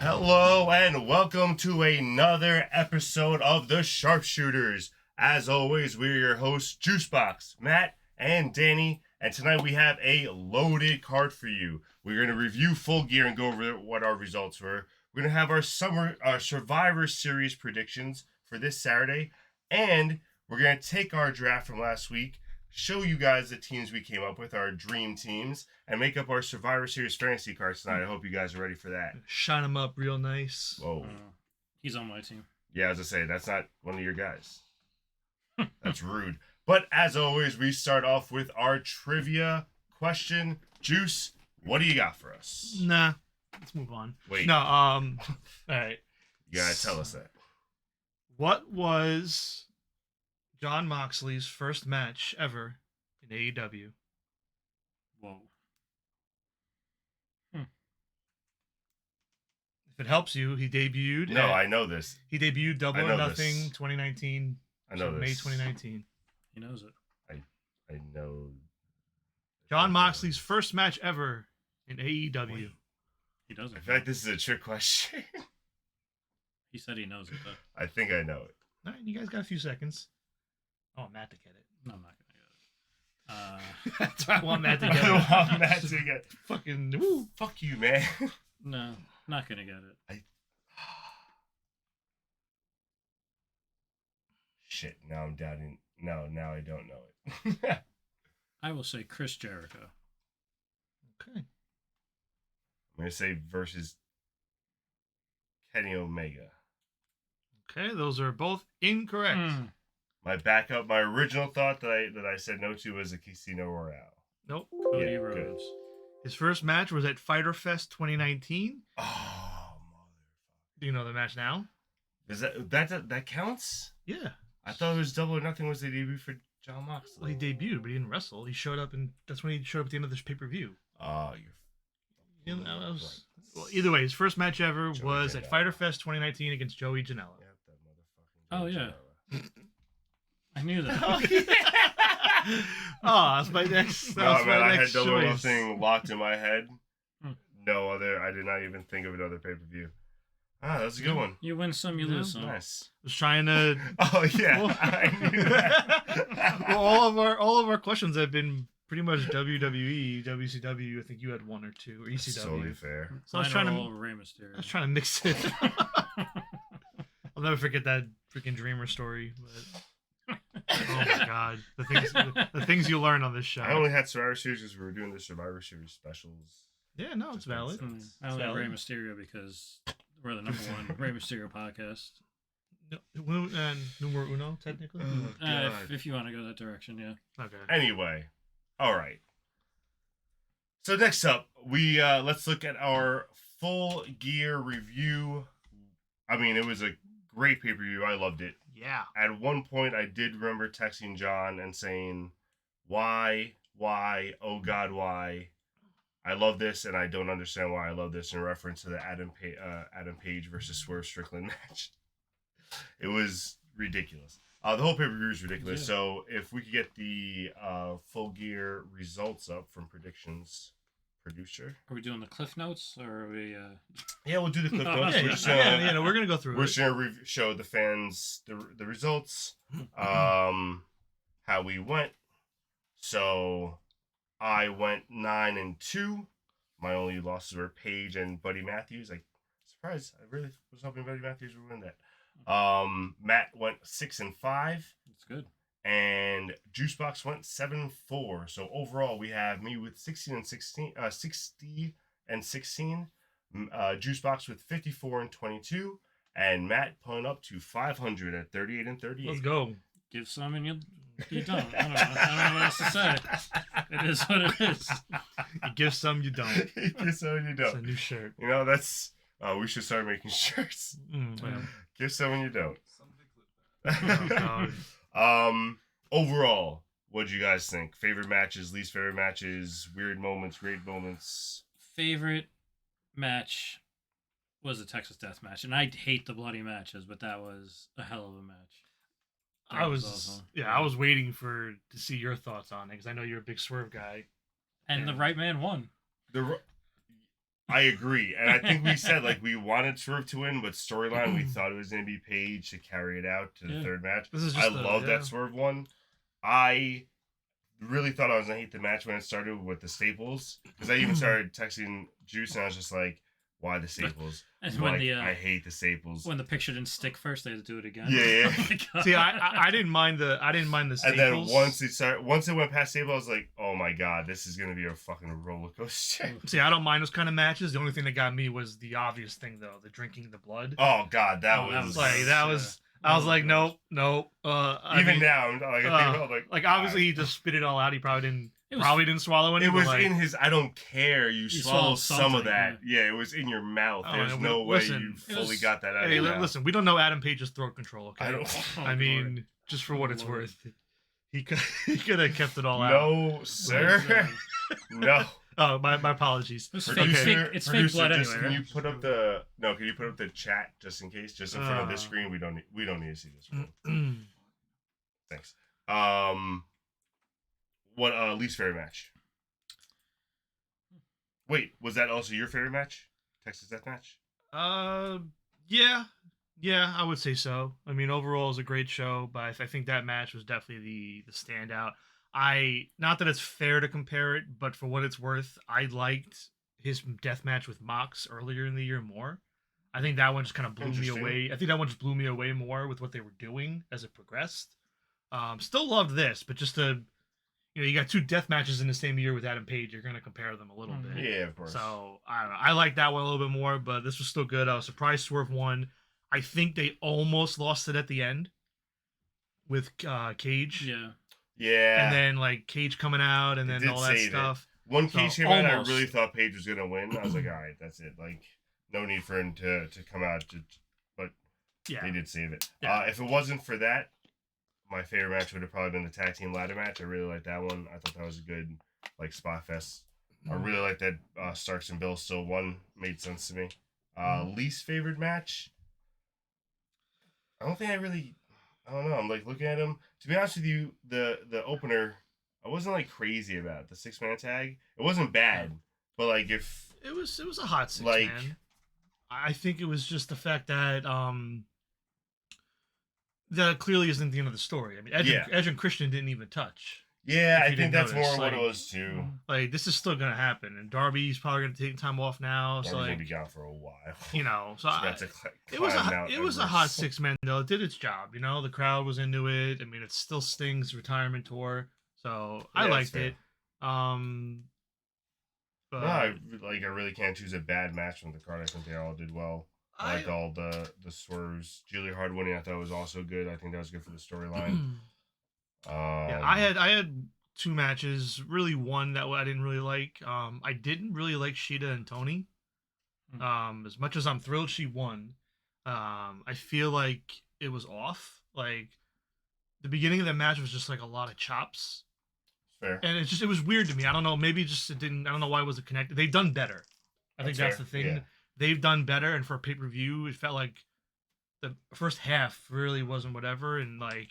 Hello and welcome to another episode of the Sharpshooters. As always, we're your hosts, Juicebox, Matt, and Danny, and tonight we have a loaded card for you. We're going to review Full Gear and go over what our results were. We're going to have our Survivor Series predictions for this Saturday, and we're going to take our draft from last week, show you guys the teams we came up with, our dream teams, and make up our Survivor Series fantasy cards tonight. I hope you guys are ready for that. Shine him up real nice. Whoa. He's on my team. Yeah, as I say, that's not one of your guys. That's rude. But as always, we start off with our trivia question. Juice, what do you got for us? Nah, let's move on. Wait. No, all right. You gotta tell us that. What was Jon Moxley's first match ever in AEW? Whoa. If it helps you, he debuted. No, I know this. He debuted Double I or know Nothing this. 2019. I know May this. 2019. He knows it. I know. Jon Moxley's first match ever in AEW. Wait. He doesn't. I feel like this is a trick question. He said he knows it, though. I think I know it. All right, you guys got a few seconds. I want Matt to get it. No, I'm not going to get it. That's why I want Matt to get it. I want Matt to get it. Fucking woo. Fuck you, man. No, not going to get it. Shit, now I'm doubting. No, now I don't know it. I will say Chris Jericho. Okay. I'm going to say versus Kenny Omega. Okay, those are both incorrect. My original thought that I said no to was a Casino Royale. Nope. Cody Yeah, Rhodes. His first match was at Fyter Fest 2019. Oh, motherfucker. Do you know the match now? Is that counts? Yeah. I thought it was Double or Nothing was the debut for Jon Moxley. Well, he debuted, but he didn't wrestle. He showed up, and that's when he showed up at the end of this pay-per-view. Oh, You know, well, either way, his first match ever Joey was at Janela. Fyter Fest 2019 against Joey Janela. Yeah, that motherfucking Oh, yeah. Janela. I knew that. Oh, that's my next. No, That's man, my I had next Double or choice. Nothing locked in my head. Hmm. No other. I did not even think of another pay-per-view. Ah, that's a good one. You win some, you Yeah. lose some. Nice. I was trying to. Oh yeah, I knew that. Well, all of our questions have been pretty much WWE, WCW. I think you had one or two, or That's ECW. totally fair. So I was Mine trying are to. all Rey Mysterio. I was trying to mix it. I'll never forget that freaking Dreamer story. But oh my god, the things you learn on this show. I only had Survivor Series because we were doing the Survivor Series specials. Yeah, no, it's valid. I only have Valid. Rey Mysterio because we're the number one Rey Mysterio podcast. Numero uno, technically. Oh, God. If you want to go that direction, yeah. Okay. Anyway, all right. So next up, we let's look at our Full Gear review. I mean, it was a great pay-per-view. I loved it. Yeah. At one point, I did remember texting John and saying, why, oh God, why? I love this, and I don't understand why I love this, in reference to the Adam Page versus Swerve Strickland match. It was ridiculous. The whole pay-per-view is ridiculous. Yeah. So if we could get the Full Gear results up from predictions, producer. Are we doing the Cliff Notes, or are we... Yeah, we'll do the clip No, notes. yeah, We're just yeah, gonna, yeah, no, we're gonna go through we're it. just gonna show the fans the results, how we went. So I went 9-2. My only losses were Paige and Buddy Matthews. Surprised. I really was hoping Buddy Matthews would win that. Matt went 6-5, That's good. and Juicebox went 7-4. So overall, we have me with 60 and 16. Juicebox with 54-22, and Matt pulling up to 500 at 38-38. Let's go. Give some and you don't. I don't know what else to say. It is what it is. You give some, you don't. Give some and you It's a don't. new shirt. You know, that's we should start making shirts. Yeah. Give some and you don't. Oh, God. Overall, what'd you guys think? Favorite matches, least favorite matches, weird moments, great moments. Favorite match was the Texas Death Match, and I hate the bloody matches, but that was a hell of a match. I was awesome. I was waiting to see your thoughts on it because I know you're a big Swerve guy. And the right man won. I agree, and I think we said like we wanted Swerve to win, but storyline we thought it was going to be Paige to carry it out to the third match. This is I just love that Swerve one. I really thought I was going to hate the match when it started with the staples, because I even started texting Juice, and I was just like, "Why the staples?" And when I hate the staples. When the picture didn't stick first, they had to do it again. Yeah. Oh See, I didn't mind the staples. And then once it went past staples, I was like, "Oh my god, this is gonna be a fucking roller coaster." See, I don't mind those kind of matches. The only thing that got me was the obvious thing, though, the drinking the blood. Oh god, that was I was like, nope. Now, I'm like, I think about like obviously he just spit it all out. He probably didn't swallow any. It was like, in his. I don't care. You swallow some of that. Yeah. Yeah, it was in your mouth. Oh, There's no way you fully got that out. Hey, of your listen, we don't know Adam Page's throat control. Okay, I don't. I mean, just for what it's worth, he could have kept it all out. No, sir. No. Oh, my apologies. It's Producer, fake blood just, anyway. Can you put up the Can you put up the chat just in case, just in front of this screen? We don't need to see this. Thanks. What least favorite match? Wait, was that also your favorite match? Texas Deathmatch? Yeah, I would say so. I mean, overall, it was a great show, but I think that match was definitely the standout. Not that it's fair to compare it, but for what it's worth, I liked his death match with Mox earlier in the year more. I think that one just kind of blew me away. I think that one just blew me away more with what they were doing as it progressed. Still loved this, but just you got two death matches in the same year with Adam Page. You're going to compare them a little bit. Yeah, of course. So, I don't know. I like that one a little bit more, but this was still good. I was surprised Swerve won. I think they almost lost it at the end with Cage. Yeah. Yeah. And then, like, Cage coming out and then all that stuff. When Cage came out, I really thought Page was going to win. I was like, all right, that's it. Like, no need for him to come out. But they did save it. Yeah. If it wasn't for that, my favorite match would have probably been the tag team ladder match. I really liked that one. I thought that was a good, like, spot fest. I really like that Starks and Bill still won. Made sense to me. Least favorite match? I don't know. I'm like looking at him. To be honest with you, the opener, I wasn't like crazy about it. The 6-man tag. It wasn't bad, but like if it was a hot 6 like, man. I think it was just the fact that that clearly isn't the end of the story. I mean, Edge and Christian didn't even touch. Yeah, I think that's more what it was too. Like, this is still gonna happen, and Darby's probably gonna take time off now. Darby's so like, gonna be gone for a while. So it was a hot 6 man though. It did its job. The crowd was into it. I mean, it still Sting's retirement tour, so I liked it. But no, I really can't choose a bad match from the card. I think they all did well. I liked all the swerves. Julia Hard winning, I thought was also good. I think that was good for the storyline. I had 2 matches. Really, one that I didn't really like. I didn't really like Sheeta and Tony. As much as I'm thrilled she won, I feel like it was off. Like, the beginning of the match was just like a lot of chops. Fair. And it was weird to me. I don't know. Maybe just it didn't. I don't know why it wasn't connected. They've done better. I think that's the thing. Yeah. They've done better, and for a pay-per-view, it felt like the first half really wasn't whatever, and like.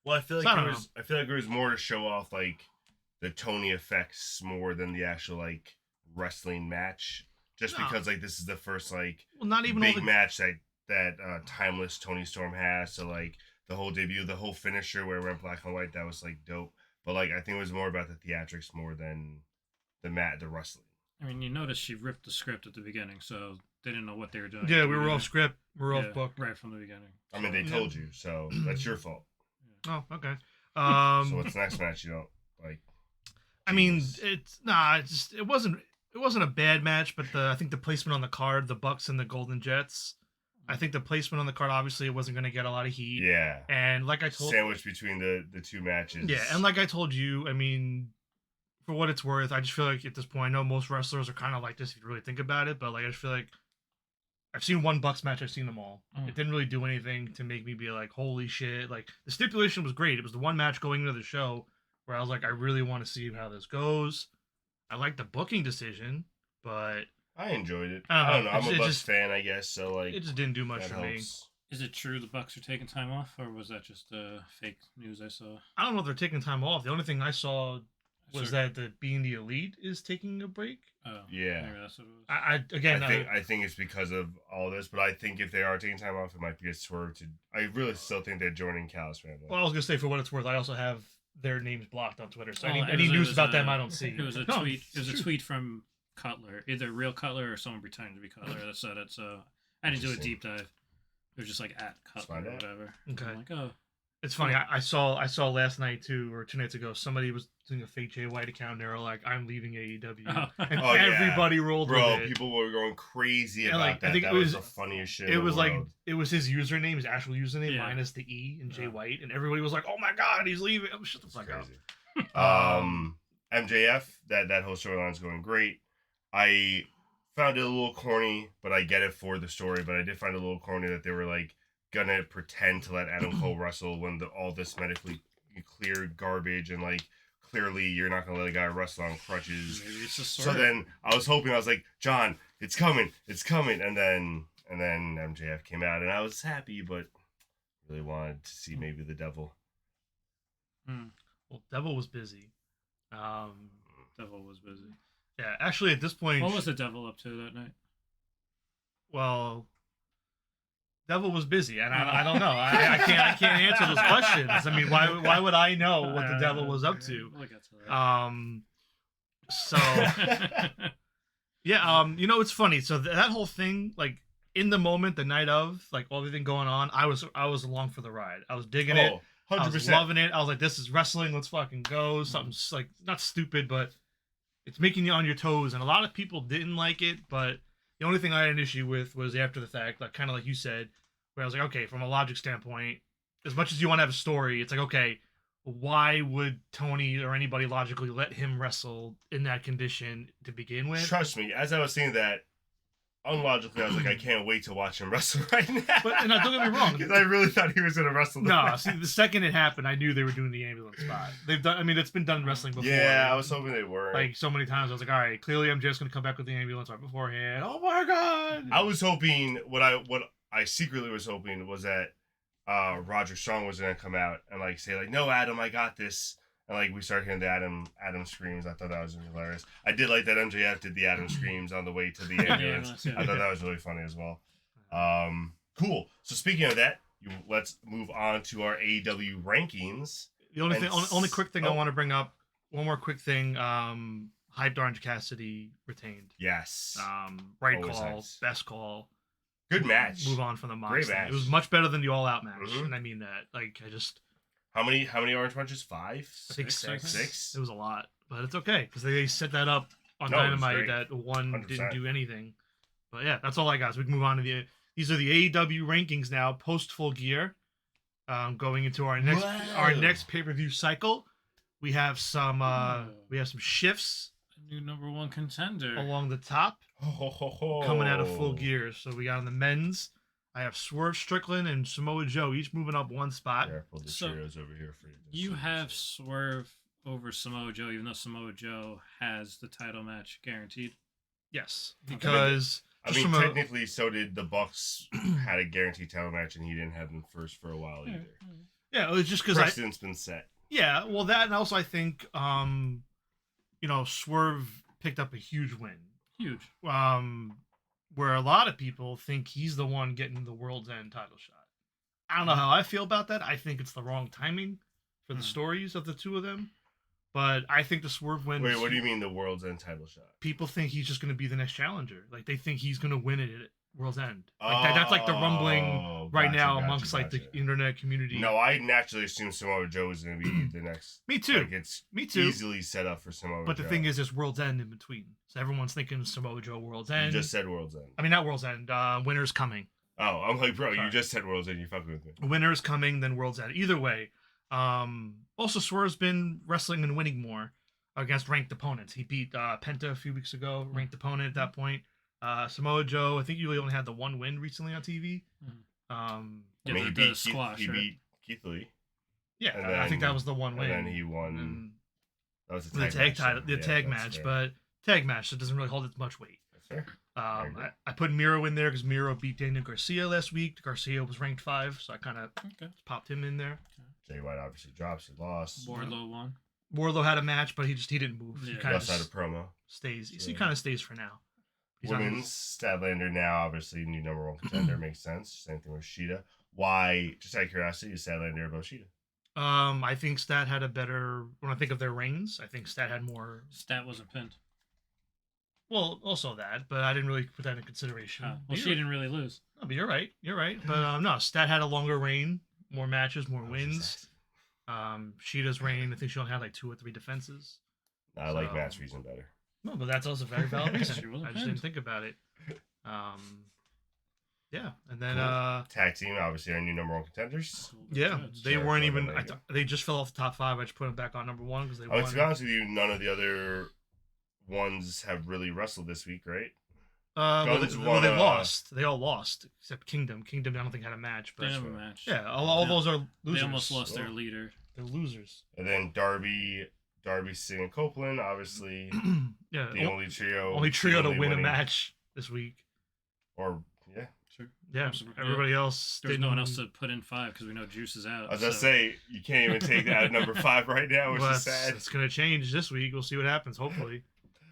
Well, I feel like it was more to show off like the Tony effects more than the actual like wrestling match. Just because like this is the first like not even big match that timeless Tony Storm has. So like the whole debut, the whole finisher where it went black and white, that was like dope. But like I think it was more about the theatrics more than the wrestling. I mean, you notice she ripped the script at the beginning, so they didn't know what they were doing. Yeah, we were off script. We were off book right from the beginning. I mean, they told you, so that's your fault. Oh, okay. So what's the next match you don't like? I mean, it wasn't a bad match, but I think the placement on the card, the Bucks and the Golden Jets, I think the placement on the card, obviously it wasn't going to get a lot of heat. Yeah. And like I told sandwich between the 2 matches. Yeah, and like I told you, I mean, for what it's worth, I just feel like at this point, I know most wrestlers are kind of like this if you really think about it, but like I just feel like I've seen one Bucks match. I've seen them all. It didn't really do anything to make me be like, holy shit. Like, the stipulation was great. It was the one match going into the show where I was like, I really want to see how this goes. I like the booking decision, but... I enjoyed it. I don't know. I'm a Bucks fan, I guess, so like... It just didn't do much for me. Is it true the Bucks are taking time off, or was that just fake news I saw? I don't know if they're taking time off. The only thing I saw Was that the being the elite is taking a break? Oh, Yeah. maybe that's what it was. I think it's because of all this, but I think if they are taking time off, it might be a swerve to. I really still think they're joining Cal's family. Well, I was gonna say for what it's worth, I also have their names blocked on Twitter, so Oh, any news about them I don't see. It was a No, tweet. It was a true. tweet from Cutler, either real Cutler or someone pretending to be Cutler that said it. So I didn't do a Interesting. deep dive. It was just like at Cutler find or out. whatever. Okay. I'm like, oh, It's funny. I saw last night too, or 2 nights ago. Somebody was doing a fake Jay White account. And they were like, "I'm leaving AEW," oh. and Oh, yeah. everybody rolled Bro, with it. people were going crazy And, about like, I that. think That it was was- the funniest shit. It in the was like world. it was his username, his actual username Yeah. minus the E in Jay Yeah. White, and everybody was like, "Oh my god, he's leaving!" Oh, shut the It's fuck up. crazy. MJF, that whole storyline is going great. I found it a little corny, but I get it for the story. But I did find it a little corny that they were like gonna pretend to let Adam Cole wrestle when all this medically cleared garbage and like clearly you're not gonna let a guy wrestle on crutches. Maybe it's a So sort. then I was like, John, it's coming, and then MJF came out and I was happy, but really wanted to see maybe the devil. Well, Devil was busy. Devil was busy. Yeah, actually, at this point, What was the Devil up to that night? well, Devil was busy, and I don't know. I can't answer those questions. I mean, why would I know what the Devil was up to? We'll get to that. So yeah, it's funny. So that whole thing, like in the moment, the night of, like everything going on, I was along for the ride. I was digging it. I was 100%. loving it. I was like, this is wrestling. Let's fucking go. Something's like not stupid, but it's making you on your toes. And a lot of people didn't like it, but the only thing I had an issue with was after the fact, like kind of like you said, where I was like, okay, from a logic standpoint, as much as you want to have a story, it's like, okay, why would Tony or anybody logically let him wrestle in that condition to begin with? Trust me, as I was saying that, unlogically, I was like, I can't wait to watch him wrestle right now. But and don't get me wrong, because I really thought he was gonna wrestle. The no, match. see, the second it happened, I knew they were doing the ambulance spot. They've done. I mean, it's been done in wrestling before. Yeah, I was hoping they were. Like so many times, I was like, all right, clearly I'm just gonna come back with the ambulance right beforehand. Oh my god! I was hoping what I secretly was hoping was that Roger Strong was gonna come out and like say like, no, Adam, I got this. And like we started hearing the Adam screams. I thought that was hilarious. I did like that MJF did the Adam screams on the way to the ambulance. Yeah. I thought that was really funny as well. Cool. So speaking of that, let's move on to our AEW rankings. The only And thing, only quick thing I oh. want to bring up. One more quick thing. Hyped Orange Cassidy retained. Yes. Right Always call, nice. best call. Good match. Move on from the Mox Great thing. match. It was much better than the All Out match, Mhm. and I mean that. Like I just, How many orange punches? 5? I think Six, six. Six? It was a lot, but it's okay because they set that up on No, it was Dynamite great. that one 100%. didn't do anything. But yeah, that's all I got. So we can move on to these are the AEW rankings now post Full Gear. Going into our next Whoa. pay-per-view cycle, we have some shifts A new number one contender. along the top coming out of Full Gear. So we got on the men's. I have Swerve Strickland and Samoa Joe each moving up one spot. Careful, the So, Cheerios over here for you. You have Swerve over Samoa Joe, even though Samoa Joe has the title match guaranteed. Yes, because I just mean, from a- technically, so did the Bucks had a guaranteed title match, and he didn't have them first for a while either. yeah, it was just because Precedent's been set. yeah, well that and also I think Swerve picked up a huge win. Huge. Where a lot of people think he's the one getting the World's End title shot. I don't know how I feel about that. I think it's the wrong timing for the stories of the two of them. But I think the Swerve win. Wait, what do you mean the World's End title shot? People think he's just going to be the next challenger. Like they think he's going to win it at World's End. Like that's like the rumbling right now amongst like the internet community. No, I naturally assume Samoa Joe is going to be the next. Me too. Like it's Me too. easily set up for Samoa But Joe. the thing is, there's World's End in between. So everyone's thinking Samoa Joe World's End. You just said World's End. I mean, not World's End. Winter's coming. Oh, I'm like, bro, Sorry. you just said World's End. You fucking with me. Winter's coming, then World's End. Either way. Also, Swerve's been wrestling and winning more against ranked opponents. He beat Penta a few weeks ago, ranked opponent at that point. Samoa Joe, I think you only had the one win recently on TV. Yeah, I mean, he the beat squash, Keith, he right? beat Keith Lee, Yeah, And I think then- that was the one win. and then he won. And That was the tag title, the Yeah, tag that's match, fair. but tag match, so it doesn't really hold as much weight. That's fair. agree. I put Miro in there because Miro beat Daniel Garcia last week. Garcia was ranked 5, so I kind of Okay. popped him in there. Jay White obviously drops. He lost. Wardlow won. Wardlow had a match, but he didn't move. Yeah. He He kind of also had a promo. stays. So- He kind of stays for now. He's on Women's Statlander now, obviously, new number 1 contender. Makes sense. Same thing with Sheeta. Why, just out of curiosity, is Statlander above Sheeta? I think Stat had a better. When I think of their reigns, I think Stat had more. Stat wasn't pinned. Well, also that, but I didn't really put that in consideration. Well, But she didn't really lose. No, but you're right. You're right. But no, Stat had a longer reign, more matches, more wins. Sheeta's reign, I think she only had like 2 or 3 defenses. I like Matt's reason better. No, but that's also a very valid reason. She wasn't I just pinned. didn't think about it. Yeah, and then Cool. Tag team, obviously, our new number 1 contenders. yeah, they Sure, weren't go even. ahead, They just fell off the top 5. I just put them back on number 1 because they Oh, won. to be honest with you, none of the other ones have really wrestled this week, right? Well, there's they one, lost. They all lost except Kingdom. Kingdom, I don't think had a match. They But didn't have a match. yeah, all Yeah. those are losers. They almost lost their Yeah. leader. They're losers. And then Darby, Singh, and Copeland, obviously, Yeah, the only trio. only trio to only win a winning- match this week. Or, yeah. Sure. Yeah, Absolutely. everybody else. There's no one didn't- else to put in 5 because we know Juice is out. I was going to say, you can't even take that at number 5 right now, which Well, is sad. it's gonna change this week. We'll see what happens. Hopefully,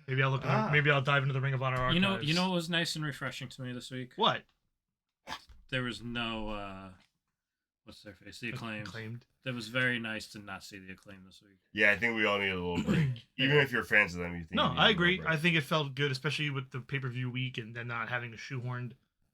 maybe I'll look. Ah. Maybe I'll dive into the Ring of Honor archives. You know what was nice and refreshing to me this week? what? There was no what's their face? The Acclaimed. Acclaimed. That was very nice to not see the Acclaim this week. Yeah, I think we all need a little break. Even if you're fans of them, you think. No, you need I a agree. little I break. think it felt good, especially with the pay per view week and then not having a shoehorned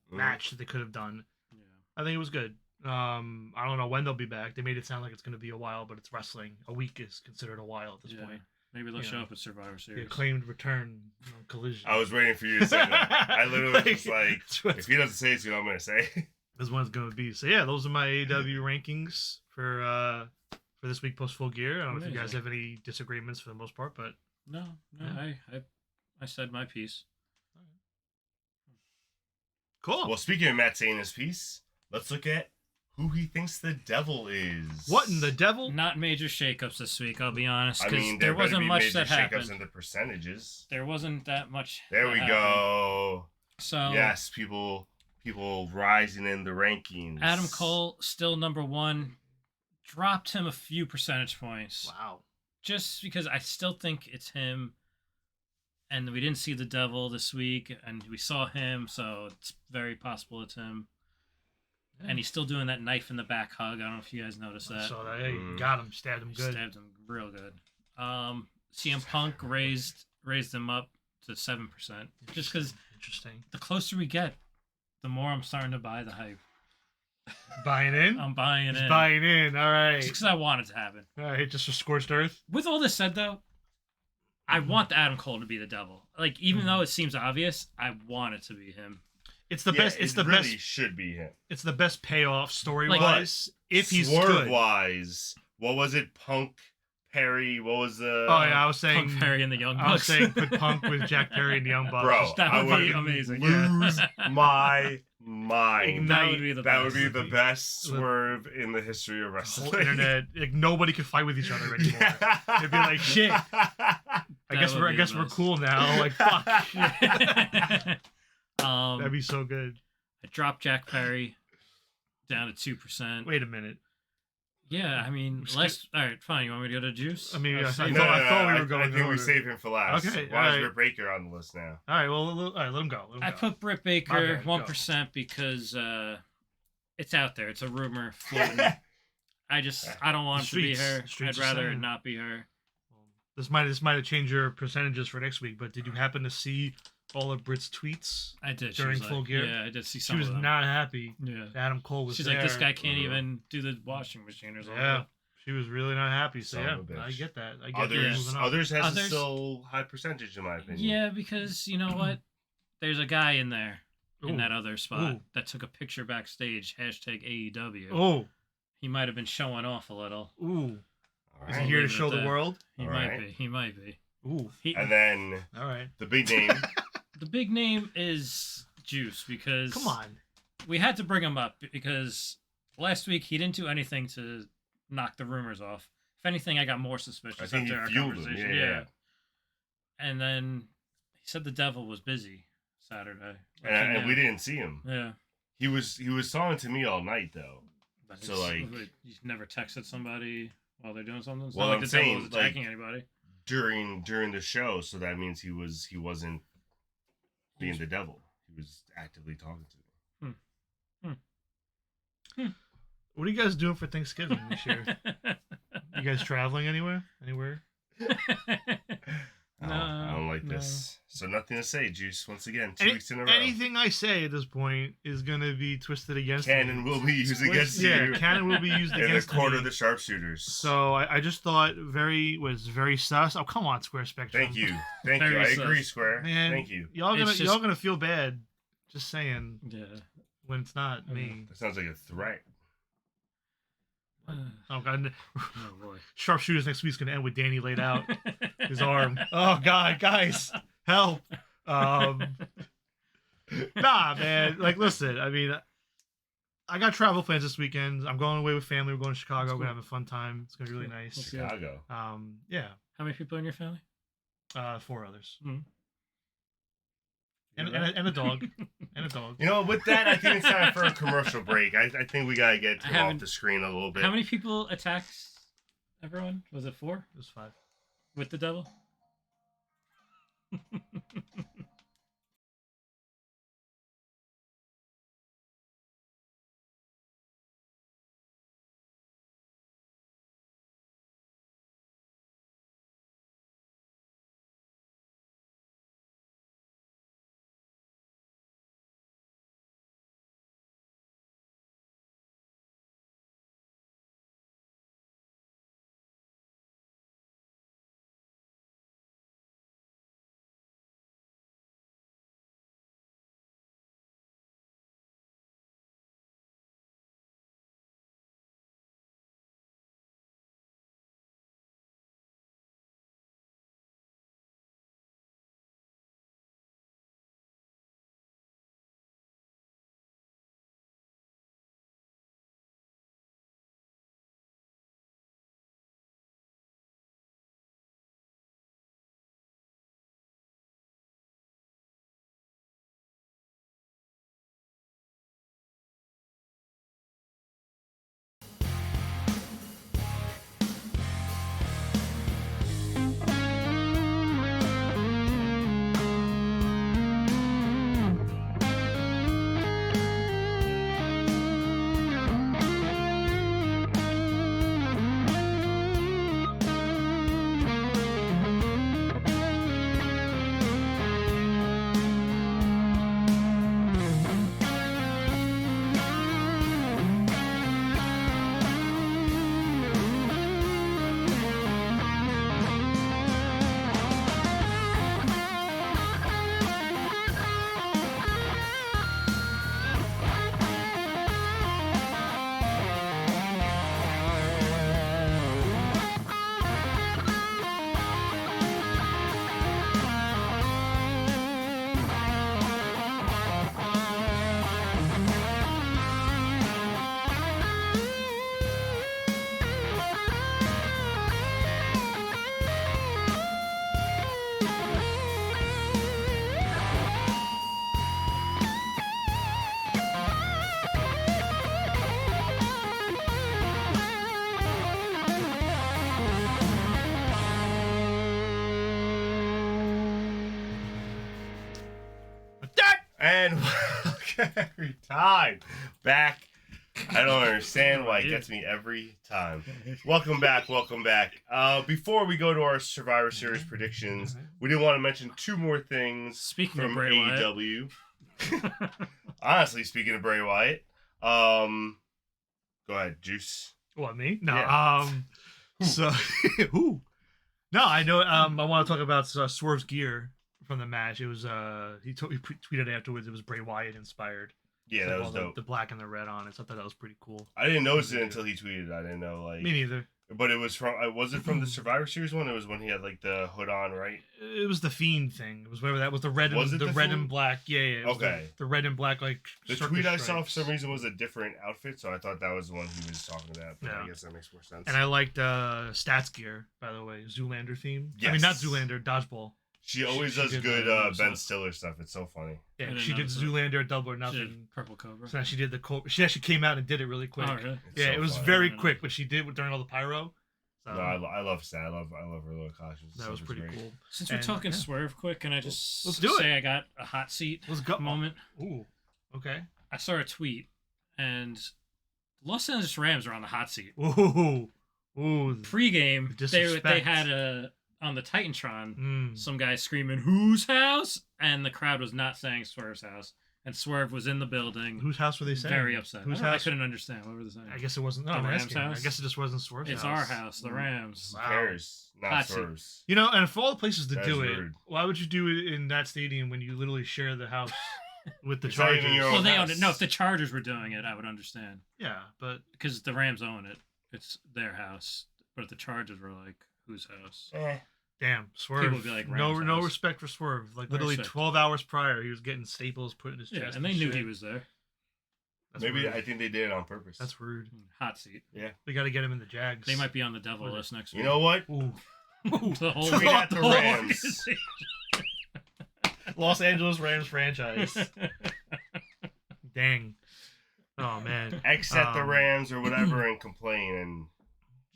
match that they could have done. Yeah. I think it was good. I don't know when they'll be back. They made it sound like it's going to be a while, but it's wrestling. A week is considered a while at this Yeah. point. Maybe they'll You show know, up at Survivor The Series. Acclaimed return collision. I was waiting for you to say that. I literally was just like, That's what if he doesn't say it, you know what I'm going to say. That's what it's going to be. So yeah, those are my AEW rankings for this week post Full Gear. I don't know if you guys Amazing. have any disagreements for the most part, but No, Yeah. I said my piece. cool. Well, speaking of Matt saying his piece, let's look at who he thinks the devil is. What in the devil? Not major shakeups this week, I'll be honest, I because mean, there there wasn't much major that shakeups happened. in the percentages. There wasn't that much. There that we happened. go. So Yes, people rising in the rankings. Adam Cole still number 1. Dropped him a few percentage points. Wow. Just because I still think it's him. And we didn't see the devil this week, and we saw him, so it's very possible it's him. And he's still doing that knife in the back hug. I don't know if you guys noticed I that. saw that. Hey, got him. Stabbed him good. Stabbed him real good. CM Punk raised him up to 7%. Just because Interesting. the closer we get, the more I'm starting to buy the hype. Buying in? I'm buying He's in. buying in. All right. Just because I want it to happen. All right. Just for Scorched Earth. With all this said, though, I want Adam Cole to be the devil. Like, even though it seems obvious, I want it to be him. It's the Yeah, best. It's it the really best. should be him. It's the best payoff story Like, wise. If he's Swerve good. wise, what was it? Punk, Perry, what was the... Oh yeah, I was saying. Punk Perry and the Young Bucks. I was saying put Punk with Jack Perry and the Young Bucks. Bro, That I would be would amazing. lose Yeah. my mind. That would be the That best. would be the best swerve in the history of The wrestling. whole internet, like nobody could fight with each other anymore. They'd be like, shit. I guess would we're be the we're best. cool now. Like fuck. um, That'd be so good. I dropped Jack Perry down to 2%. Wait a minute. Yeah, I mean, Skip- all right, fine. You want me to go to Juice? I mean, I No, thought we were going. I in think we order. save him for last. Okay, Why is alright. Britt Baker on the list now? All right, well, all right, let him go. Let him I go. put Britt My Baker bad, 1% because it's out there. It's a rumor floating. I don't want it to be Streets. her. Streets I'd are rather it saying. not be her. This might have changed your percentages for next week. But did you happen to see all of Britt's tweets? I did. During she was Full like, Gear? Yeah, I did see She some was of them. not happy Yeah. that Adam Cole was She's there. like, this guy can't Mhm. even do the washing machine or something. Yeah, she was really not happy. So Son yeah, of a bitch. I get that. I get Others, moving on. others has Others- a still high percentage in my opinion. Yeah, because you know what? There's a guy in there in Ooh. that other spot Ooh. that took a picture backstage. #AEW. Oh, He might have been showing off a little. ooh. All Is right. he here to Leave it show at the that. world? He All might right. be. He might be. Ooh. He, And then All right. the big name. the big name is Juice because Come on. we had to bring him up because last week he didn't do anything to knock the rumors off. If anything, I got more suspicious I think after he our fueled him. conversation. Yeah. And then he said the devil was busy Saturday. Like, And, he and we knew. didn't see him. Yeah. He was talking to me all night though. But So, it's- like- you never texted somebody while they're doing something. It's Well, not I'm like the devil saying, was attacking anybody. during the show, so that means he wasn't being the devil. He was actively talking to them. What are you guys doing for Thanksgiving this year? You guys traveling anywhere? Anywhere? I don't like no. this. So nothing to say, Juice. Once again, 2 Any- weeks in a row. Anything I say at this point is gonna be twisted against Canon me. will be used against Yeah, you canon will be used in the against court me. of the sharpshooters. So I just thought was very sus. Oh, come on, Square Spectrum. Thank you. Thank Very you. I sus. agree, Square. Man, Thank you. Y'all It's just- y'all gonna feel bad. Just saying, Yeah. when it's not me. That sounds like a threat. Oh god, Oh boy. Sharpshooters next week's gonna end with Danny laid out his arm. Oh god, guys, help! Nah, man. Like, listen. I mean, I got travel plans this weekend. I'm going away with family. We're going to Chicago. That's We're cool. gonna have a fun time. It's gonna be really nice. That's Chicago. Yeah. How many people in your family? 4 others. Mhm. And a dog. And a dog. You know, with that, I think it's time for a commercial break. I think we gotta get I him off haven't- the screen a little bit. How many people attacked everyone? Was it 4 It was 5. with the devil? And every time back. I don't understand why it gets me every time. Welcome back. Before we go to our Survivor Series predictions, we did want to mention 2 more things Speaking of from Bray Wyatt. AEW. Honestly, speaking of Bray Wyatt, go ahead, Juice. What, me? No. Yeah. So, who? No, I know. I want to talk about Swerve's gear from the match. It was he tweeted afterwards. It was Bray Wyatt inspired. Yeah, that was all dope. The black and the red on it. So I thought that was pretty cool. I didn't notice it until he tweeted. I didn't know, like. Me neither. But it was from. Was it from the Survivor Series one? It was when he had like the hood on, right? It was the Fiend thing. It was whatever that was. The red and Was it the the red Fiend? and black. Yeah. It was Okay. The red and black like. The circus tweet I saw for stripes. some reason was a different outfit, so I thought that was the one he was talking about. But Yeah. I guess that makes more sense. And I liked Stats gear, by the way. Zoolander theme. I mean, not Yes. Zoolander. Dodgeball. She always she does did good that. Ben Stiller stuff. It's so funny. Yeah, didn't she did notice that. Zoolander, Double or She Nothing. did Purple Cobra. So now she did the She actually came out and did it really quick. Oh, really? It's Yeah, so it was funny. very Yeah. quick, but she did during all the pyro. So No, I love Sad. I love her little costumes. that was pretty cool. Since we're And- talking yeah. Swerve quick, can I just Let's do it. say I got a hot seat Let's go. moment? Ooh, okay. I saw a tweet, and the Los Angeles Rams are on the hot seat. Ooh. Pre-game, The they disrespect. had on the Titantron, Mm. some guy screaming, "Whose house?" And the crowd was not saying Swerve's house. And Swerve was in the building. Whose house were they saying? Very upset. Whose I house? couldn't understand. What were they saying? I guess it wasn't. No, The I'm Rams' asking. house? I guess it just wasn't Swerve's It's house. our house, the Rams. Wow. Who cares? Not Hot seat. Swerve's. You know, and for all the places to That's do it, rude. why would you do it in that stadium when you literally share the house with the It's not even Chargers? your own Well, they house. owned it. No, if the Chargers were doing it, I would understand. Yeah, but Because the Rams own it. It's their house. But if the Chargers were like, whose house? damn, Swerve. People would be like, no Rams' no house. respect for Swerve. Like No literally respect. 12 hours prior, he was getting staples put in his chest. Yeah, and they knew shit. he was there. That's Maybe rude. I think they did it on purpose. That's rude. Hot seat. We got to get him in the Jags. They might be on the devil What list next You week. know what? Ooh. The whole Tweet at the whole Rams. organization. Los Angeles Rams franchise. Dang. Oh man. Except the Um, Rams or whatever and complain and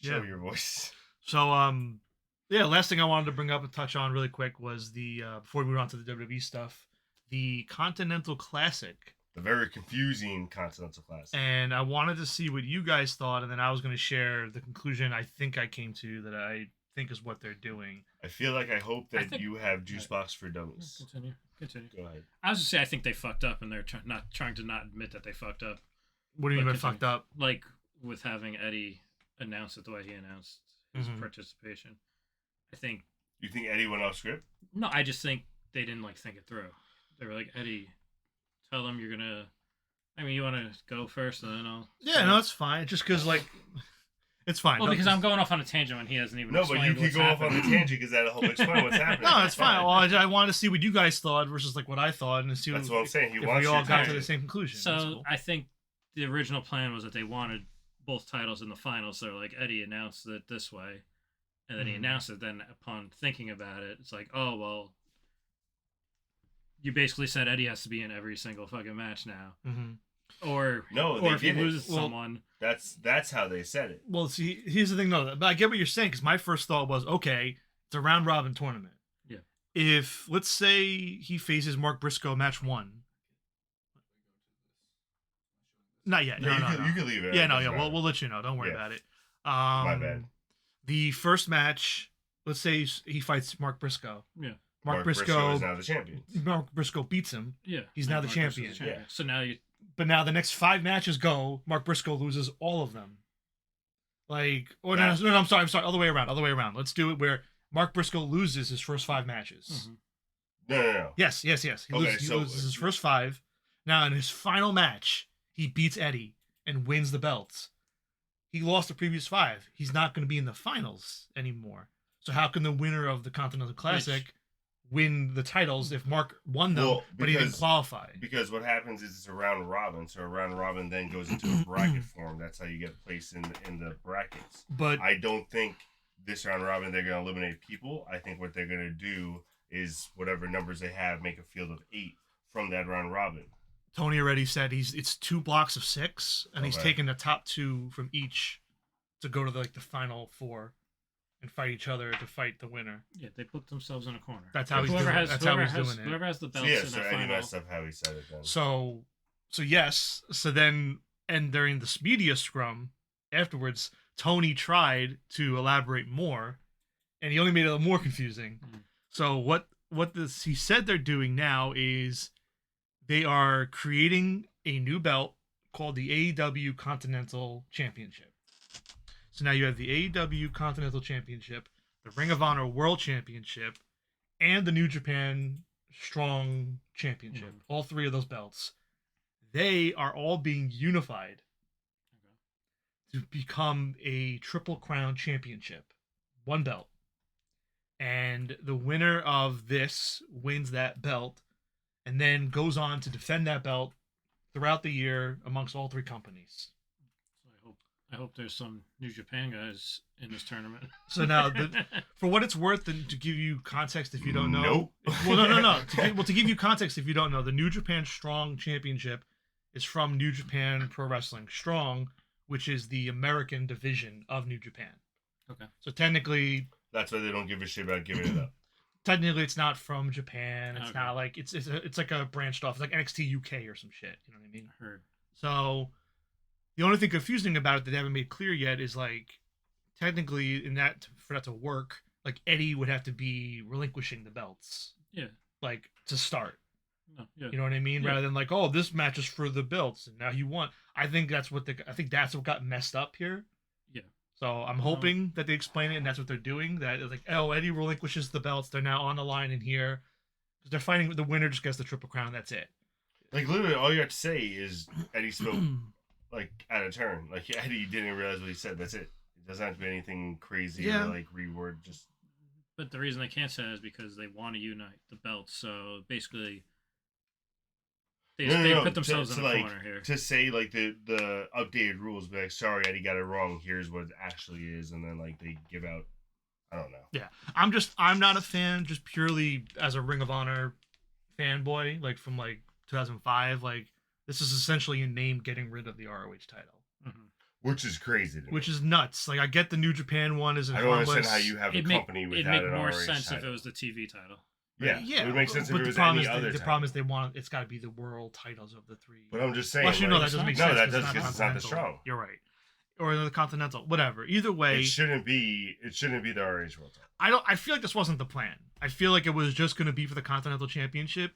show Yeah. your voice. So yeah, last thing I wanted to bring up and touch on really quick was the before we move on to the WWE stuff, the Continental Classic. The very confusing Continental Classic. And I wanted to see what you guys thought, and then I was going to share the conclusion I think I came to that I think is what they're doing. I feel like I hope I that think- you have Juice Box for Dummies. Continue. Go ahead. I was just say I think they fucked up, and they're not trying to not admit that they fucked up. What do you mean by Continue. fucked up? Like with having Eddie announce it the way he announced his Mhm. participation. I think You think Eddie went off script? no. I just think they didn't like think it through. They were like, Eddie, tell them you're gonna. I mean, you want to go first, and then I'll. Yeah, no, it's fine. Just because, like, it's fine. Well, Don't- because I'm going off on a tangent when he hasn't even. No, but you explained can what's go off on the happening. tangent because that'll help explain what's happening. No, it's fine. Well, I wanted to see what you guys thought versus like what I thought, and see That's what I'm saying. He if wants we all your got to tangent. the same conclusion. That's So cool. I think the original plan was that they wanted both titles in the finals. So like Eddie announced it this way, and then he Mhm. announced it. Then upon thinking about it, it's like, oh well, you basically said Eddie has to be in every single fucking match now, Mhm. or No, or they if he didn't. loses Well, someone, That's how they said it. Well, see, here's the thing, though. But I get what you're saying because my first thought was, okay, it's a round robin tournament. Yeah. If let's say he faces Mark Briscoe match 1. Not yet. No, No, you, no, can, no. you can leave it. Yeah, It no, doesn't yeah. matter. We'll let you know. Don't worry Yeah. about it. My bad. The first match, let's say he fights Mark Briscoe. Yeah. Mark Briscoe is now the champion. Mark Briscoe beats him, yeah, He's and now the Mark Briscoe's champion. Yeah. So now you but now the next 5 matches go, Mark Briscoe loses all of them. Like, or no, That- no, I'm sorry, other way around. Let's do it where Mark Briscoe loses his first 5 matches. Mhm. No. Yes. He, Okay, loses, so- he loses his first 5. Now in his final match, he beats Eddie and wins the belt. He lost the previous 5. He's not going to be in the finals anymore. So how can the winner of the Continental Classic win the titles if Mark won them, Well, but he didn't because- qualify? Because what happens is it's a round robin, so a round robin then goes into a bracket form. That's how you get placed in the brackets. But I don't think this round robin they're going to eliminate people. I think what they're going to do is whatever numbers they have, make a field of 8 from that round robin. Tony already said it's 2 blocks of 6, and he's Okay. taking the top 2 from each to go to the final 4 and fight each other to fight the winner. yeah they put themselves in a corner. That's how he's whoever doing it. has That's how whoever he's has doing it. whoever has the So belts yeah, in so that Eddie final. messed up how he said it then. So yes. So then, and during this media scrum afterwards, Tony tried to elaborate more, and he only made it a little more confusing. Mhm. So what he said they're doing now is they are creating a new belt called the AEW Continental Championship. So now you have the AEW Continental Championship, the Ring of Honor World Championship, and the New Japan Strong Championship. Mhm. All 3 of those belts. They are all being unified to become a Triple Crown Championship. 1 belt. And the winner of this wins that belt and then goes on to defend that belt throughout the year amongst all 3 companies. So I hope there's some New Japan guys in this tournament. So now, for what it's worth, and to give you context if you don't know. Nope. Well, no. To give you context if you don't know, the New Japan Strong Championship is from New Japan Pro Wrestling Strong, which is the American division of New Japan. Okay. So technically, That's why they don't give a shit about giving it up. technically, it's not from Japan. It's Okay. not like it's like a branched off. It's like NXT UK or some shit. You know what I mean? Heard. So the only thing confusing about it that they haven't made clear yet is like technically for that to work, like Eddie would have to be relinquishing the belts, Yeah. like to start. No, yeah. You know what I mean? Yeah. Rather than like, oh, this match is for the belts and now he won. I think that's what got messed up here. Yeah. So I'm hoping that they explain it and that's what they're doing. That it's like, oh, Eddie relinquishes the belts. They're now on the line in here because they're fighting. The winner just gets the Triple Crown. That's it. Like literally, all you have to say is Eddie spoke like at a turn. Like Eddie didn't realize what he said. That's it. It doesn't have to be anything crazy Yeah. or like reword. Just. But the reason they can't say that is because they want to unite the belts. So basically, they put themselves in a corner here. To say like the updated rules, be like, sorry, Eddie got it wrong. Here's what it actually is, and then like they give out. I don't know. Yeah, I'm not a fan just purely as a Ring of Honor fanboy, like from like 2005. Like this is essentially a name getting rid of the ROH title. Mm-hmm. Which is crazy to me. Which is nuts. Like I get the New Japan one is I don't understand how you have a company without It'd make an more ROH sense title. if it was the TV title. Yeah, it would make sense if but it was the problem any is other the title. problem is it's got to be the world titles of the three. But I'm just saying. Well, actually, no, that doesn't make sense. No, that 'cause doesn't because it's not the Continental. strong. You're right. Or the Continental, whatever. Either way, It shouldn't be the ROH world title. I feel like this wasn't the plan. I feel like it was just going to be for the Continental Championship,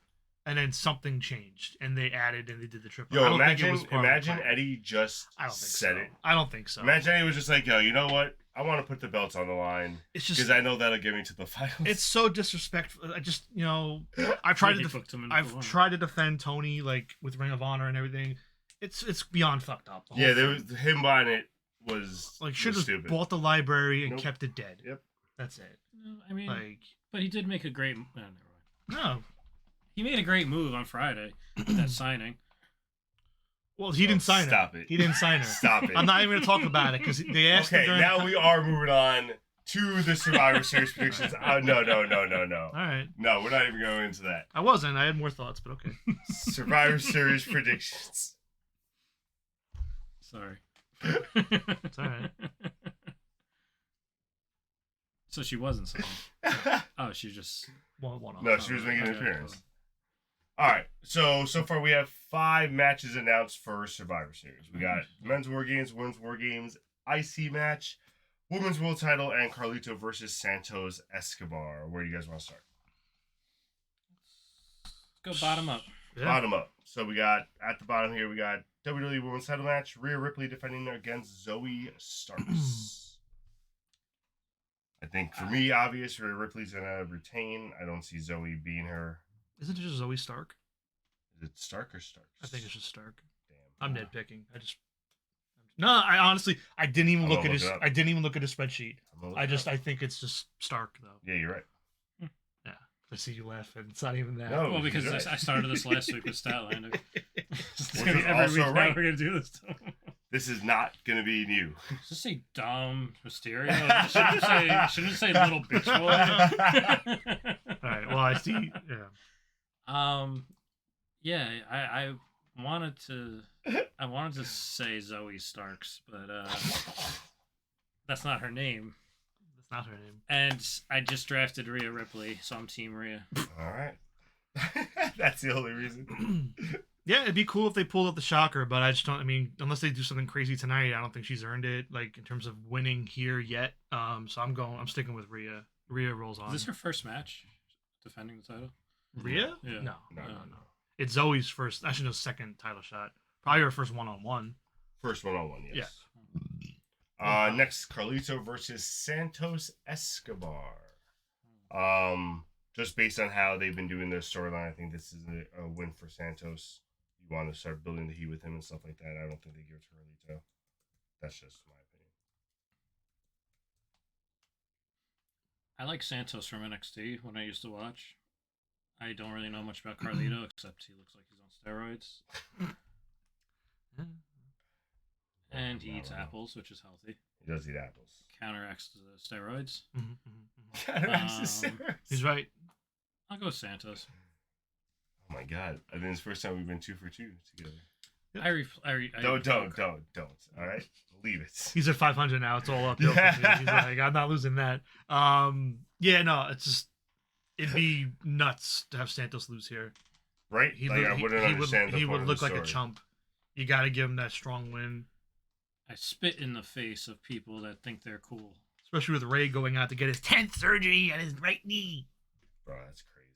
and then something changed, and they added and they did the triple. Yo, I don't think it imagine was part of the plan. Eddie just I don't think said so. it. I don't think so. Imagine Eddie was just like, yo, you know what? I want to put the belts on the line It's just because I know that'll get me to the finals. it's so disrespectful. I just I've tried He to booked him in I've before. tried to defend Tony like with Ring of Honor and everything. It's beyond fucked up. The whole Yeah, thing. him buying it was Like should was have stupid. bought the library and Nope. kept it dead. Yep. That's it. No, I mean, Like but he did make a great. Never mind. no. He made a great move on Friday with that signing. Well, he didn't sign her. Stop it. He didn't sign her. Stop it. I'm not even gonna talk about it because they asked him Okay, during now we are moving on to the Survivor Series predictions. No. All right. No, we're not even going into that. I wasn't. I had more thoughts, but okay. Survivor Series predictions. Sorry. It's all right. So she wasn't saying. Oh, she just. One off. No, she was making an Okay, appearance. cool. All right, so far we have 5 matches announced for Survivor Series. We got Men's War Games, Women's War Games, IC match, Women's World Title, and Carlito versus Santos Escobar. Where do you guys want to start? Let's go bottom up. Yeah. Bottom up. So we got, at the bottom here, we got WWE Women's Title match, Rhea Ripley defending against Zoe Starks. I think for me, obvious, Rhea Ripley's going to retain. I don't see Zoe being her. Isn't it just Zoe Stark? Is it Stark or Starks? I think it's just Stark. Damn. I'm nitpicking. I honestly I didn't even I'm look gonna at his look it up. I didn't even look at his spreadsheet. I'm gonna look it up. I think it's just Stark though. Yeah, you're right. Yeah. I see you laughing. It's not even that. No. Well, because you're right. I started this last week with Statlander. Which is Every also week now right. we're gonna do this. This is not going to be new. Does this say Dom Mysterio? Shouldn't it say little bitch boy? All right. Well, I see. Yeah. Yeah, I wanted to say Zoe Starks, but that's not her name. That's not her name. And I just drafted Rhea Ripley, so I'm Team Rhea. All right. That's the only reason. Yeah, it'd be cool if they pulled up the shocker, but I just don't. I mean, unless they do something crazy tonight, I don't think she's earned it. Like in terms of winning here yet. So I'm sticking with Rhea. Rhea rolls on. Is this her first match defending the title? Rhea? Yeah. No. No. It's Zoe's first. Actually, no, second title shot. Probably her first one-on-one. First one-on-one, yes. Yeah. Next, Carlito versus Santos Escobar. Just based on how they've been doing their storyline, I think this is a win for Santos. You want to start building the heat with him and stuff like that. I don't think they give it to Carlito. That's just my opinion. I like Santos from NXT when I used to watch. I don't really know much about Carlito except he looks like he's on steroids. And he eats apples, which is healthy. He does eat apples. Counteracts the steroids. He's right. I'll go with Santos. Oh my god! I think it's the first time we've been 2 for 2 together. I Don't. All right. believe it. He's at 500 now. It's all uphill. Yeah. For me. He's like, I'm not losing that. Yeah, no, it's just it'd be nuts to have Santos lose here. Right? I wouldn't understand he the would point look of the like a story. chump. You got to give him that strong win, I spit in the face of people that think they're cool. especially with Ray going out to get his 10th surgery on his right knee. Bro, that's crazy.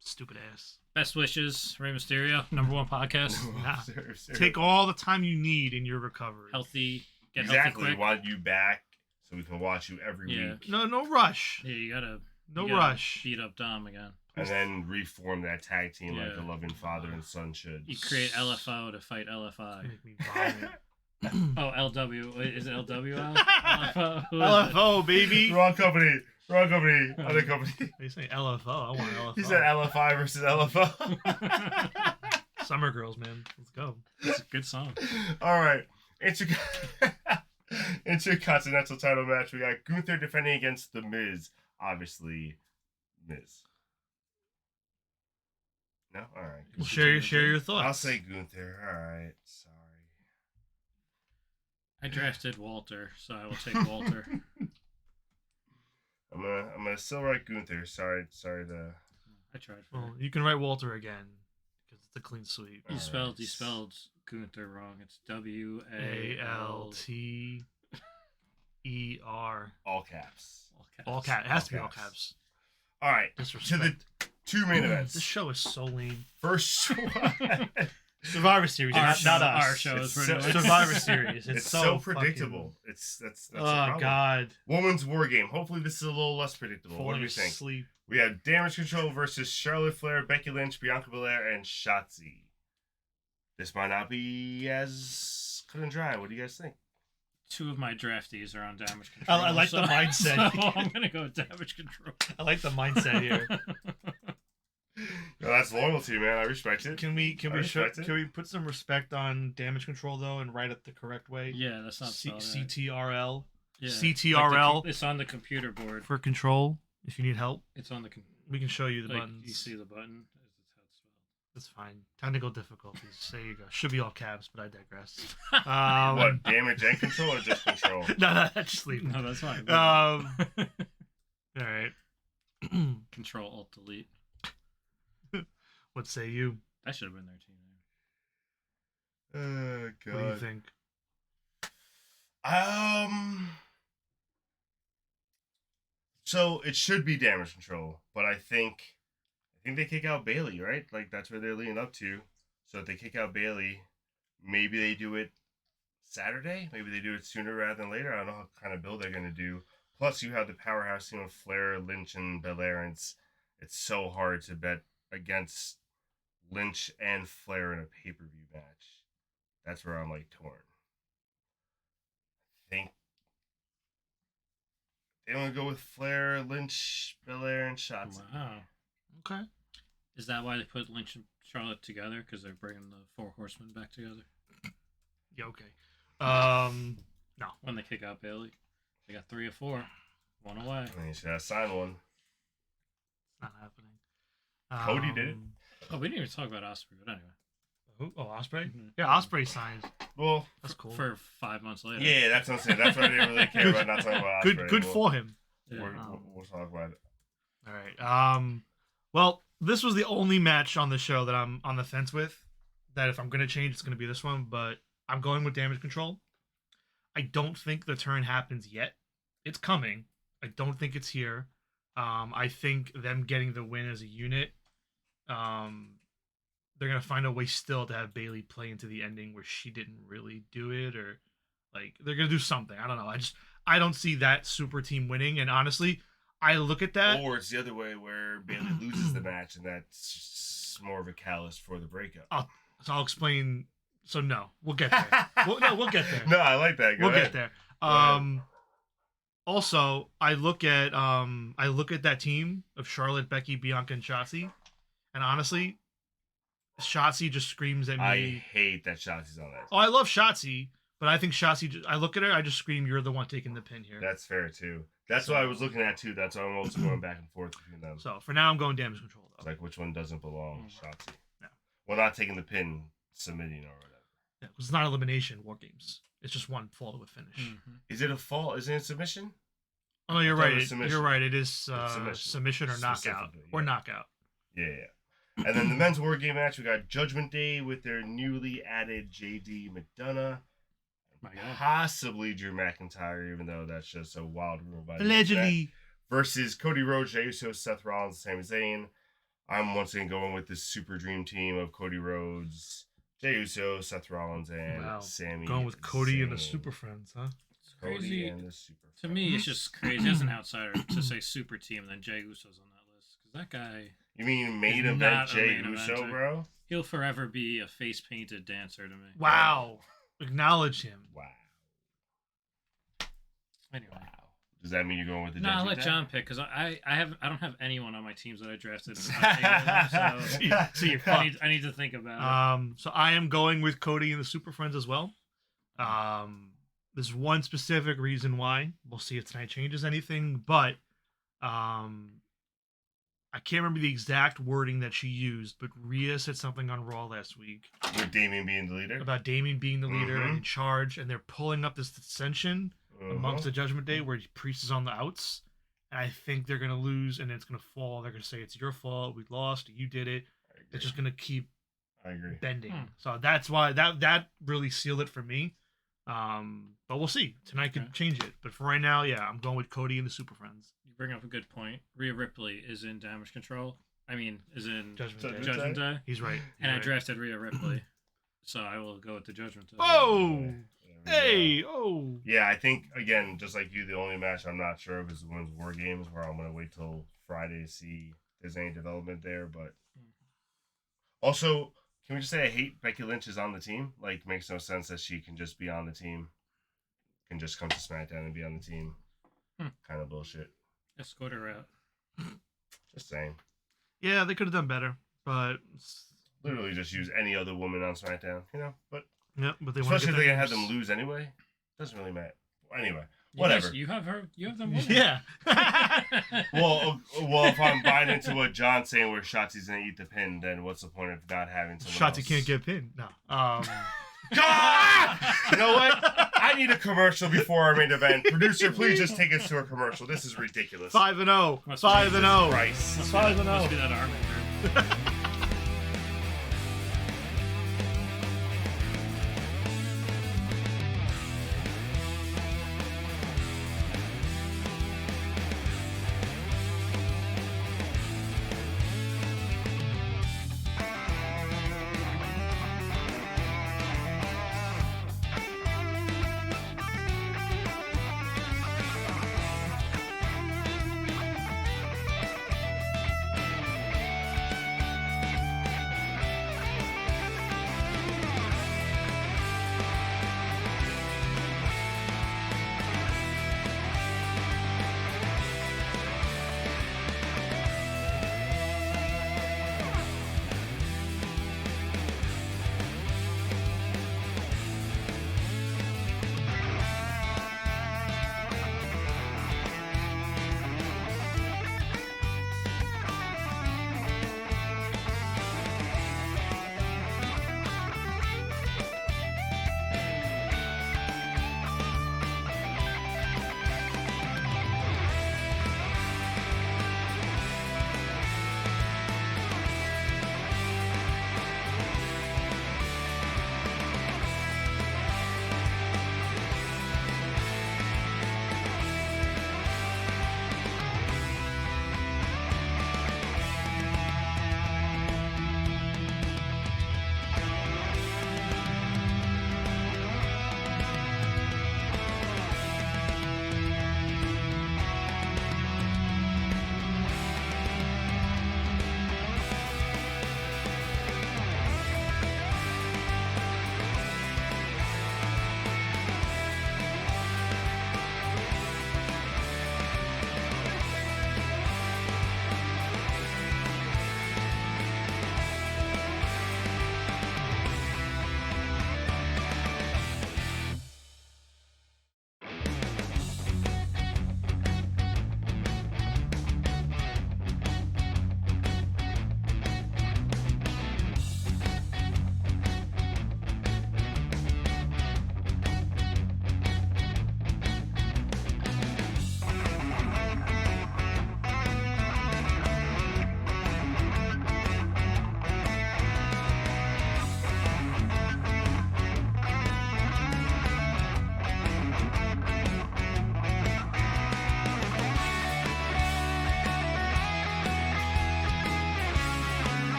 Stupid ass. Best wishes, Rey Mysterio, #1 podcast. Nah. Seriously. Take all the time you need in your recovery. Healthy, get Exactly. healthy We quick. want you back so we can watch you every Yeah. week. No rush. Yeah, you gotta Rush. beat up Dom again. And then reform that tag team like Yeah. a loving father and son should. You create LFO to fight LFI. Make me vomit. Oh, LW. Wait, is it LW out? LFO? Who is LFO, baby. Wrong company. Wrong company. Other company. You say LFO? I want LFO. He said LFI versus LFO. it? Summer Girls, man. Let's go. It's a good song. All right. Intercontinental title match. We got Gunther defending against The Miz. Obviously, Miz. No? All right. Well, share your thoughts. I'll say Gunther. All right. Sorry. I drafted Walter, so I will take Walter. I'm gonna still write Gunther. Sorry to. I tried for Well, it. you can write Walter again because it's a clean sweep. You Alright. spelled Gunther wrong. It's ALTER. All caps. All caps. It has to be all caps. caps. All right. To Disrespect. the two main events. This show is so lame. First one. Survivor Series, Our not show- us. our show is It's pretty so- much- Survivor Series. It's so so predictable. That's the Oh problem. God. Women's War Game. Hopefully this is a little less predictable. What do Falling you think? asleep. We have Damage Control versus Charlotte Flair, Becky Lynch, Bianca Belair, and Shotzi. This might not be as cut and dry. What do you guys think? Two of my draftees are on damage control. I like the mindset. So I'm gonna go with damage control. I like the mindset here. No, that's loyalty, man. I respect it. Can we respect it. can we put some respect on Damage Control though and write it the correct way? Yeah, that's not spelled right. CTRL Yeah. CTRL. It's on the computer board. for control. If you need help, It's on the. we can show you the Like, buttons. you see the button. That's how it's spelled. That's fine. Technical difficulties. There you go. Should be all caps, but I digress. What, damage and control or just control? No, just leave it. No, that's fine. All right. Control Alt Delete. What say you? That should have been their team name. Oh, God. What do you think? So it should be damage control, but I think they kick out Bailey, right? Like that's where they're leading up to. So if they kick out Bailey, maybe they do it Saturday. Maybe they do it sooner rather than later. I don't know what kind of build they're gonna do. Plus, you have the powerhouse team of Flair, Lynch, and Belair, and it's so hard to bet against Lynch and Flair in a pay-per-view match. That's where I'm like torn. I think they want to go with Flair, Lynch, Belair, and Shotzi. Wow. Okay. Is that why they put Lynch and Charlotte together? Because they're bringing the Four Horsemen back together? Yeah. Okay. No. When they kick out Bailey, they got 3 or 4. 1 away. And you should have signed one. It's not happening. Cody did it. Oh, we didn't even talk about Osprey, but anyway. Oh, Osprey. Mhm. Yeah, Osprey signs. Well, That's cool. For 5 months later. yeah, that's what I'm saying. That's why I didn't really care about not talking about Osprey. Good for him. Yeah. We'll talk about it. All right. Well, this was the only match on the show that I'm on the fence with. That if I'm gonna change, it's gonna be this one. But I'm going with Damage Control. I don't think the turn happens yet. It's coming. I don't think it's here. I think them getting the win as a unit. They're gonna find a way still to have Bailey play into the ending where she didn't really do it, or like they're gonna do something. I don't know. I don't see that super team winning. And honestly, I look at that. Or it's the other way where Bailey loses the match, and that's more of a catalyst for the breakup. So I'll explain. So no, we'll get there. We'll get there. No, I like that. Go We'll ahead. get there. Go ahead. Also, I look at that team of Charlotte, Becky, Bianca, and Shotzi, and honestly, Shotzi just screams at me. I hate that Shotzi's on that. Oh, I love Shotzi, but I think Shotzi. I look at her, I just scream, "You're the one taking the pin here." That's fair too. That's what I was looking at too. That's why I'm also going back and forth between them. So for now, I'm going Damage Control It's though. like which one doesn't belong, Shotzi? No. Well, not taking the pin, submitting or whatever. Yeah, 'cause it's not elimination war games. It's just one fall to a finish. Mhm. Is it a fall? Is it a submission? Oh, no, you're I thought it right. was submission. You're right. It is Submission. submission or knockout. Specifically, Or yeah. knockout. Yeah. And then the men's war game match, we got Judgment Day with their newly added JD McDonough. My God. Possibly Drew McIntyre, even though that's just a wild rumor by the internet. Allegedly. Versus Cody Rhodes, Jey Uso, Seth Rollins, Sami Zayn. I'm once again going with this super dream team of Cody Rhodes, Jey Uso, Seth Rollins, and Wow. Sami Going with Cody and the Zayn. Super Friends, huh? It's Cody crazy. and the Super To me, it's just crazy as an outsider to say super team and then Jey Uso's on that list. Because that guy, You mean main He's event not a Jey main Uso, eventer. bro? he'll forever be a face painted dancer to me. Wow. Acknowledge him. Wow. Anyway. Wow. Does that mean you're going with the No, I'll Judgment let Day? John pick because I don't have anyone on my teams that I drafted. So So you're I fucked. need to think about it. So I am going with Cody and the Super Friends as well. There's one specific reason why. We'll see if tonight changes anything, but I can't remember the exact wording that she used, but Rhea said something on Raw last week With Damien being the leader? about Damien being the leader and Mhm. in charge, and they're pulling up this dissension amongst the Judgment Day where Priest is on the outs. And I think they're gonna lose, and it's gonna fall. They're gonna say it's your fault. We lost. You did it. I agree. It's just gonna keep I agree. bending. Hmm. So that's why that really sealed it for me. But we'll see. Tonight could Okay. change it. But for right now, yeah, I'm going with Cody and the Super Friends. You bring up a good point. Rhea Ripley is in Damage Control. Is in Judgment So Day. Judge- Judgment Day. He's right. And I He's right. drafted Rhea Ripley. So I will go with the Judgment Day. Oh, There we hey, go. oh. Yeah, I think, again, just like you, the only match I'm not sure of is the Women's War Games, where I'm going to wait till Friday to see if there's any development there. But also, can we just say I hate Becky Lynch is on the team? Like, makes no sense that she can just be on the team. Can just come to SmackDown and be on the team. Kind of bullshit. Escort her out. Just saying. Yeah, they could have done better, but Literally just use any other woman on SmackDown, you know? But yeah, but they want especially to if get they had their them lose anyway. Doesn't really matter. Anyway, You whatever. guys- you have her. You have them. winning. Yeah. Well, if I'm buying into what John's saying, where Shotzi's gonna eat the pin, then what's the point of not having someone Shotzi else? can't get pinned. No. God! You know what? I need a commercial before our main event. Producer, please just take us to a commercial. This is ridiculous. 5-0. Must be 5-0. Christ. Must be that- 5-0. Must be that arm injury.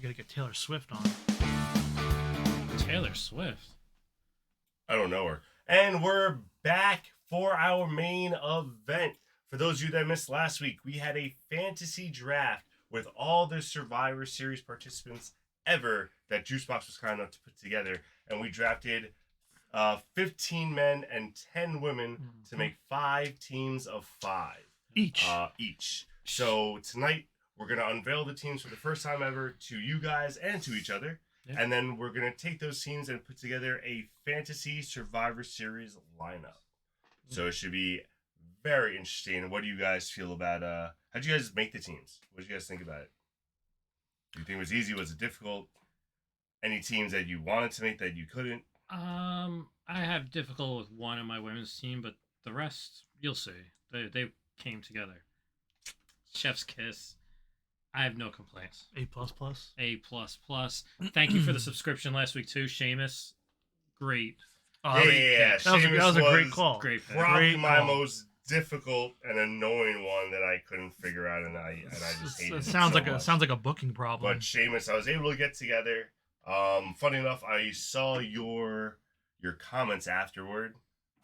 gotta get Taylor Swift on. Taylor Swift. I don't know her. And we're back for our main event. For those of you that missed last week, we had a fantasy draft with all the Survivor Series participants ever that Juicebox was kind enough to put together. And we drafted 15 men and 10 women to make 5 teams of 5. Each. So tonight, we're going to unveil the teams for the first time ever to you guys and to each other. Yeah. And then we're going to take those teams and put together a fantasy Survivor Series lineup. So it should be very interesting. What do you guys feel about, how'd you guys make the teams? What did you guys think about it? Do you think it was easy? Was it difficult? Any teams that you wanted to make that you couldn't? I have difficult with one of my women's team, but the rest, you'll see. They came together. Chef's kiss. I have no complaints. A++. A++. Thank you for the subscription last week too, Seamus. Great. Yeah. That was a great call. Great pick. Probably my most difficult and annoying one that I couldn't figure out, and I just hated it. Sounds like a booking problem. But Seamus, I was able to get together. Funny enough, I saw your comments afterward.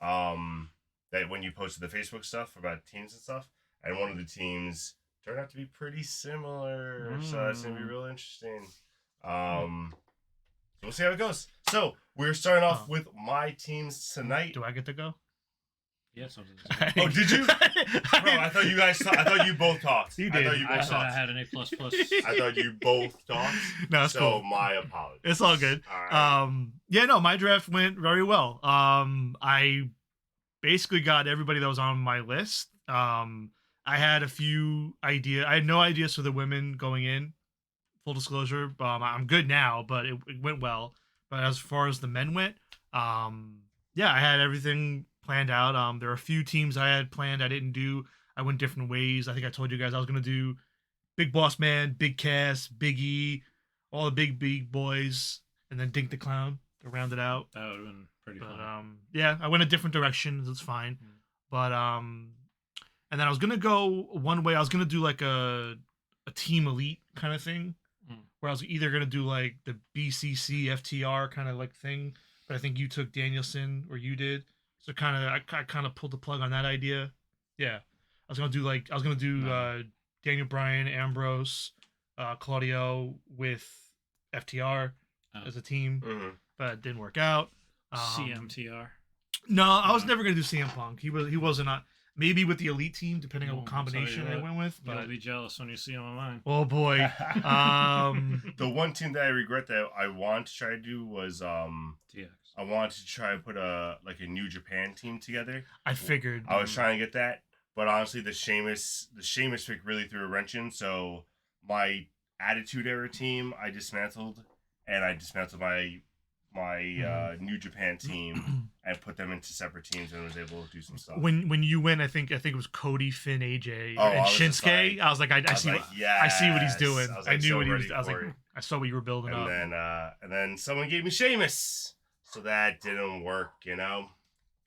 That when you posted the Facebook stuff about teams and stuff, and one of the teams turned out to be pretty similar. So that's gonna be real interesting. So we'll see how it goes. So we're starting off with my teams tonight. Do I get to go? Yes. Oh, did you? Bro, I thought you guys. I thought you both talked. You did. I said I had an A++. I thought you both talked. No, that's cool. So my apologies. It's all good. All right. Yeah, no, my draft went very well. I basically got everybody that was on my list. I had a few ideas. I had no ideas for the women going in. Full disclosure, I'm good now, but it went well. But as far as the men went, yeah, I had everything planned out. There are a few teams I had planned I didn't do. I went different ways. I think I told you guys I was gonna do Big Boss Man, Big Cass, Big E, all the big boys, and then Dink the Clown to round it out. That would have been pretty fun. Yeah, I went a different direction. That's fine. But and then I was gonna go one way. I was gonna do like a team elite kind of thing, where I was either gonna do like the BCC FTR kind of like thing, but I think you took Danielson or you did. So I kind of pulled the plug on that idea. Yeah, I was gonna do Daniel Bryan, Ambrose, Claudio with FTR as a team, but it didn't work out. CMTR. No, I was never gonna do CM Punk. He wasn't on. Maybe with the elite team, depending on what combination I went with. But you'll be jealous when you see him online. Oh boy. The one team that I regret that I wanted to try to do was DX. I wanted to try and put a New Japan team together. I figured. I was trying to get that, but honestly, the Sheamus pick really threw a wrench in. So my Attitude Era team, I dismantled, and I dismantled my New Japan team and put them into separate teams and was able to do some stuff. When you win, I think it was Cody, Finn, AJ, and Shinsuke. I was like, I see what he's doing. I knew what he was. I was like, I saw what you were building up. And then someone gave me Sheamus, so that didn't work.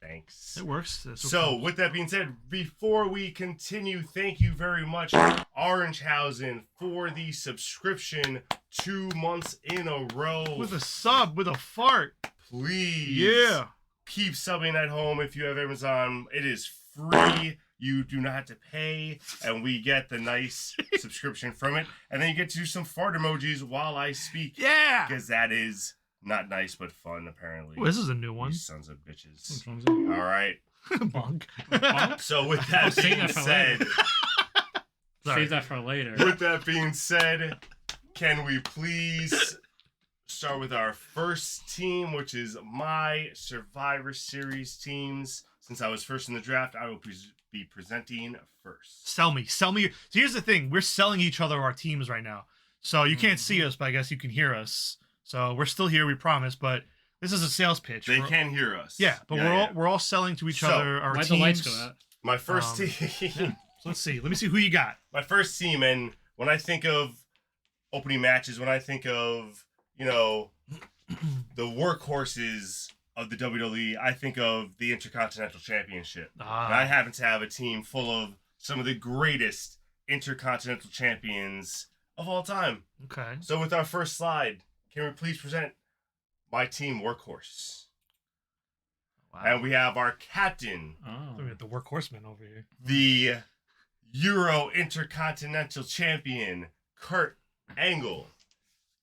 Thanks. It works. So with that being said, before we continue, thank you very much, Orangehausen, for the subscription 2 months in a row. With a sub, with a fart. Please. Yeah. Keep subbing at home if you have Amazon. It is free. You do not have to pay, and we get the nice subscription from it. And then you get to do some fart emojis while I speak. Yeah. Because that is not nice, but fun, apparently. Well, this is a new one. You sons of bitches. All right. Bonk. So with that being said... Save that for later. With that being said, can we please start with our first team, which is my Survivor Series teams. Since I was first in the draft, I will be presenting first. Sell me. So here's the thing. We're selling each other our teams right now. So you can't see us, but I guess you can hear us. So we're still here, we promise, but this is a sales pitch. They can hear us. Yeah, but we're all selling to each other our teams. Why'd the lights go out? My first team. Yeah. So let's see. Let me see who you got. My first team, and when I think of opening matches, when I think of, the workhorses of the WWE, I think of the Intercontinental Championship. And I happen to have a team full of some of the greatest Intercontinental Champions of all time. Okay. So with our first slide, can we please present my team workhorse? Wow. And we have our captain, Oh. We got the workhorseman over here. the Euro Intercontinental Champion, Kurt Angle.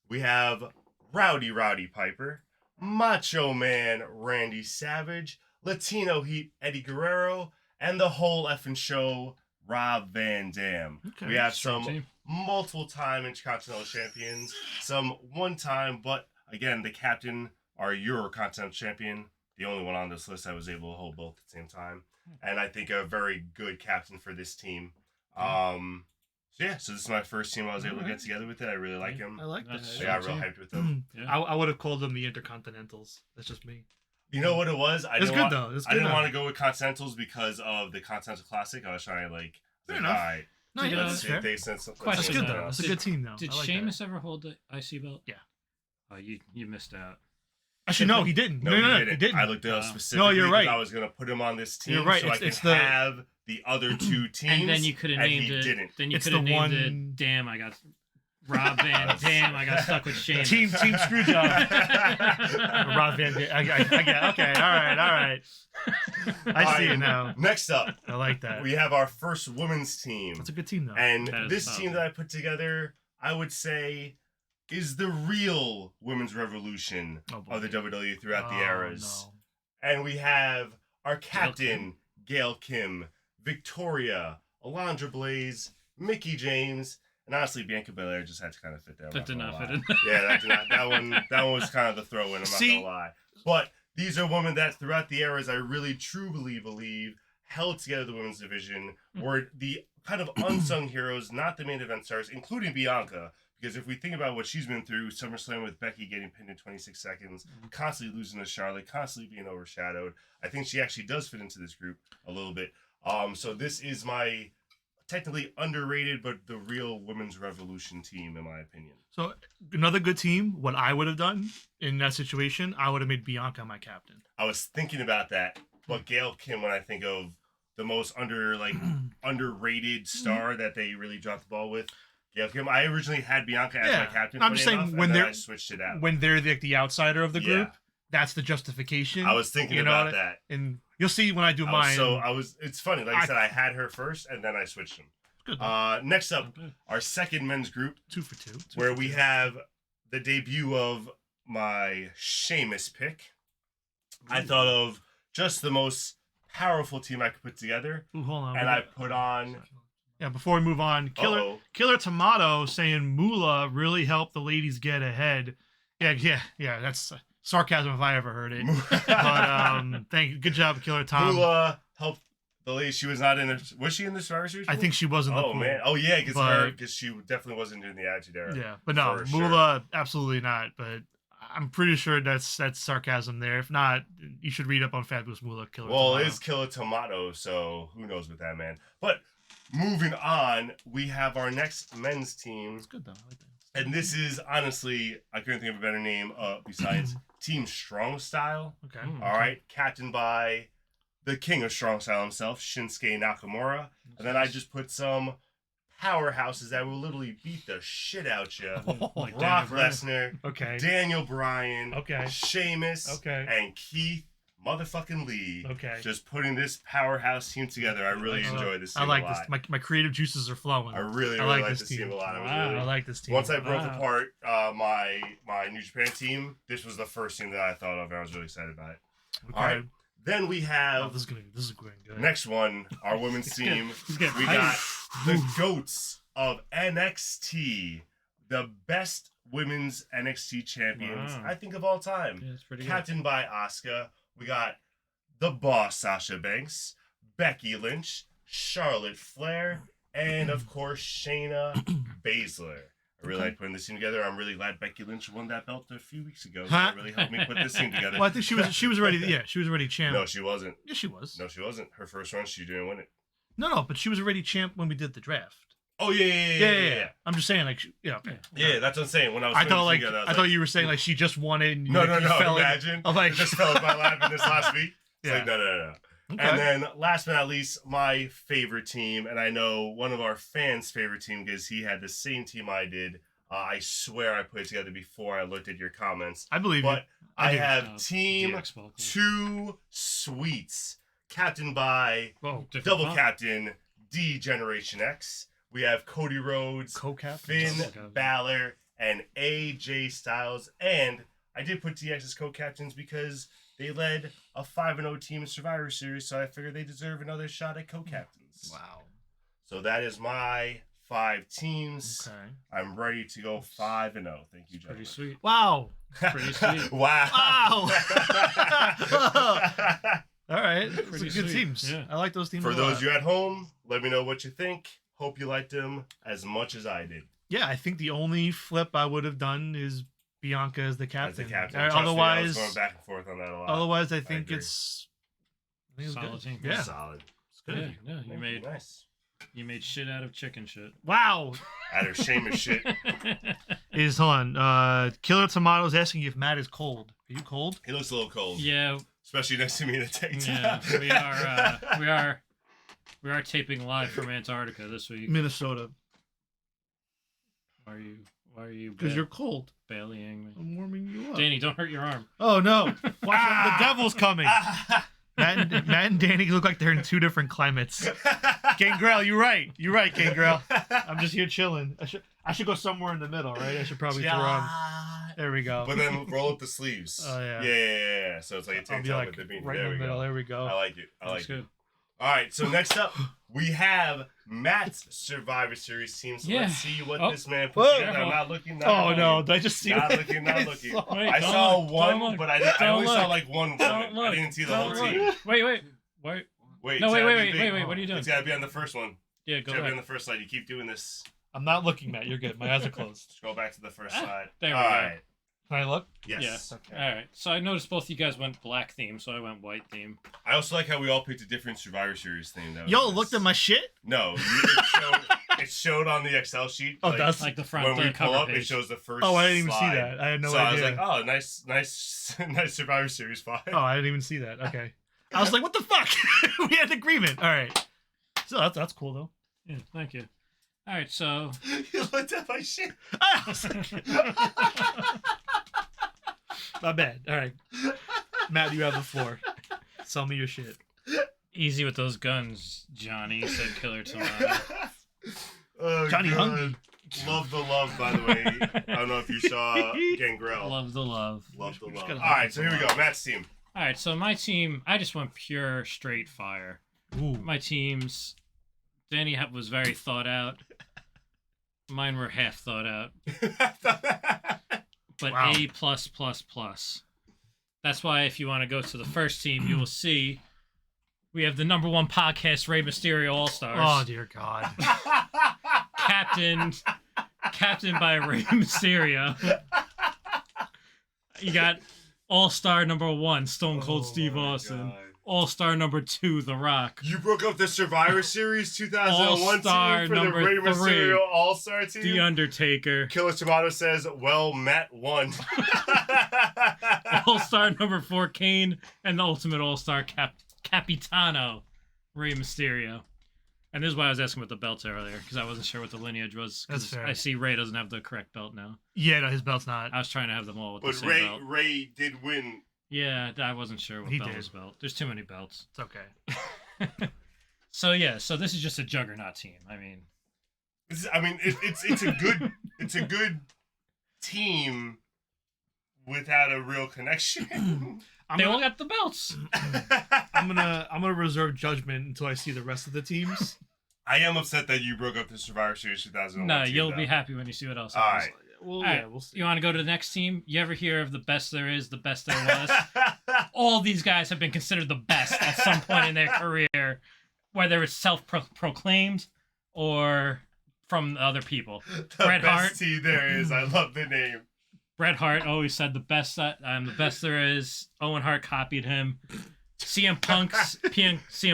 We have Rowdy Piper, Macho Man Randy Savage, Latino Heat Eddie Guerrero, and the whole effing show, Rob Van Dam. Okay. We have Strong some team. multiple-time Intercontinental Champions, some one-time, but again, the captain, our Euro Continental Champion, the only one on this list that was able to hold both at the same time. And I think a very good captain for this team. So this is my first team I was able to get together with it. I really like him. I like that. That's I got real hyped with him. Yeah. I would have called them the Intercontinentals. That's just me. You know what it was? It's good though. It's good. I didn't want to go with Continentals because of the Continental Classic. I was trying to Fair enough. all right, No, Did, yeah, uh, that's fair. That's That's good though. That's a Did- good team though. Did I like Sheamus that. ever hold the IC belt? Yeah. Oh, you missed out. Actually, no, he didn't. No, He didn't. I looked it up Wow. specifically. No, you're right. because I was gonna put him on this team You're right. so I It's could the- have the other two teams. And then you could have and named he it. didn't. Then you It's could have the named one- it. Damn, I got Rob Van. Damn, I got stuck with Sheamus. Team Screwjob. Rob Van Dam. I get. Okay. All right. I see it now. Next up, I like that. we have our first women's team. That's a good team though. And That is this solid. team that I put together, I would say, is the real women's revolution Oh, boy. of the WWE throughout the Oh, eras. no. And we have our captain, Gail Kim, Victoria, Alondra Blaze, Mickey James, and honestly, Bianca Belair just had to kind of fit there. I'm That did gonna not lie. fit in. Yeah, that did not. That one was kind of the throw in. I'm See- not gonna lie. But these are women that throughout the eras, I really truly believe held together the women's division. Were the kind of unsung heroes, not the main event stars, including Bianca. Because if we think about what she's been through, SummerSlam with Becky getting pinned in 26 seconds, constantly losing to Charlotte, constantly being overshadowed, I think she actually does fit into this group a little bit. So this is my technically underrated, but the real women's revolution team, in my opinion. So another good team. What I would have done in that situation, I would have made Bianca my captain. I was thinking about that, but Gail Kim, when I think of the most underrated star that they really dropped the ball with, Gail Kim. I originally had Bianca as my captain. I'm just funny saying enough, when and then they're I switched it out. when they're the outsider of the Yeah. group, that's the justification. I was thinking you know about what that. And you'll see when I do mine. It's funny. Like I said, I had her first, and then I switched them. Good. Next up, our second men's group, 2 for 2. where we have the debut of my Sheamus pick. I thought of just the most powerful team I could put together, Ooh, hold on. and I put on. Yeah, before we move on, Killer Tomato saying Moolah really helped the ladies get ahead. Yeah. That's sarcasm if I ever heard it. But good job, Killer Tom. Moolah helped the lady. She was not in it. Was she in the Survivor Series? I think she was in the Oh pool. man. Oh yeah, But- because she definitely wasn't in the Attitude Era. Yeah, but no, For sure. Moolah absolutely not. But I'm pretty sure that's sarcasm there. If not, you should read up on Fabulous Moolah Killer. Well, Tomato. it is Killer Tomato, so who knows with that man. But moving on, we have our next men's team, It's good though. I like that. and this is honestly, I couldn't think of a better name besides Team Strong Style. Okay. All right, captained by the king of Strong Style himself, Shinsuke Nakamura, and then I just put some powerhouses that will literally beat the shit out you. Like Brock Daniel Bryan. Lesnar, Okay. Daniel Bryan, Okay. Sheamus, Okay. and Keith motherfucking Lee. Okay. Just putting this powerhouse team together. I really enjoy this team I like a lot. this. My creative juices are flowing. I really like like this this team team. a lot. I was Wow. really, I like this team. once I broke Wow. apart my New Japan team, this was the first team that I thought of, and I was really excited about it. Okay. All right. Then we Oh, have this is going good. next one, our women's team. He's getting We hyped. got the goats of NXT, the best women's NXT champions, Wow. I think, of all time. Yeah, it's pretty good. Captained by Asuka. We got the boss, Sasha Banks, Becky Lynch, Charlotte Flair, and of course, Shayna Baszler. I really like putting this team together. I'm really glad Becky Lynch won that belt a few weeks ago. Huh? That really helped me put this team together. Well, I think she was already she was already champ. No, she wasn't. Yeah, she was. No, she wasn't. Her first run, she didn't win it. No, but she was already champ when we did the draft. Oh yeah. I'm just saying, like, okay. Yeah, that's what I'm saying. When I was I putting thought this like together, I thought you were saying like she just won it. And No, you no. fell in- Imagine. I'm like, It just fell in my lap in this last week. It's Yeah. like, no. Okay. And then, last but not least, my favorite team, and I know one of our fans' favorite team because he had the same team I did. I swear I put it together before I looked at your comments. I believe But you. I do. have Team DX Ball Club. Two Sweets, captained by Whoa. Different double font. captain D Generation X. We have Cody Rhodes, Co-captain. Finn Balor, and AJ Styles. And I did put DX as co-captains because they led a 5-0 team in Survivor Series, so I figured they deserve another shot at co-captains. Wow. So that is my 5 teams. Okay. I'm ready to go 5-0. Thank you, gentlemen. Pretty sweet. Wow. Pretty sweet. Wow. All right. Pretty Good sweet. teams. Yeah. I like those teams. For a those lot. of you at home, let me know what you think. Hope you liked them as much as I did. Yeah, I think the only flip I would have done is Bianca as the As captain. the captain. Uh, Trust me, I was otherwise, going back and forth on that a lot. otherwise, I think agree. it's. I think it's Solid good. team. Yeah, Solid. it's good. Yeah, you made Nice. shit out of chicken shit. Wow. Out of shame as shit. Is hold on. Killer Tomatoes asking if Matt is cold. Are you cold? He looks a little cold. Yeah, Especially next to me in the tank. yeah, we are taping live from Antarctica this week. Minnesota. Why are you Because you're cold. bailing me? I'm warming you up. Danny, don't hurt your arm. Oh no! Watch out, the devil's coming. Matt and Danny look like they're in 2 different climates. Gangrel, you're right. You're right, Gangrel. I'm just here chilling. I should go somewhere in the middle, right? I should probably throw on. There we go. But then roll up the sleeves. Oh, yeah. Yeah. So it's like a I'll tank be top like with the beanie. right There in we the middle. go. There we go. I like it. I That's like good. it. All right. So next up, we have Matt's Survivor Series team. So Yeah. let's see what Oh. this man Whoa. puts together. I'm not looking. Not Oh looking. no! Did I just see Not what looking, not I looking. saw? Wait, I don't saw look, one, don't look, but I don't only saw look, like one don't woman. I look, didn't see the don't whole look. team. Wait. Wait. No, it's wait, gotta be wait, big. wait, wait. What are you doing? It's got to be on the first one. Yeah, It's go got to be on ahead. the first slide. You keep doing this. I'm not looking, Matt. You're good. My eyes are closed. Scroll back to the first Ah, slide. there we All go. right. Can I look? Yes. Yeah. All right. So I noticed both you guys went black theme, so I went white theme. I also like how we all picked a different Survivor Series theme. That was Yo, nice. looked at my shit. No, it showed on the Excel sheet. Oh, like, that's Like the front when we cover pull up, it page. shows the first. Oh, I didn't even see slide. that. I had no so idea. I was like, oh, nice Survivor Series 5. Oh, I didn't even see that. Okay. I was like, what the fuck? We had agreement. All right. So that's cool though. Yeah, thank you. All right, so You looked at my shit. I was like- My bad. All right. Matt, you have the floor. Sell me your shit. easy with those guns, Johnny, said Killer Tomato. Oh, Johnny God. Hungry. Love the love, by the way. I don't know if you saw Gangrel. Love the love. Love the Just love. gotta All right, so here we go. Matt's team. All right, so my team, I just went pure straight fire. Ooh. My teams, Danny was very thought out. Mine were half thought out, but Wow. A+++. That's why if you want to go to the first team, you will see we have the #1 podcast, Rey Mysterio All Stars. Oh dear God. Captain by Rey Mysterio. You got All-Star #1, Stone Cold Steve my Austin. God. All-Star #2, The Rock. You broke up the Survivor Series 2001 All-Star team for the number Rey 3. Mysterio All-Star team. The Undertaker. Killer Tomato says, well, Matt won. All-Star #4, Kane. And the Ultimate All-Star Capitano, Rey Mysterio. And this is why I was asking about the belts earlier, because I wasn't sure what the lineage was. 'Cause That's fair. I see Ray doesn't have the correct belt now. Yeah, no, his belt's not. I was trying to have them all with the But same belt. Ray did win. Yeah, I wasn't sure what He belt did. was belt. There's too many belts. It's okay. So yeah, so this is just a juggernaut team. I mean, It's a good team without a real connection. I'm they all gonna, got the belts. I'm gonna reserve judgment until I see the rest of the teams. I am upset that you broke up the Survivor Series 2001 No, team, you'll though. be happy when you see what else. All happens. right. Well, All yeah, right. we'll see. You want to go to the next team? You ever hear of the best there is, the best there was? All these guys have been considered the best at some point in their career, whether it's self-proclaimed or from other people. The Bret best Hart. team there is. I love the name. Bret Hart always said the best I'm the best there is. Owen Hart copied him. CM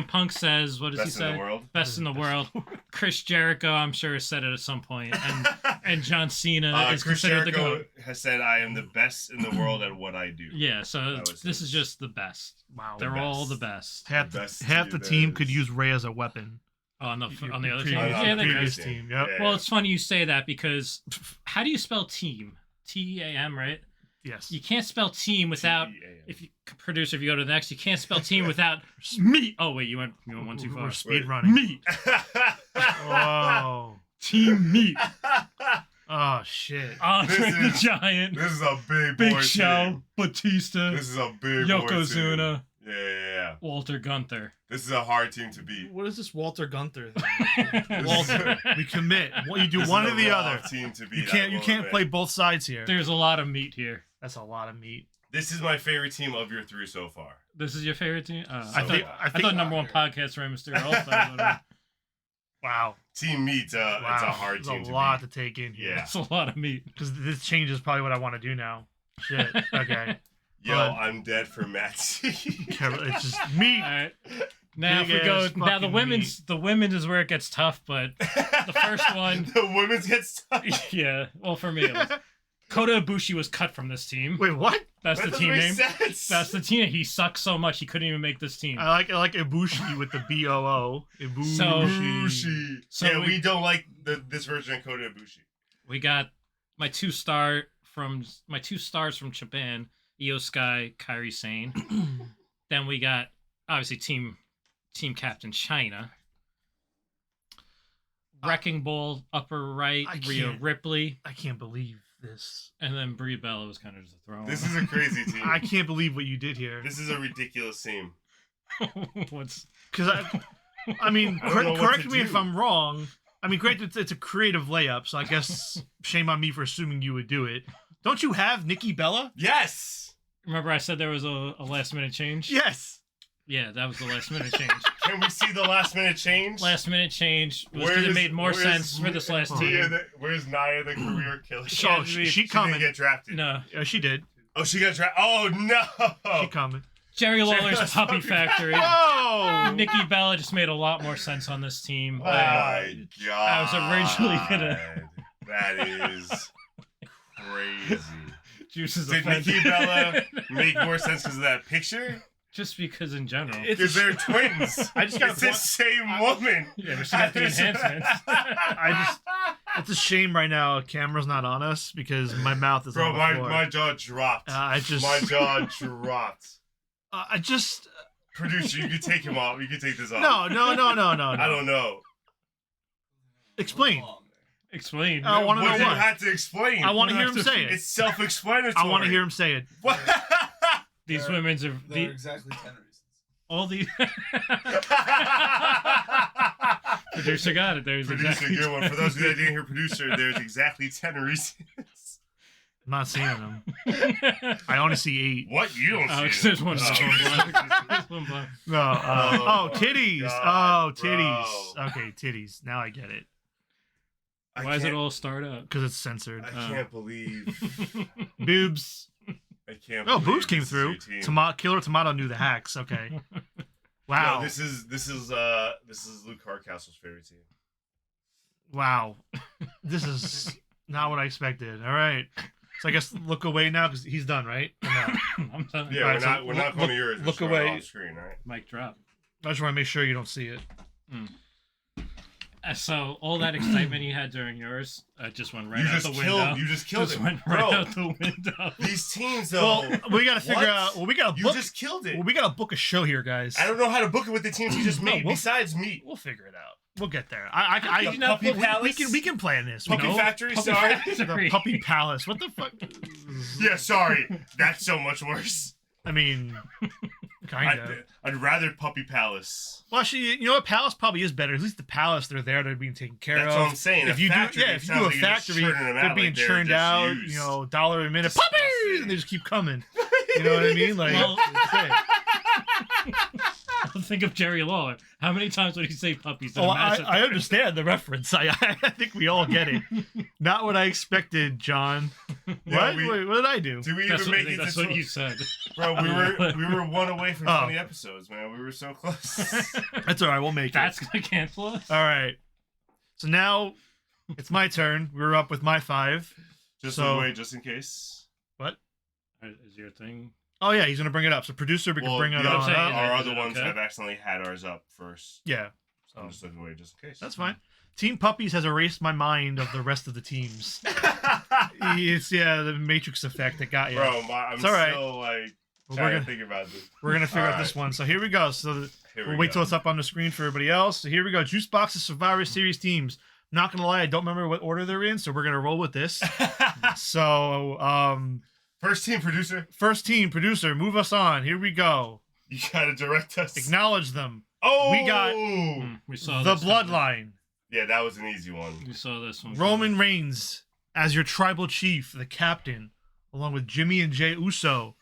Punk says, what does he Best say? in the world. Best in the world. Chris Jericho, I'm sure, said it at some point. And and John Cena is Chris considered the Jericho GOAT. has said, "I am the best in the world at what I do." Yeah, so That was this his. is just the best. Wow. They're best. all the best. Half The the, best half the team that could is- use Ray as a weapon. On the Your other previous- team. On Yeah, the they previous could. team. Yep. Yeah. Well, it's funny you say that because how do you spell team? T-E-A-M, right? Yes. You can't spell team without. T-E-A-M. If you producer, if you go to the next, you can't spell team without meat. Oh wait, you went one too far. We're speed running. Meat. Oh. Team meat. Oh shit. Andre This the is- Giant. This is a big Big boy Show. team. Batista. This is a big boy team. Yokozuna. Yeah. Walter Gunther. This is a hard team to beat. What is this Walter Gunther thing? This Walter, is- we commit. What you do this one is or a the raw other. Team to beat. You can't. I You will can't admit. play both sides here. There's a lot of meat here. That's a lot of meat. This is my favorite team of your three so far. This is your favorite team? So I think. far. I I think. thought number one podcast ran Mysterio All-Star. Wow. Team Meat, it's a hard There's team a to lot beat. to take in here. Yeah. That's a lot of meat. Because this changes probably what I want to do now. Shit. Okay. Yo, But- I'm dead for Matt C. It's just meat. All right. Now if Big we go ass now the fucking women's is where it gets tough, but the first one The women's get stuck. yeah, well for me it was. Kota Ibushi was cut from this team. Wait, what? That's That the doesn't team make name. sense. That's the team. He sucks so much he couldn't even make this team. I like Ibushi with the B-O-O. Ibushi. Ibushi. So yeah, we- we don't like this version of Kota Ibushi. We got my two stars from Japan, Io Sky, Kairi Sane. Then we got obviously team captain China. Wrecking Ball upper right, I Rhea can't. Ripley, I can't believe this. and then Brie Bella was kind of just a throw. This is a crazy team. I can't believe what you did here. This is a ridiculous team. What's Because I mean, I don't know what correct to me if do. I'm wrong. I mean, granted, it's a creative layup, so I guess shame on me for assuming you would do it. Don't you have Nikki Bella? Yes. remember I said there was a last minute change? Yes. Yeah, that was the last minute change. Can we see the last minute change? Last minute change was Where because it is- made more where's sense for this last Nia team. where's Nia the career killer? So she- she She coming. didn't get drafted. No, She did. Oh, she got drafted. Oh no. She coming. Jerry Lawler's That's Puppy Puppy Factory. Whoa! Nikki Bella just made a lot more sense on this team. Oh my god. I was originally gonna- That is crazy. Juice is Did offended. Nikki Bella make more sense because of that picture? Just because in general. It's Because they're twins. I just got It's the same woman. Yeah, but she got the enhancements. It's a shame right now. Camera's not on us because my mouth is Bro, on the my, floor. my jaw dropped. I just, My jaw dropped. I just. Producer, you can take him off. You can take this off. No. I don't know. Explain. Explain. I wanna What know do you what. have to explain? I want to We'll hear have him to- say it. It's self-explanatory. I want to hear him say it. What? These There- women's are There are exactly 10 reasons. all these. Producer got it. There's Producer, exactly good one. For those of you that didn't hear producer, there's exactly 10 reasons. I'm not seeing them. I only see 8. What? You don't see Alex, it. there's one Oh. black. There's one black. No. Oh, Titties. God, Titties. bro. Okay, titties. Now I get it. I Why does it can't- all start up? Because it's censored. I can't believe. Boobs. I can't. Oh, believe boobs came this is through. your team. Killer Tomato knew the hacks. Okay. Wow. No, this is Luke Hardcastle's favorite team. Wow. This is not what I expected. All right. So I guess look away now because he's done, right? Or no? I'm telling Yeah, you. Alright, we're not going to yours. We're look just going away. off screen, right? Mic drop. I just want to make sure you don't see it. So all that excitement you had during yours just went right out the window. You just killed Just it, went right bro. out the window. These teams, though. Well, we got to figure What? out. Well, we got to You book. just killed it. Well, we got to book a show here, guys. I don't know how to book it with the teams you just No, made. we'll- Besides me, We'll figure it out. We'll get there. I The Puppy Palace? we can plan this. We Puppy can- Factory. Puppy Sorry. Factory. the Puppy Palace. What the fuck? Yeah, sorry. That's so much worse. I mean, kind of. I'd rather Puppy Palace. Well, actually, you know what? Palace probably is better. At least the Palace, they're there. They're being taken care That's of. what I'm saying. If A you do, factory, yeah, it if you sounds do a like you're just factory, churning them they're out being like they're churned just out. used. You know, $1 a minute, Disgusting. puppies, and they just keep coming. You know what I mean? Like, Well- that's it. Think of Jerry Lawler. How many times would he say puppies? in Oh, a match? I understand the reference. I think we all get it. Not what I expected, John. Yeah, What? Wait, what did I do? Do we That's even what, make it that's to what you said. Bro, we were one away from Oh. 20 episodes, man. We were so close. That's all right. We'll make That's gonna cancel us. it. All right. So now It's my turn. We're up with my 5. Just So- wait, just in case. What? Is your thing? Oh yeah, he's gonna bring it up. So producer, we can bring it the on other- up. Our Is other it ones okay? have accidentally had ours up first. Yeah. So I'm just looking away just in case. That's fine. Team Puppies has erased my mind of the rest of the teams. It's the Matrix effect that got you. Bro, I'm It's all right. still like We're trying to gonna, think about this. we're gonna figure All out this right. one. So here we go. So Here we'll we wait go. till it's up on the screen for everybody else. So here we go. Juice Box's Survivor Series teams. Not gonna lie, I don't remember what order they're in, so we're gonna roll with this. So First team producer, first team producer, move us on. Here we go. you gotta direct us. Acknowledge them. Oh, We got We saw The this coming. Bloodline. Yeah, that was an easy one. We saw this one. Roman Reigns as your tribal chief, the captain, along with Jimmy and Jey Uso,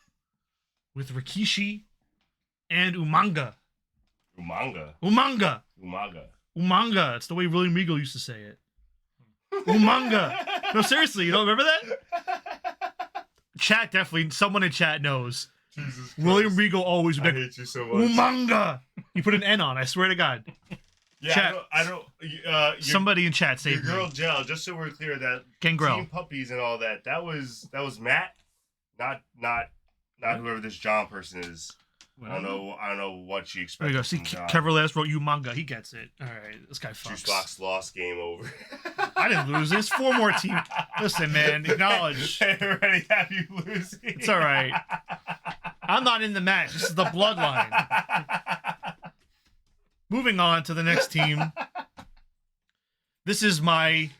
with Rikishi and Umanga. Umanga. Umanga. Umaga. Umanga. It's the way William Regal used to say it. Umanga. No, seriously, you don't remember that? Chat definitely. Someone in chat knows. Jesus Christ. William Regal always I would be like, hate you so much. Umanga. You put an N on. I swear to God. Yeah, Chat. I don't. Somebody in chat Your saved girl me. Jill. Just so we're clear, that Gangrel. team puppies and all that. That was Matt, not whoever this John person is. I don't know what she There expected. you go. See, from John. Kevin last wrote Umanga. He gets it. All right, this guy fucks. Juicebox lost, game over. I didn't lose. There's 4 more teams. Listen, man, acknowledge. They already have you losing. It's all right. I'm not in the match. This is the bloodline. Moving on to the next team. This is my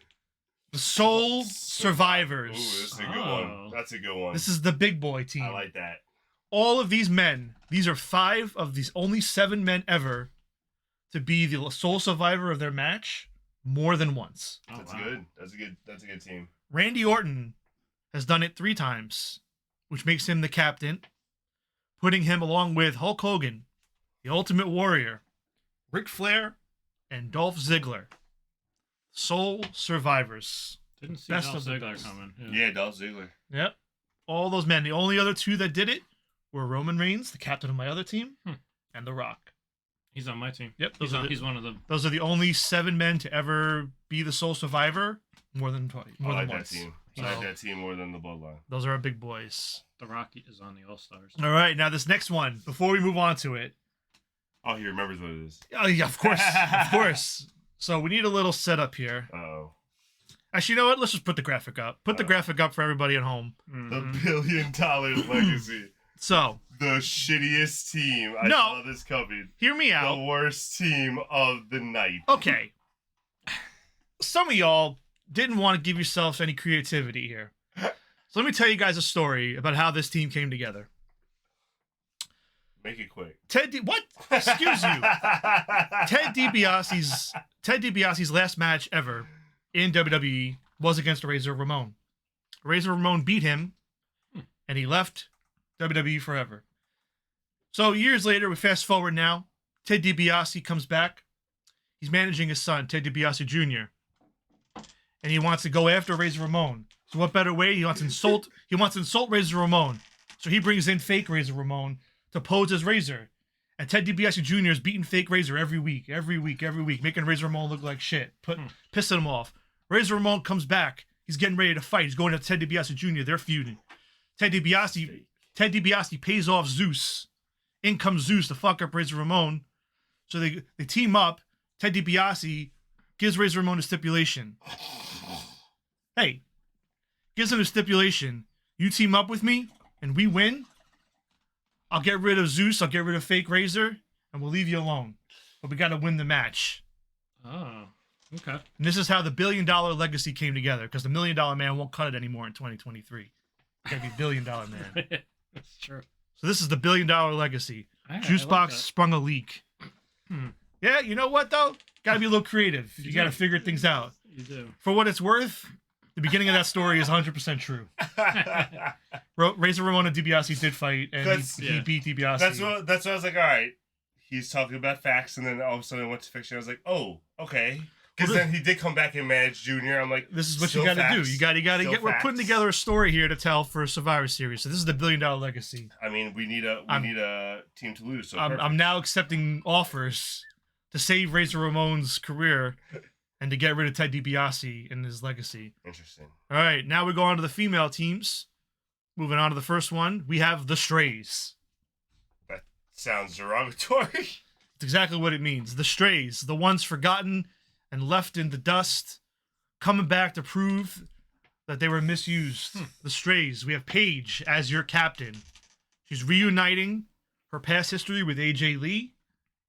Soul Ooh, Survivors. this is a good Oh. one. That's a good one. This is the big boy team. I like that. All of these men, these are 5 of these only 7 men ever to be the sole survivor of their match more than once. Oh, That's wow. good. That's a good team. Randy Orton has done it 3 times, which makes him the captain, putting him along with Hulk Hogan, the Ultimate Warrior, Ric Flair, and Dolph Ziggler. Sole survivors. Didn't see Best Dolph of the Ziggler best. coming. Yeah, Dolph Ziggler. Yep. All those men. The only other 2 that did it were Roman Reigns, the captain of my other team, and The Rock. He's on my team. Yep. He's one of the. Those are the only 7 men to ever be the sole survivor more than twice. I More like than that once. team. So, I like that team more than the Bloodline. those are our big boys. The Rock is on the All Stars. All right, now this next one, before we move on to it. Oh, he remembers what it is. Oh, yeah, of course. Of course. So we need a little setup here. Oh, Actually, you know what? Let's just put the graphic up. Put the graphic up for everybody at home. the Mhm. $1 billion legacy. So, The shittiest team. I No. saw this coming. hear me The out. worst team of the night. Okay. Some of y'all didn't want to give yourselves any creativity here. So let me tell you guys a story about how this team came together. Make it quick. What? Excuse you. Ted DiBiase's last match ever in WWE was against Razor Ramon. Razor Ramon beat him, and he left WWE forever. So years later, we fast forward now. Ted DiBiase comes back. He's managing his son, Ted DiBiase Jr., and he wants to go after Razor Ramon. So what better way? He wants to insult Razor Ramon. So he brings in fake Razor Ramon to pose as Razor. And Ted DiBiase Jr. is beating fake Razor every week, making Razor Ramon look like shit, pissing him off. Razor Ramon comes back. He's getting ready to fight. He's going to Ted DiBiase Jr. They're feuding. Ted DiBiase pays off Zeus. In comes Zeus to fuck up Razor Ramon. So they team up. Ted DiBiase gives Razor Ramon a stipulation. Hey, gives him a stipulation. You team up with me and we win, I'll get rid of Zeus, I'll get rid of fake Razor, and we'll leave you alone. But we got to win the match. Oh, okay. And this is how the $1 billion legacy came together, because the $1 Million Man won't cut it anymore in 2023. It's got to be $1 billion Man. That's true. So this is the $1 billion legacy. I Juicebox like that. sprung a leak. Yeah, you know what, though? Got to be a little creative. You got to figure things out. You do. For what it's worth, the beginning of that story is 100% true. Razor Ramon and DiBiase did fight, and he beat DiBiase. That's what I was like. All right, he's talking about facts, and then all of a sudden I went to fiction. I was like, oh, okay. Because then he did come back and manage Junior. I'm like, This is what still you got to do. facts. You got to Still get. We're putting facts. together a story here to tell for Survivor Series. So this is the $1 billion legacy. I mean, we need a team to lose. So I'm now accepting offers to save Razor Ramon's career and to get rid of Ted DiBiase and his legacy. Interesting. All right, now we go on to the female teams. Moving on to the first one, we have the Strays. That sounds derogatory. It's exactly what it means. The Strays, the ones forgotten and left in the dust, coming back to prove that they were misused. The Strays, we have Paige as your captain. She's reuniting her past history with AJ Lee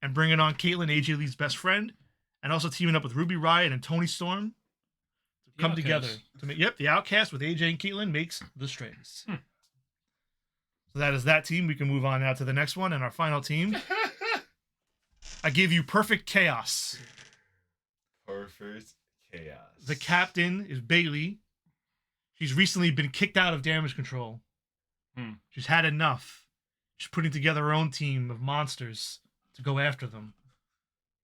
and bringing on Caitlyn, AJ Lee's best friend, and also teaming up with Ruby Riott and Toni Storm to come together to make. Yep, the Outcast with AJ and Caitlyn makes the Strays. So that is that team. We can move on now to the next one and our final team. I give you Perfect Chaos. Perfect Chaos. The captain is Bailey. She's recently been kicked out of Damage Control. She's had enough. She's putting together her own team of monsters to go after them.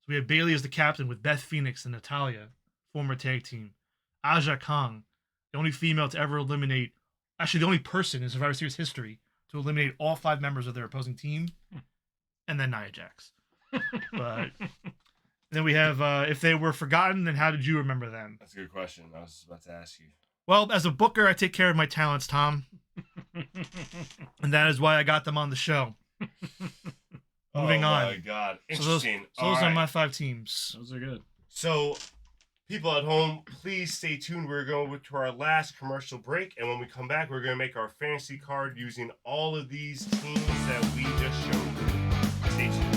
So we have Bailey as the captain with Beth Phoenix and Natalya, former tag team. Aja Kong, the only female to ever eliminate, actually the only person in Survivor Series history to eliminate all 5 members of their opposing team. And then Nia Jax. But then we have, if they were forgotten, then how did you remember them? That's a good question. I was about to ask you. Well, as a booker, I take care of my talents, Tom. And that is why I got them on the show. Moving on. Oh my God. Interesting. So those are my 5 teams. Those are good. So, people at home, please stay tuned. We're going to our last commercial break. And when we come back, we're going to make our fantasy card using all of these teams that we just showed. Stay tuned.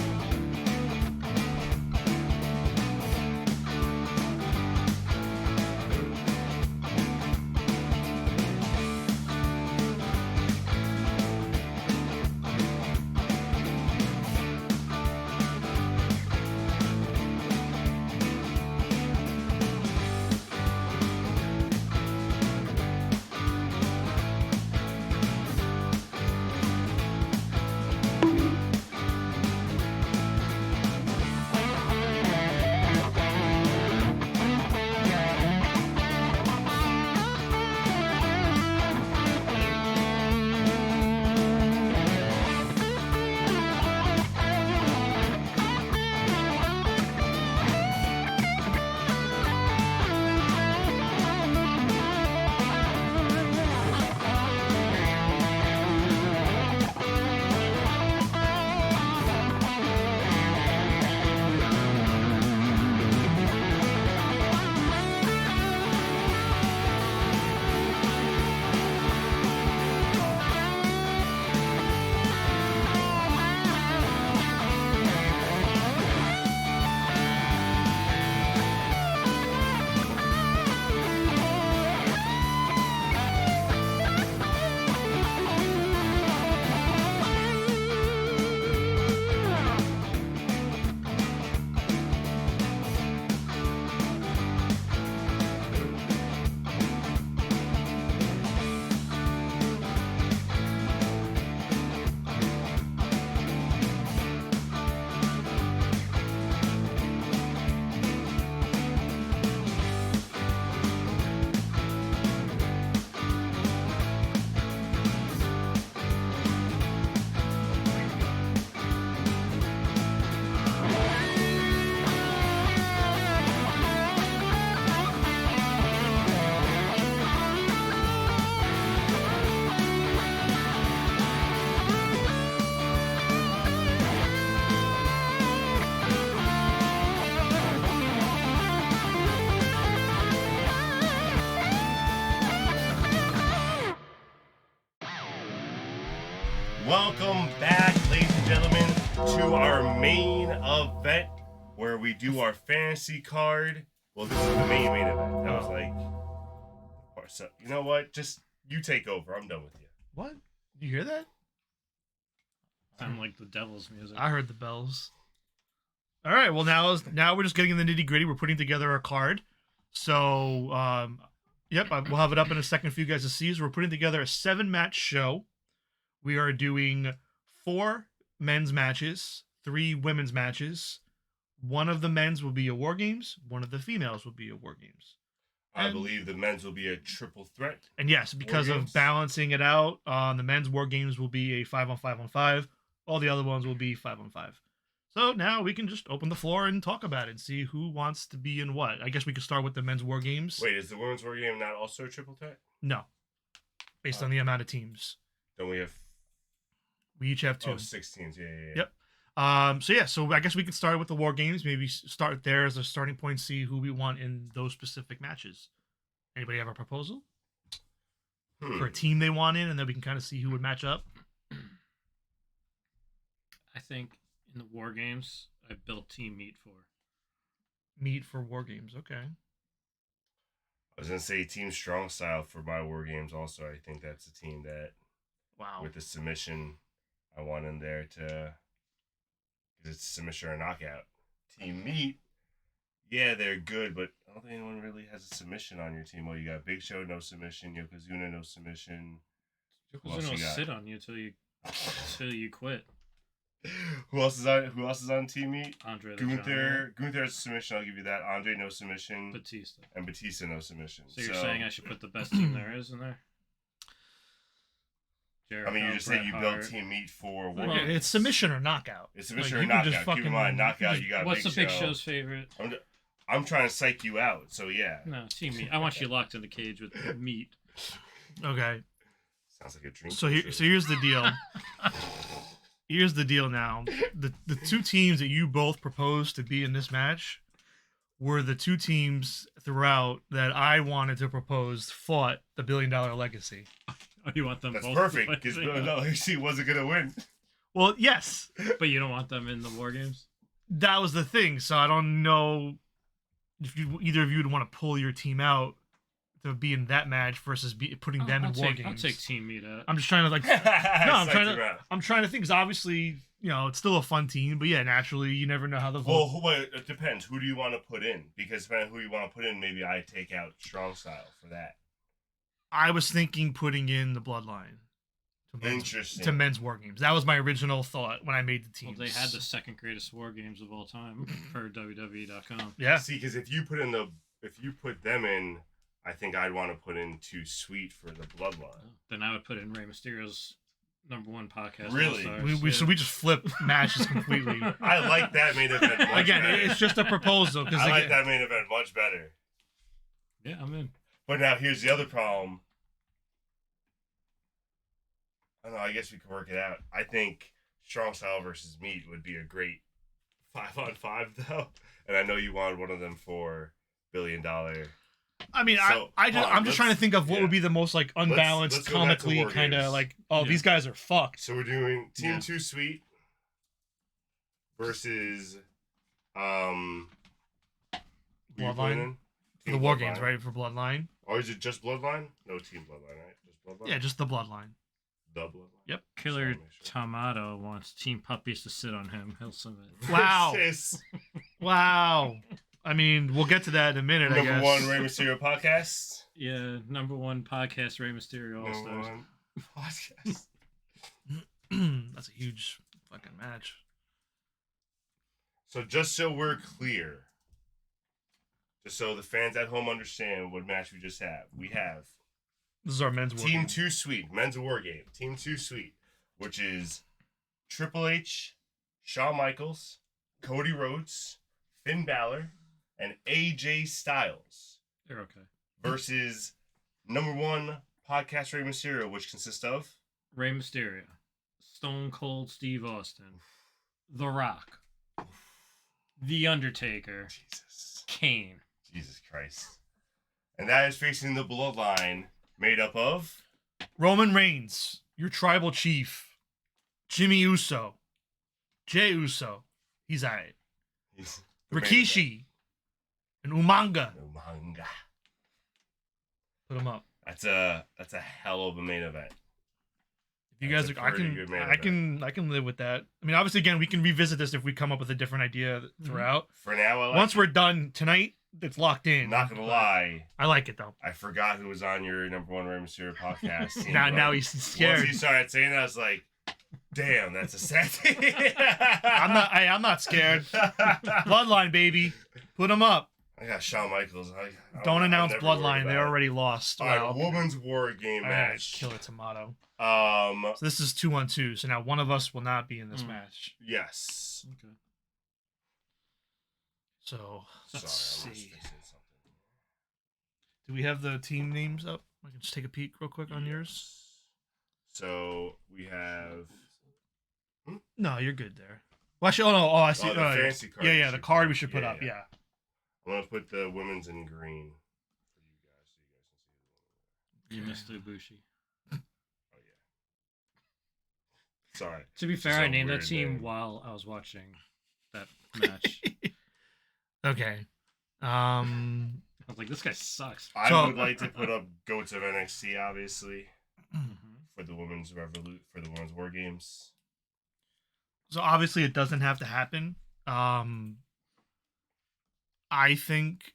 Welcome back, ladies and gentlemen, to our main event where we do our fantasy card. Well, this is the main event. That was like, so you know what? Just you take over. I'm done with you. What? You hear that? Sound like the devil's music. I heard the bells. All right. Well, now we're just getting in the nitty gritty. We're putting together our card. So, yep, we'll have it up in a second for you guys to see. So we're putting together a 7-match show. We are doing 4 men's matches, 3 women's matches. One of the men's will be a War Games. One of the females will be a War Games. I believe the men's will be a triple threat. And yes, because of balancing it out, the men's War Games will be a 5-on-5-on-5. All the other ones will be 5-on-5. So now we can just open the floor and talk about it and see who wants to be in what. I guess we could start with the men's war games. Wait, is the women's war game not also a triple threat? No. Based on the amount of teams. Don't we have... We each have 2. 6 teams. Yeah. Yep. So I guess we could start with the war games. Maybe start there as a starting point, see who we want in those specific matches. Anybody have a proposal? For a team they want in, and then we can kind of see who would match up? I think in the war games, I built Team Meat for. Meat for war games, okay. I was going to say Team Strong Style for my war games also. I think that's a team that, with the submission, I want in there to... Because it's submission or knockout. Team Meat, yeah, they're good, but I don't think anyone really has a submission on your team. Well, you got Big Show, no submission. Yokozuna, no submission. Yokozuna will sit on you till you quit. Who else is on Team Meat? Andre the Giant. Gunther has a submission, I'll give you that. Andre, no submission. Batista. And Batista, no submission. So you're saying I should put the best team there is in there? Jericho, you just said you built Team Meat for war. Okay, it's submission or knockout. It's submission or knockout. Keep in mind, knockout, you got What's Big the Big Show. Show's favorite? I'm trying to psych you out, so yeah. No, Team Meat. I want you locked in the cage with Meat. Okay. Sounds like a drink. So here's the deal. Here's the deal now. The 2 teams that you both proposed to be in this match were the 2 teams throughout that I wanted to propose fought the $1 billion legacy. Oh, you want them That's both? perfect, because $1 billion legacy wasn't going to win. Well, yes. But you don't want them in the war games? That was the thing. So I don't know if either of you would want to pull your team out to be in that match versus putting them in war games. I'll take Team Meat out. I'm just trying to I'm trying to think, because obviously, it's still a fun team, but yeah, naturally, you never know how the vote. Well, it depends. Who do you want to put in? Because depending on who you want to put in, maybe I take out Strong Style for that. I was thinking putting in the Bloodline to men's war games. That was my original thought when I made the teams. Well, they had the second greatest war games of all time per WWE.com. Yeah. See, because if you put them in, I think I'd want to put in Too Sweet for the Bloodline. Then I would put in Rey Mysterio's #1 podcast. Really? So we just flip matches completely. I like that main event much Again, better. It's just a proposal. I like that main event much better. Yeah, I'm in. But now here's the other problem. I don't know, I guess we can work it out. I think Strong Style versus Meat would be a great 5-on-5 though. And I know you wanted one of them for $1 billion. I mean, I'm just trying to think of what would be the most like unbalanced, let's go back to comically war kind of games. like, these guys are fucked. So we're doing Team Too Sweet versus Bloodline. The war games, right? For Bloodline. Or is it just Bloodline? No Team Bloodline, right? Just Bloodline? Yeah, just the Bloodline. The Bloodline. Yep. Killer Tomato wants Team Puppies to sit on him. He'll submit. Wow. Wow. I mean, we'll get to that in a minute, I guess. Number 1 Rey Mysterio podcast. Yeah, #1 podcast, Rey Mysterio All Stars. Podcast. That's a huge fucking match. So just so we're clear, just so the fans at home understand what match we just have, we have This is our men's war Team game. Too Sweet, men's war game. Team Too Sweet, which is Triple H, Shawn Michaels, Cody Rhodes, Finn Balor, and AJ Styles. They're okay. Versus #1 podcast Rey Mysterio, which consists of Rey Mysterio, Stone Cold Steve Austin, The Rock, The Undertaker, Kane. Jesus Christ. And that is facing the Bloodline, made up of Roman Reigns, your tribal chief, Jimmy Uso, Jey Uso, he's alright, Rikishi, and Umanga. Put him up. That's a hell of a main event. If you guys, I can live with that. I mean, obviously, again, we can revisit this if we come up with a different idea throughout. For now, once we're done tonight, it's locked in. Not gonna lie, I like it though. I forgot who was on your #1 Rey Mysterio podcast. now he's scared. Once he started saying that, I was like, "Damn, that's a sad thing." I'm not scared. Bloodline, baby, put him up. I got Shawn Michaels. Don't announce Bloodline; they already lost. All right, women's war game match. Killer Tomato. So this is 2-on-2. So now one of us will not be in this match. Yes. Okay. So let's Sorry, I'm see. just fixing something. Do we have the team names up? I can just take a peek real quick on yours. So we have. No, you're good there. Well, actually, I see. Oh, the fancy card. Yeah, we the should card put we up. should put up. Yeah. I'm gonna put the women's in green for you guys, so you guys can see. You missed Ibushi. Oh yeah. Sorry. To be fair, So I named that weird team name. while I was watching that match. Okay. I was like, this guy sucks. I would like to put up goats of NXT, obviously, Mm-hmm. for the women's war games. So obviously it doesn't have to happen. I think.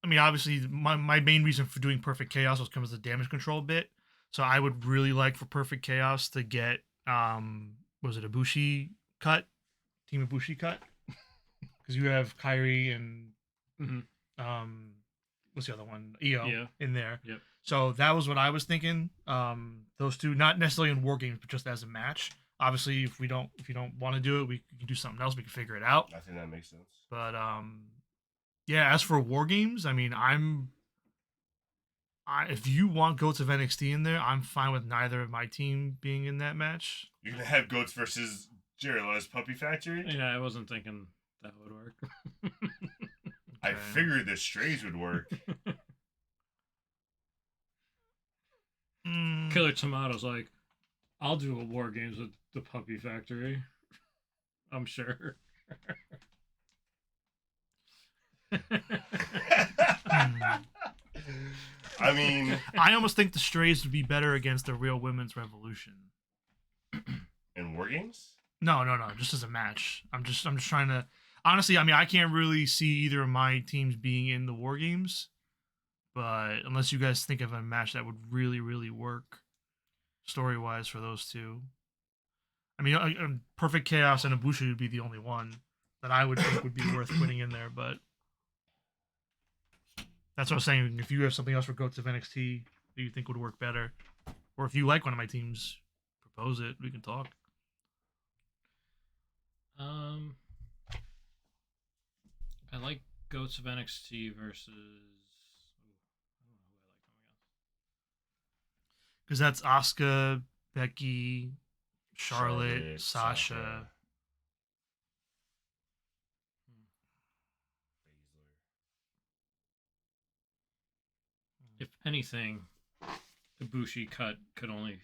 I mean, obviously, my main reason for doing Perfect Chaos was because of the damage control bit. So I would really like for Perfect Chaos to get was it Ibushi cut, Team Ibushi cut, because you have Kyrie and what's the other one, Io in there. Yep. So that was what I was thinking. Those two, not necessarily in war games, but just as a match. Obviously, if you don't want to do it, we can do something else. We can figure it out. I think that makes sense. But yeah. As for war games, I mean, if you want goats of NXT in there, I'm fine with neither of my team being in that match. You're gonna have goats versus Jerry Law's Puppy Factory. Yeah, I wasn't thinking that would work. I figured the strays would work. Killer Tomato's like, I'll do a war games with the Puppy Factory. I'm sure. I mean, I almost think the strays would be better against the Real Women's Revolution. in war games? No, just as a match. I'm just trying to. Honestly, I mean, I can't really see either of my teams being in the war games, but unless you guys think of a match that would really, really work story wise for those two. I mean, Perfect Chaos and Ibushi would be the only one that I would think would be worth putting in there, but that's what I was saying. If you have something else for Goats of NXT that you think would work better, or if you like one of my teams, propose it. We can talk. I like Goats of NXT versus. I don't know who I like coming up. Because that's Asuka, Becky, Charlotte, Sasha. Baszler. If anything, the Bushi cut could only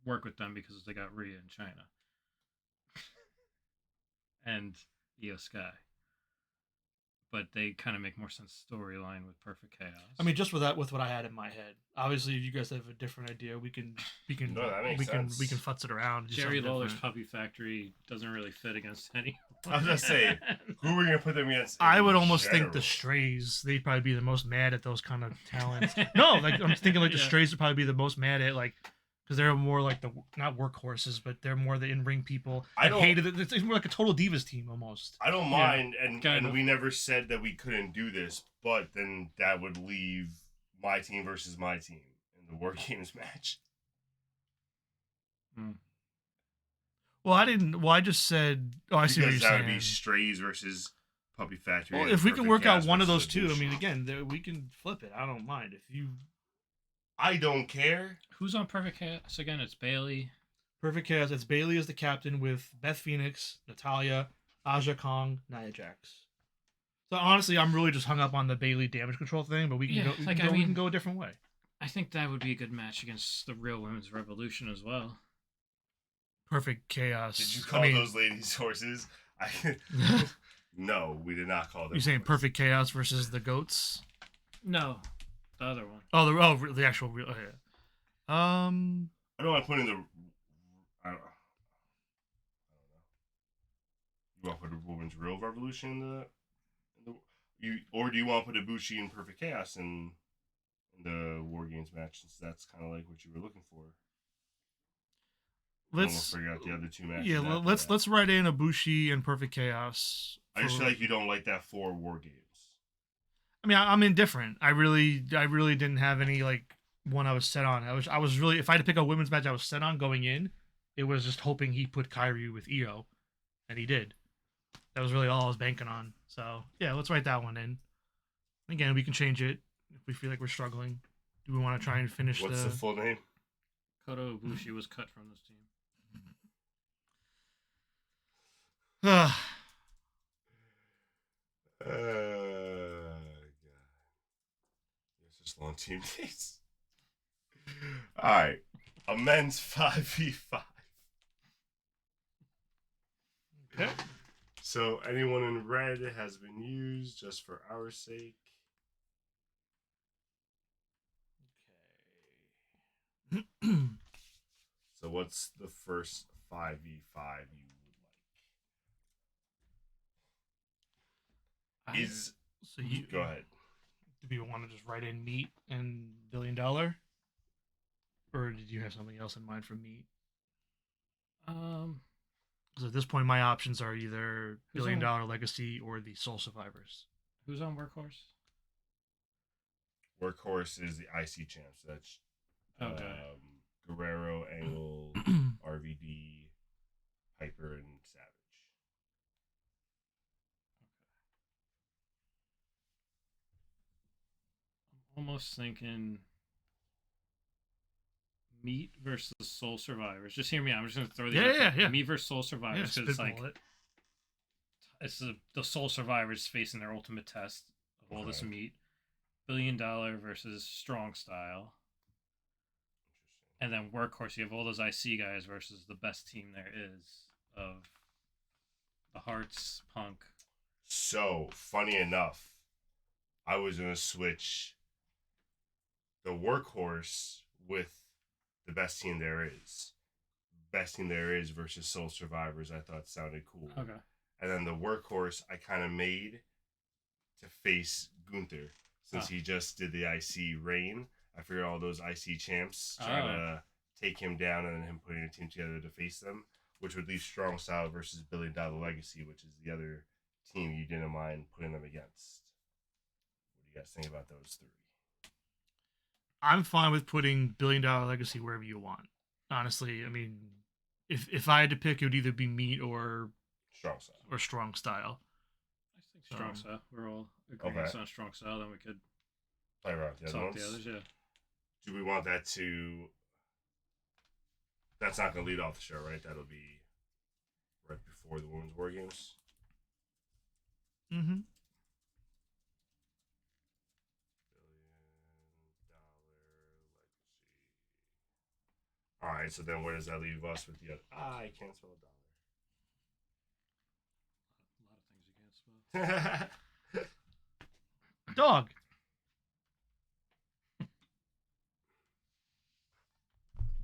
work with them because they got Rhea in China and Io Sky. But they kind of make more sense storyline with Perfect Chaos. I mean, just with what I had in my head. Obviously, if you guys have a different idea, we can No, that makes sense. we can futz it around. Do Jerry something Lawler's different. Puppy Factory doesn't really fit against any. I was gonna say, who are we gonna put them against? I in would almost think general? the Strays. They'd probably be the most mad at those kind of talents. No, like I'm thinking like the Yeah. Strays would probably be the most mad at like because they're more like the not workhorses, but they're more the in-ring people. I that don't- hated it. It's more like a total divas team almost. I don't Yeah, mind, kind and of. we never said that we couldn't do this, but then that would leave my team versus my team in the War Games match. Well, I didn't. Well, I just said. Oh, I see what Because you're that saying. would be Strays versus Puppy Factory. Well, and if we can Perfect work out Chaos one of versus those two, I Ibushi. mean, again, we can flip it. I don't mind if you. I don't care. Who's on Perfect Chaos again? It's Bailey. Perfect Chaos. It's Bailey as the captain with Beth Phoenix, Natalia, Aja Kong, Nia Jax. So honestly, I'm really just hung up on the Bailey damage control thing, but we can Yeah, go. We, like, can I go we mean- can go a different way. I think that would be a good match against the Real Women's Revolution as well. Perfect Chaos. Did you call I mean, those ladies horses? No, we did not call them. you're saying horses. Perfect Chaos versus the goats? No, the other one. Oh, the actual real. Oh, yeah. I don't want to put in the. I don't know. You want to put a women's real revolution in or do you want to put Ibushi and Perfect Chaos in the War Games match? Since that's kind of like what you were looking for. And Let's we'll figure out the other two matches. yeah. after Let's that. let's write in Ibushi and Perfect Chaos. I just for- feel like you don't like that for War Games. I mean, I'm indifferent. I really didn't have any like one I was set on. I was really, if I had to pick a women's match I was set on going in, it was just hoping he put Kyrie with Io, and he did. That was really all I was banking on. So yeah, let's write that one in. Again, we can change it if we feel like we're struggling. Do we want to try and finish What's the full name? Kota Ibushi was cut from this team. God. It's just long team dates. All right, a men's 5v5. Okay. So anyone in red has been used just for our sake. So what's the first 5v5 you would like? So you Go ahead. Do you want to just write in meat and $1 billion, or did you have something else in mind for meat? Because at this point, my options are either $1 billion legacy or the Soul Survivors. Who's on Workhorse? Workhorse is the IC champ. So that's Guerrero, Angle, RVD, Piper, and Savage. I'm almost thinking Meat versus Soul Survivors. Just hear me out. I'm just going to throw these out. Yeah. Meat versus Soul Survivors. Because spitball it. It's the Soul Survivors facing their ultimate test of all this meat. $1 billion versus Strong Style. And then Workhorse, you have all those IC guys versus the best team there is of the Hearts, Punk. So, funny enough, I was going to switch the Workhorse with the best team there is. Best team there is versus Soul Survivors, I thought sounded cool. Okay. And then the Workhorse I kind of made to face Gunther since he just did the IC reign. I figured all those IC champs trying to take him down and then him putting a team together to face them, which would leave Strong Style versus $1 Billion Legacy, which is the other team you didn't mind putting them against. What do you guys think about those three? I'm fine with putting $1 Billion Legacy wherever you want. Honestly, I mean, if I had to pick, it would either be meat or Strong Style. I think Strong Style. We're all agreeing on Strong Style. Then we could play around with the other ones. The others, yeah. Do we want that to? That's not going to lead off the show, right? That'll be right before the Women's War Games. Mm-hmm. All right, so then where does that leave us with the other? I can't spell a lot of things you can't spell. Dog.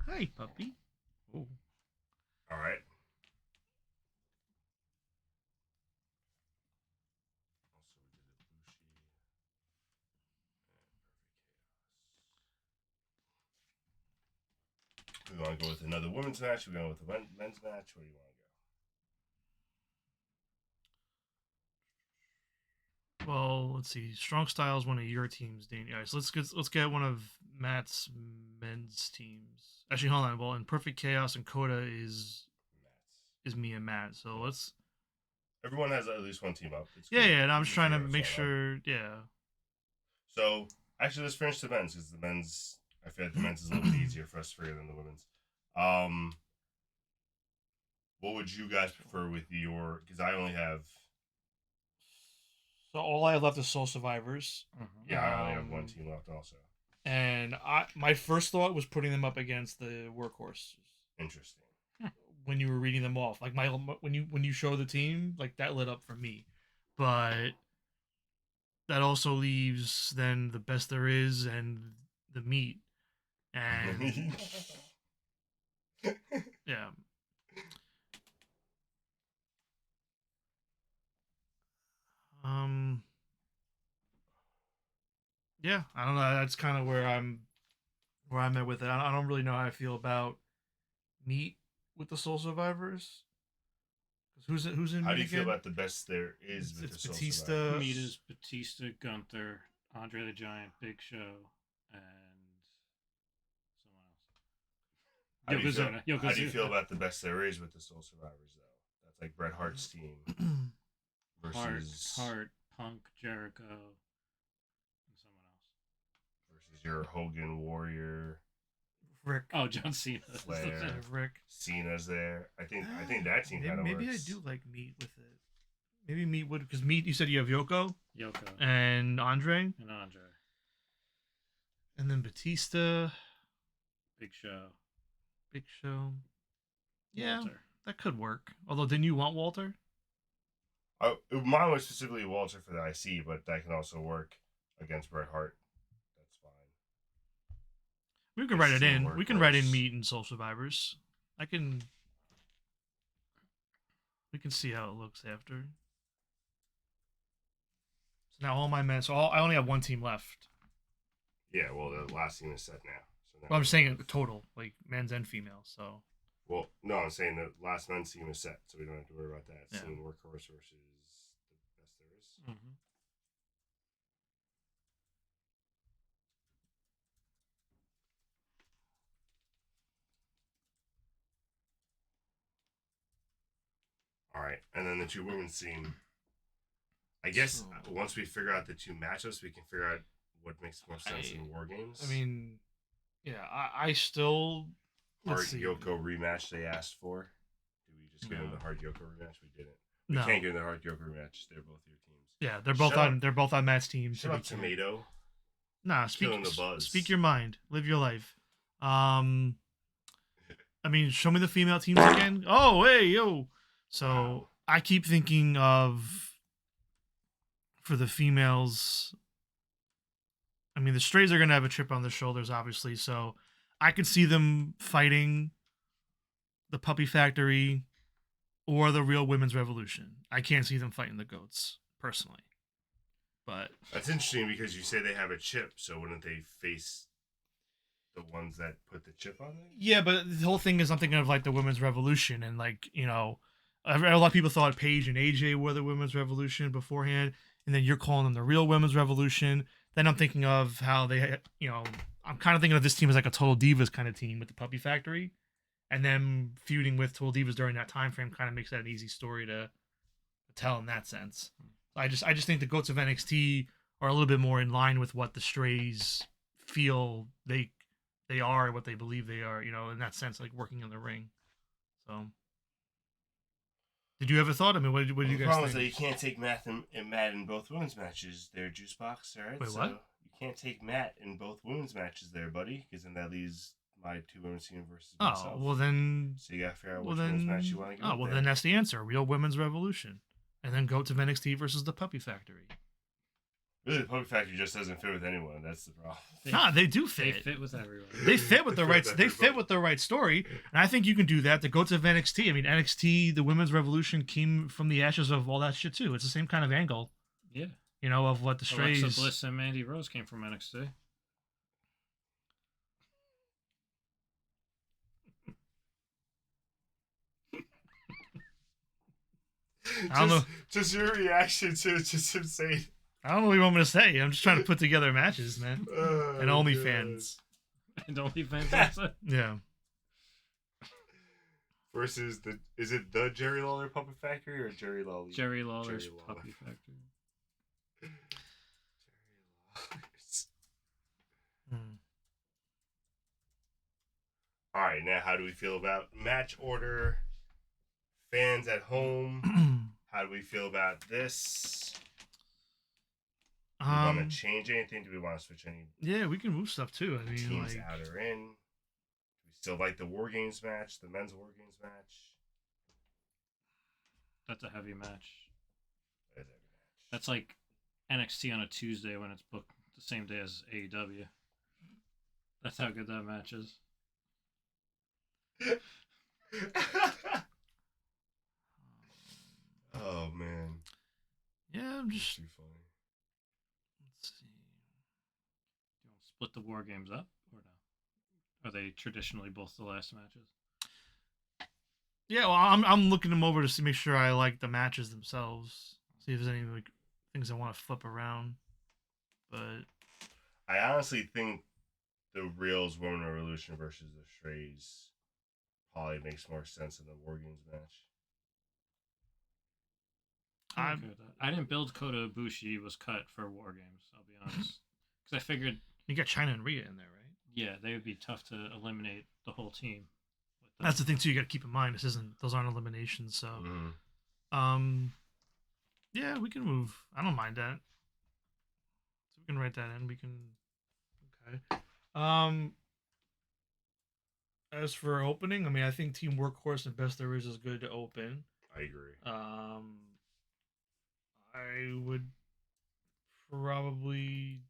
Hi, puppy. Oh. All right. We want to go with another women's match. We go with a men's match. Where do you want to go? Well, let's see. Strong Style is one of your teams, Danny. All right, so let's get one of Matt's men's teams. Actually, hold on. Well, in Perfect Chaos and Coda is me and Matt. So let's. Everyone has at least one team up. Yeah, and I'm just trying to make sure. Yeah. So actually, let's finish the men's because the men's. I feel like the men's is a little bit easier for us to figure than the women's. What would you guys prefer with your? Because I only have. So all I have left is Soul Survivors. Yeah, I only have one team left also. And my first thought was putting them up against the Workhorse. Interesting. When you were reading them off, like when you show the team, like that lit up for me, but that also leaves then the best there is and the meat. And yeah. Yeah, I don't know. That's kind of where I'm at with it. I don't really know how I feel about meat with the Soul Survivors. Who's in? How do you feel about the best there is with the Soul Survivors? Meat is Batista, Gunther, Andre the Giant, Big Show, and How do you feel about the best there is with the Soul Survivors, though? That's like Bret Hart's team. versus Hart, Punk, Jericho, and someone else. versus your Hogan Warrior. Rick. Oh, John Cena. Flair. Rick. Cena's there. I think that team kind of works. Maybe I do like Meat with it. Maybe Meat would, because Meat, you said you have Yoko and Andre, and then Batista, Big Show. Yeah, Walter. that could work. Although, didn't you want Walter? Mine was specifically Walter for the IC, but that can also work against Bret Hart. That's fine. We can write it in. We can write in Meat and Soul Survivors. We can see how it looks after. So now all my men. So I only have one team left. Yeah, well, the last team is set now. So now Well, I'm saying the total, like men's and females. So. Well, no, I'm saying the last men's team is set, so we don't have to worry about that. Yeah. Seeing Workhorse versus the best there is. Mm-hmm. All right, and then the two women's team. I guess once we figure out the two matchups, we can figure out what makes more sense in War Games. I mean, yeah, I still. Hard Yoko rematch they asked for. Did we just get in the Hard Yoko rematch? We didn't. We No. can't get in the Hard Yoko rematch. They're both your teams. Yeah, they're both on Matt's team. Shut up, Tomato. Nah, Killing the buzz. Speak your mind. Live your life. I mean, show me the female teams again. Oh, hey, yo. So Wow. I keep thinking of, for the females, I mean, the Strays are going to have a chip on their shoulders, obviously. So I could see them fighting the Puppy Factory or the Real Women's Revolution. I can't see them fighting the Goats, personally. But That's interesting because you say they have a chip, so wouldn't they face the ones that put the chip on there? yeah, but the whole thing is I'm thinking of like the Women's Revolution, and like, you know, a lot of people thought Paige and AJ were the Women's Revolution beforehand, and then you're calling them the Real Women's Revolution. Then I'm thinking of how they, you know, I'm kind of thinking of this team as like a Total Divas kind of team with the Puppy Factory, and then feuding with Total Divas during that time frame kind of makes that an easy story to tell in that sense. I just think the Goats of NXT are a little bit more in line with what the Strays feel they are, what they believe they are, you know, in that sense, like working in the ring. So, did you ever thought? I mean, what did you guys The problem think? is that you can't take Matt in both women's matches there, Juice Box, alright? Wait, so what? You can't take Matt in both women's matches there, buddy, because then that leaves my two women's team versus myself. Oh, well then. So you gotta figure out Well which women's match you want to go Oh, well there. then that's the answer. Real Women's Revolution, and then Goats of NXT versus the Puppy Factory. Really, the Puppy Factory just doesn't fit with anyone. That's the problem. They do fit. They fit with everyone. They fit with the right. They They fit fit with the right story, and I think you can do that. The Goats of NXT. I mean, NXT, the Women's Revolution came from the ashes of all that shit too. It's the same kind of angle, Yeah. you know, of what the Strays. Alexa Bliss and Mandy Rose came from NXT. I don't know. Just your reaction to just him saying. I don't know what you want me to say. I'm just trying to put together matches, man. Oh, And OnlyFans. And OnlyFans also. Yeah. Versus is it the Jerry Lawler Puppet Factory or Jerry Lawler? Jerry Lawler's Jerry Lawler. Puppy Factory. Jerry Lawler's. Hmm. All right, now how do we feel about match order? Fans at home, how do we feel about this? Do we want to change anything? Do we want to switch any Yeah, we can move stuff too. I mean, teams like, out or in? Do we still like the War Games match, the men's War Games match? That's a heavy match. That is every match. That's like NXT on a Tuesday when it's booked the same day as AEW. That's how good that match is. Oh man, yeah, I'm that's just. too funny. Let's see. Do you want to split the War Games up or no? Are they traditionally both the last matches? Yeah, well, I'm looking them over to see, make sure I like the matches themselves. See if there's any like things I want to flip around. But I honestly think the Reals Women Revolution versus the Strays probably makes more sense in the War Games match. I'm okay with that. I didn't build Kota Ibushi was cut for War Games. I'll be honest, because I figured you got China and Rhea in there, right? Yeah, they would be tough to eliminate the whole team. That's the thing too. You got to keep in mind those aren't eliminations. So, yeah, we can move. I don't mind that. So we can write that in. We can. Okay. As for opening, I mean, I think Team Workhorse and Best There Is good to open. I agree. I would probably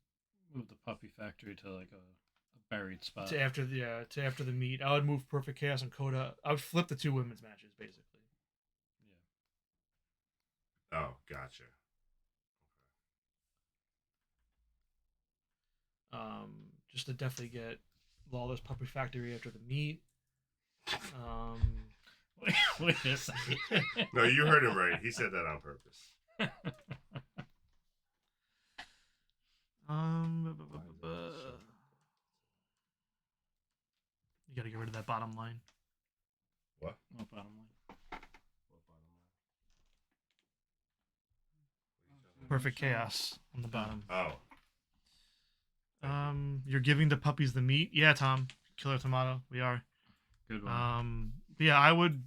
move the Puppy Factory to like a buried spot. To after the meet. I would move Perfect Chaos and Coda. I would flip the 2 women's matches, basically. Yeah. Oh, gotcha. Just to definitely get Lawless Puppy Factory after the meet. Wait a second. No, you heard him right. He said that on purpose. You got to get rid of that bottom line. What? What bottom line? Perfect Chaos on the bottom. Oh. You're giving the puppies the meat? Yeah, Tom. Killer Tomato. We are. Good one. But yeah, I would.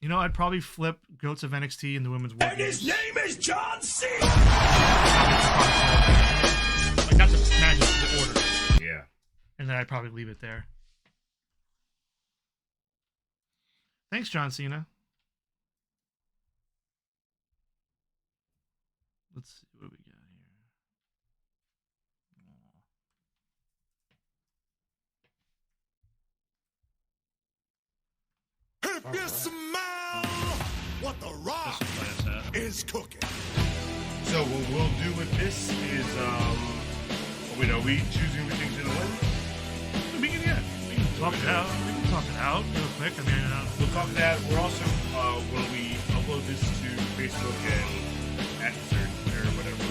You know, I'd probably flip Goats of NXT in the women's War Games. His name is John Cena! Like, not the matches, the order. Yeah. And then I'd probably leave it there. Thanks, John Cena. Let's see what we got here. If you smell what the Rock is cooking. So what we'll do with this is, are we choosing everything's gonna win? We can talk it out. We can talk it out real quick. I mean, we'll talk that. We're also, when we upload this to Facebook and X or Twitter or whatever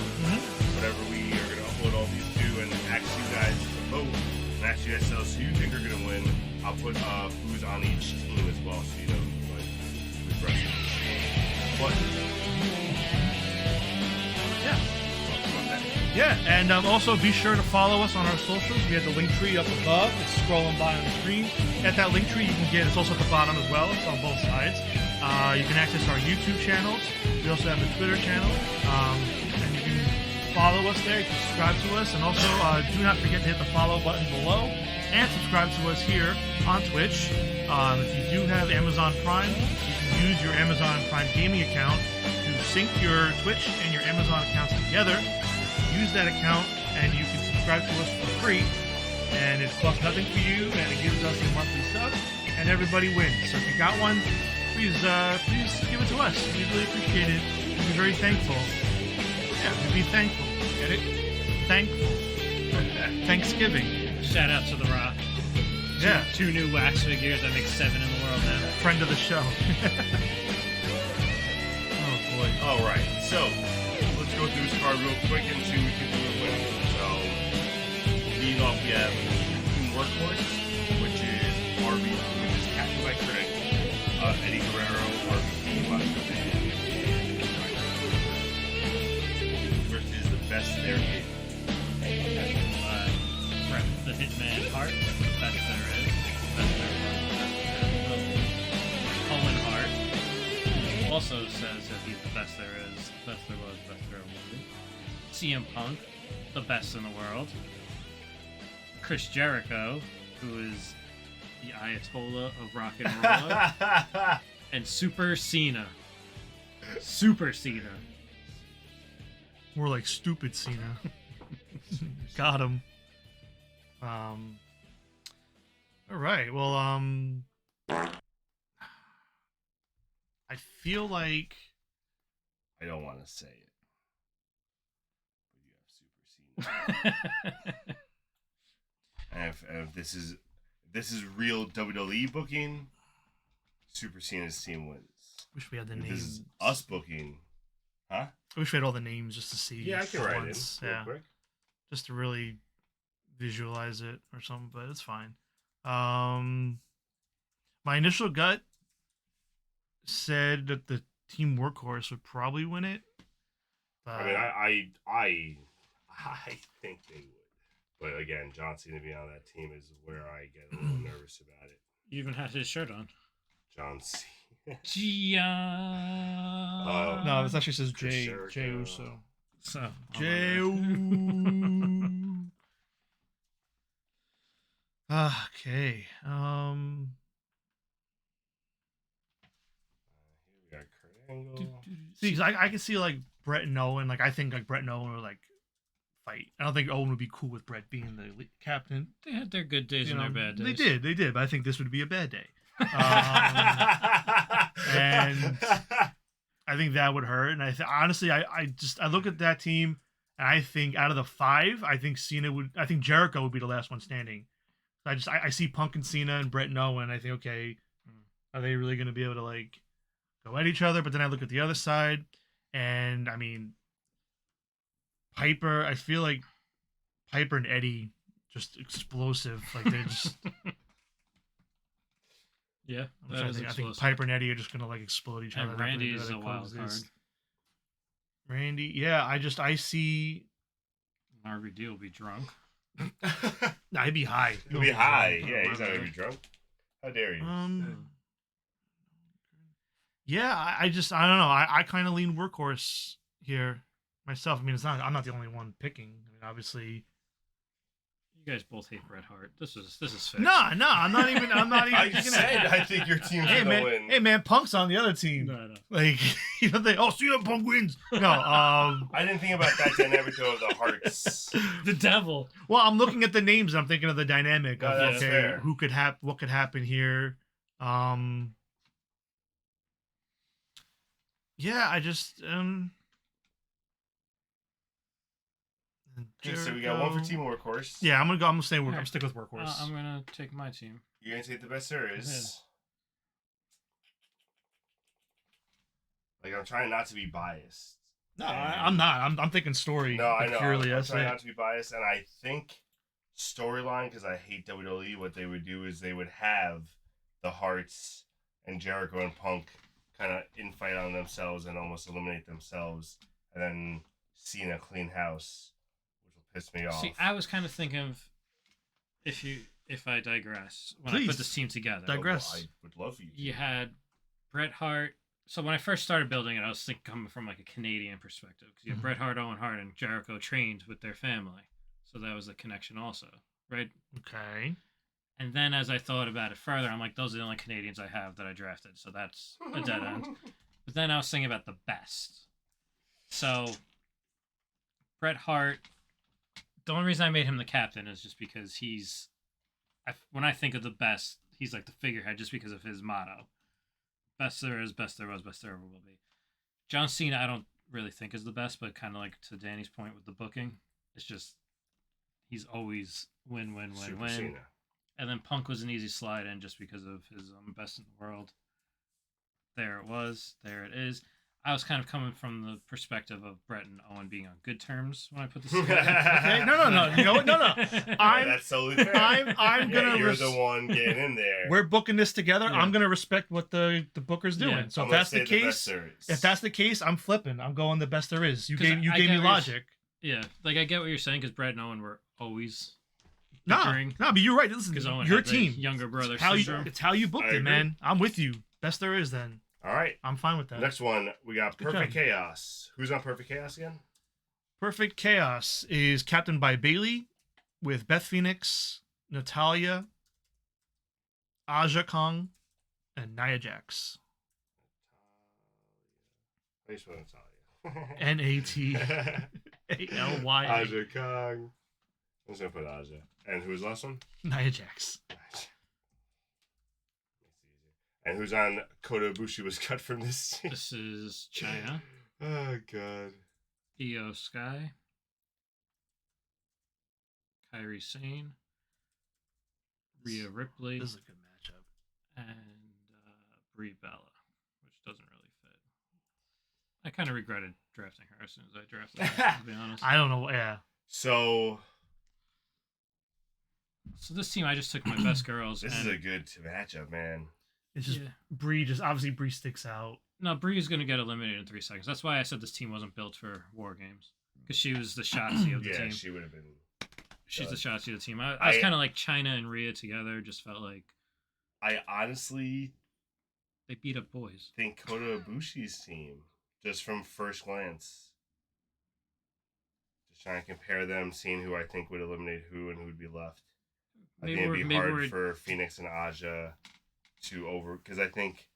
we are gonna upload all these to and ask you guys to vote and ask you guys to tell us who you think are gonna win. I'll put who's on each team as well, so you know who's wrestling. But yeah, and also be sure to follow us on our socials. We have the link tree up above. It's scrolling by on the screen. At that link tree, you can get. It's also at the bottom as well. It's on both sides. You can access our YouTube channels. We also have the Twitter channel, and you can follow us there. You can subscribe to us, and also do not forget to hit the follow button below and subscribe to us here on Twitch. If you do have Amazon Prime, you can use your Amazon Prime gaming account to sync your Twitch and your Amazon accounts together. Use that account, and you can subscribe to us for free. And it costs nothing for you, and it gives us a monthly sub, and everybody wins. So if you got one, please give it to us. We really appreciate it. We'd be very thankful. Yeah, we'd be thankful. Get it? Thankful. Thanksgiving. Shout out to The Rock. Yeah. Two new wax figures. I make 7 in the world now. Friend of the show. Oh boy. All right. So let's go through this card real quick and see who we can do it with. So leading off, we have Team Workhorse, which is Captain by Critic, Eddie Guerrero, RVP, versus the Best There Is. The Hitman Hart, the best there is, best there was, Owen Hart also says that he's the best there is, best there was, best there will be. CM Punk, the best in the world. Chris Jericho, who is the Ayatollah of rock and roll. And Super Cena. Super Cena. More like stupid Cena. Got him. All right. Well, I feel like I don't want to say it, but you have Super Cena. and if this is real WWE booking, Super Cena's team wins. Wish we had the If names. this is us booking, huh? I wish we had all the names just to see. Yeah, I can write once. it real quick. Just to really visualize it or something, but it's fine. My initial gut said that the Team Workhorse would probably win it. I mean, I think they would. But again, John Cena being on that team is where I get a little nervous about it. You even had his shirt on. John Cena. No, it actually says Jay Jericho. Uso. So Jay. Okay. Here we got Kurt Angle. See, 'cause I can see like Brett and Owen. Like I think like Brett and Owen would like fight. I don't think Owen would be cool with Brett being the captain. they had their good days You and know, their bad days. They did. But I think this would be a bad day. And I think that would hurt. And honestly, I look at that team and I think out of the 5, I think Jericho would be the last one standing. I see Punk and Cena and Brett and Owen. I think, okay, are they really going to be able to like go at each other? But then I look at the other side, and I mean, Piper. I feel like Piper and Eddie just explosive. Like they're just. Yeah, I think Piper and Eddie are just gonna like explode each other. And Randy is a wild card. Randy, yeah, I see. RVD will be drunk. Nah, he'd be high. He'll be high. Yeah, he's not gonna be drunk. How dare you? Yeah, I don't know. I kind of lean Workhorse here myself. I mean, I'm not the only one picking. I mean, obviously. You guys both hate Bret Hart. This is fixed. No, I'm not even. I said I think your team's gonna win. Hey man, Punk's on the other team. No. Like you know, CM Punk wins. No, I didn't think about that dynamic though of the Hearts. The devil. Well, I'm looking at the names. And I'm thinking of the dynamic of that's fair. who could what could happen here. Yeah, I just Okay, so we got one for Team Workhorse. Yeah, I'm gonna stay. Right. I'm stick with Workhorse. I'm gonna take my team. You're gonna take the best there is. Like I'm trying not to be biased. No, I'm not. I'm thinking story. No, I know. Purely, I'm trying not to be biased, and I think storyline because I hate WWE. What they would do is they would have the Hearts and Jericho and Punk kind of infight on themselves and almost eliminate themselves, and then Cena clean house, which will piss me off. See, I was kind of thinking of if I digress when I put this team together. Digress. I would love you. You had Bret Hart. So when I first started building it, I was thinking coming from like a Canadian perspective because you have Bret Hart, Owen Hart, and Jericho trained with their family, so that was the connection also, right? Okay. And then as I thought about it further, I'm like, those are the only Canadians I have that I drafted, so that's a dead end. But then I was thinking about the best. So Bret Hart, the only reason I made him the captain is just because when I think of the best, he's like the figurehead just because of his motto. Best there is, best there was, best there ever will be. John Cena, I don't really think is the best, but kind of like to Danny's point with the booking, it's just he's always win, win, win, Super win. Cena. And then Punk was an easy slide in just because of his best in the world. There it was. There it is. I was kind of coming from the perspective of Bret and Owen being on good terms when I put this together. Okay. No. You know what? No. That's totally fair. I'm gonna. You're the one getting in there. We're booking this together. Yeah. I'm gonna respect what the booker's doing. Yeah. So I'm if that's gonna the say case, best there is. if that's the case, I'm flipping. I'm going the best there is. You 'Cause gave I me get what logic. Yeah, like I get what you're saying because Bret and Owen were always No, bickering. but you're right. Listen, Because Owen your had the team, younger brother it's how syndrome. it's how you booked I it, agree. man. I'm with you. Best there is. Then All right. I'm fine with that. Next one, we got Good Perfect job. Chaos. Who's on Perfect Chaos again? Perfect Chaos is captained by Bailey, with Beth Phoenix, Natalia, Aja Kong, and Nia Jax. I just want to tell you. N-A-T-A-L-Y-A. Aja Kong. I'm just going to put Aja. And who's the last one? Nia Jax. And who's on Kota Ibushi was cut from this team? This is China, Oh, God. Io Sky, Kairi Sane, Rhea Ripley, This is a good matchup. and Brie Bella, which doesn't really fit. I kind of regretted drafting her as soon as I drafted her, to be honest. I don't know. Yeah. So, So this team, I just took my best girls. this and is a good matchup, man. It's just Yeah. Bree. Just obviously Bree sticks out. No, Bree is going to get eliminated in 3 seconds. That's why I said this team wasn't built for War Games. Because she was the Shotzi of the Yeah, team. she would have been. She's the Shotzi of the team. I was kind of like China and Rhea together. Just felt like I honestly they beat up boys. think Kota Ibushi's team, just from first glance, just trying to compare them, seeing who I think would eliminate who and who would be left. I think it'd be hard for Phoenix and Aja to because I think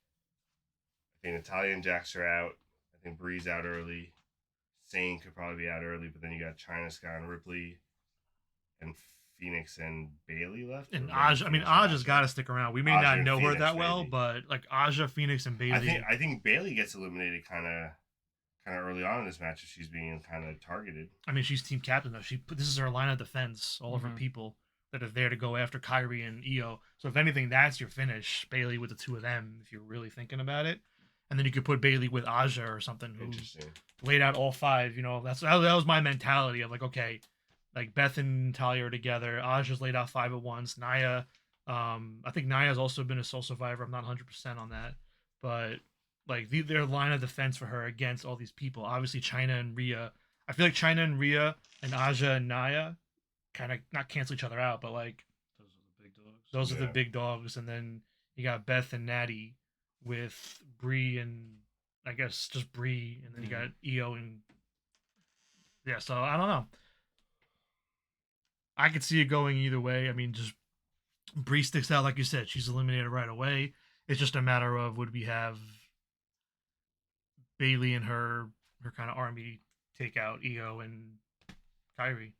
Natalia and Jax are out. I think Bree's out early. Sane could probably be out early, but then you got China, Sky, and Ripley, and Phoenix and Bailey left. And Aja, Aja's got to stick around. We may not know her that well, but like Aja, Phoenix, and Bailey. I think Bailey gets eliminated kind of early on in this match if she's being kind of targeted. I mean, she's team captain though. This is her line of defense. All of her people that are there to go after Kyrie and Io. So if anything, that's your finish. Bailey with the 2 of them, if you're really thinking about it. And then you could put Bailey with Aja or something who laid out all 5. You know, that was my mentality of like, okay, like Beth and Natalia are together. Aja's laid out 5 at once. Nia, I think Nia's also been a Soul Survivor. I'm not 100% on that, but like their line of defense for her against all these people. Obviously, China and Rhea. I feel like China and Rhea and Aja and Nia kind of not cancel each other out, but like those are the big dogs. Those are the big dogs, and then you got Beth and Natty with Bree and I guess just Bree, and then you got Io and so I don't know. I could see it going either way. I mean, just Bree sticks out like you said. She's eliminated right away. It's just a matter of would we have Bailey and her kind of army take out Io and Kyrie.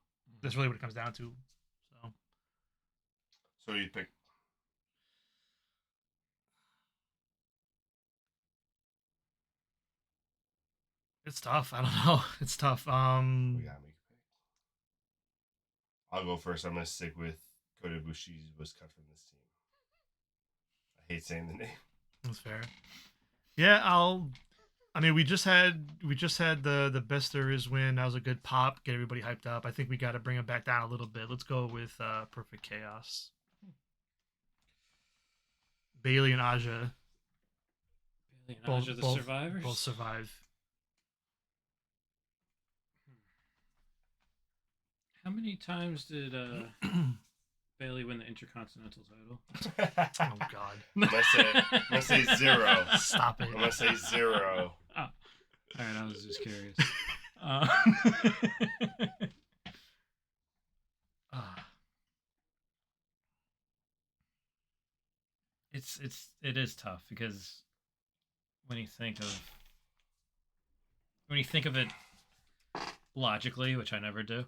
That's really what it comes down to. So you pick. It's tough. I don't know. It's tough. We gotta make a pick. I'll go first. I'm gonna stick with Kota Ibushi was cut from this team. I hate saying the name. That's fair. Yeah, I mean, we just had the best there is win. That was a good pop. Get everybody hyped up. I think we got to bring it back down a little bit. Let's go with Perfect Chaos. Bailey and Aja. Bailey and Aja, the survivors. Both survive. How many times did Bailey win the Intercontinental title? Oh God! I'm gonna say 0. Stop it! I'm gonna say 0. Oh. All right, I was just curious. It is tough because when you think of it logically, which I never do,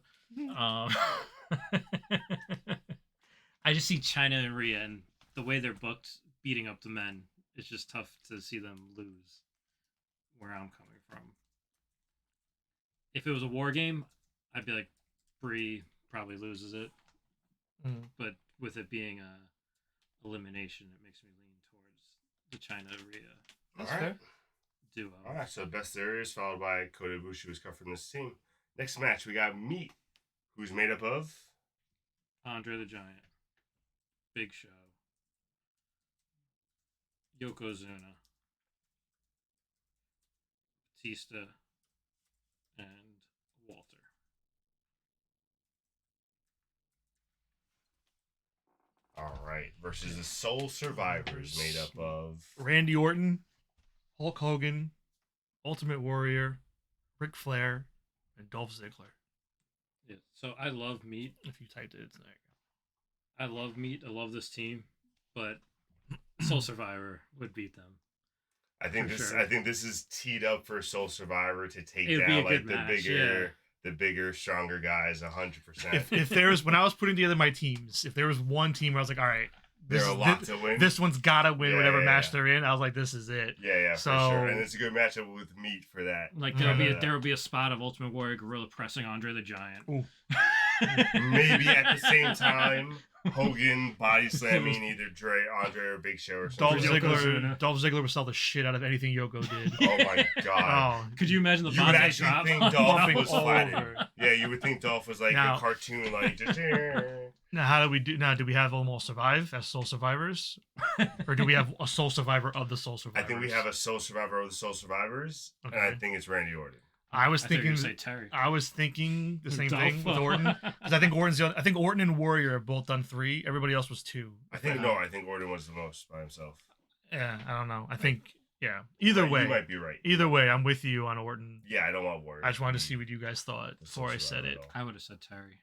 I just see China and Rhea and the way they're booked beating up the men. It's just tough to see them lose. Where I'm coming from. If it was a war game, I'd be like, Bree probably loses it. But with it being a elimination, it makes me lean towards the China Rhea. That's fair. Duo. All right, so best there is followed by Kota Ibushi, who's cut from this team. Next match, we got Meat, who's made up of Andre the Giant, Big Show, Yokozuna, Batista, and Walter. All right, versus the Soul Survivors, made up of Randy Orton, Hulk Hogan, Ultimate Warrior, Ric Flair, and Dolph Ziggler. Yeah, so I love Meat. If you typed it, it's there. I love Meat. I love this team, but Soul Survivor would beat them. I think this is teed up for Soul Survivor to take It'd down like the bigger, stronger guys 100%. If there was, when I was putting together my teams, if there was one team where I was like, all right, to win. This one's gotta win whatever match they're in. I was like, this is it. Yeah, so, for sure. And it's a good matchup with Meat for that. Like there will be a spot of Ultimate Warrior Gorilla pressing Andre the Giant. Maybe at the same time, Hogan body slamming either Andre or Big Show or Dolph something. Ziggler would sell the shit out of anything Yoko did. Oh my god. Oh, Could you imagine the You would Bonzo actually drop? think Dolph Bumping was all flattened. over. Yeah, you would think Dolph was like Now- a cartoon, like just. Now, how do we do? Now, do we have them all survive as sole survivors, or do we have a sole survivor of the sole I survivors? think we have a Soul Survivor of the Soul Survivors, and I Okay. think it's Randy Orton. I was thought you were thinking. gonna say Terry. I was thinking the same Dolph. thing with Orton because I think I think Orton and Warrior have both done 3. Everybody else was 2. I think I think Orton was the most by himself. Yeah, I don't know. I think Either You way, might be right. Either way, I'm with you on Orton. Yeah, I don't want Warrior. I just wanted to see what you guys thought before I said it. I would have said Terry.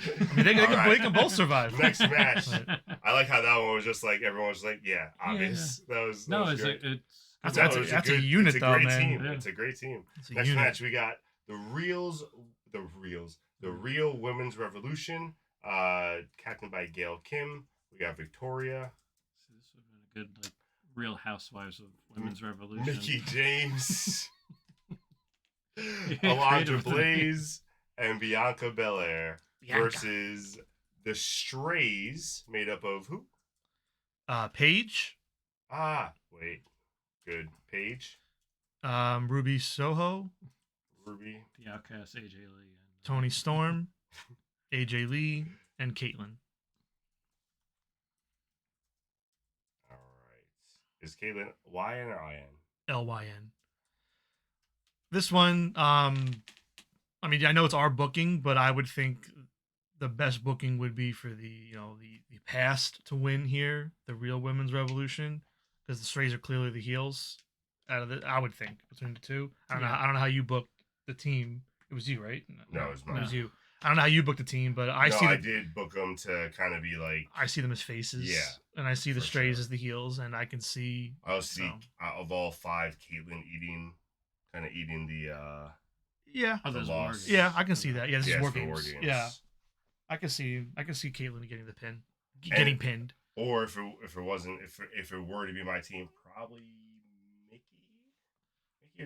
I mean, they can both survive. Next match. But- I like how that one was just like everyone was like, yeah, obvious. That was great. That's It was a good- unit, it's a though, great man. Team. Yeah. It's a great team. It's a Next unit. match we got the Real Women's Revolution, captained by Gail Kim. We got Victoria, So this would have been a good Real Housewives of Women's Revolution. Mickey James, Yeah, Alondra creative. Blaze, and Bianca Belair Bianca. versus the Strays, made up of who? Paige, Wait, good. Paige, Ruby Soho, Ruby, The Outcast, AJ Lee, and Tony Storm, AJ Lee, and Caitlyn. All right. Is Caitlyn YN or IN? LYN. This one, I mean, I know it's our booking, but I would think the best booking would be for the past to win here, the Real Women's Revolution, because the Strays are clearly the heels. Out of I would think between the two. I don't know how you booked the team. It was you, right? No, it was mine. It was you. I don't know how you booked the team, but I I see I did book them to kind of be like, I see them as faces. Yeah, And I see the for Strays sure. as the heels, and I can see. I'll see So. of all 5, Caitlyn eating the Yeah. oh, those loss. Warriors. Yeah, I can see that. Yeah, this yeah, is it's war for games. War Yeah, I can see Caitlyn getting the pin, And- getting pinned. Or if it wasn't if it were to be my team, probably Mickey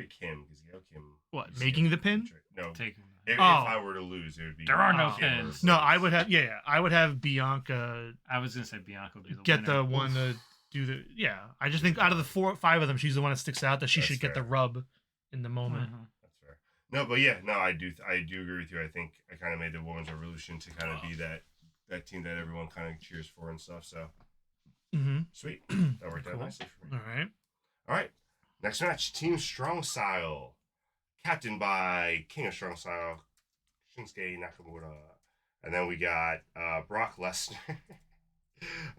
or Kim, because Kim. What, is making the pin? No. Taking If Oh. I were to lose, it would be. There are no Kim or pins. No, Blaze. I would have. Yeah, I would have Bianca I was gonna say Bianca would be the get winner. the one to do the. Yeah, I just think out of the 4 or 5 of them, she's the one that sticks out that she That's should get the fair. rub in the moment. Mhm. That's fair. No, but yeah, no, I do agree with you. I think I kind of made the Women's Revolution to kind of be that team that everyone kind of cheers for and stuff. So Mm-hmm. sweet, that worked out Cool. nicely for me. All right. All right, next match, Team Strong Style, captained by King of Strong Style, Shinsuke Nakamura, and then we got Brock Lesnar.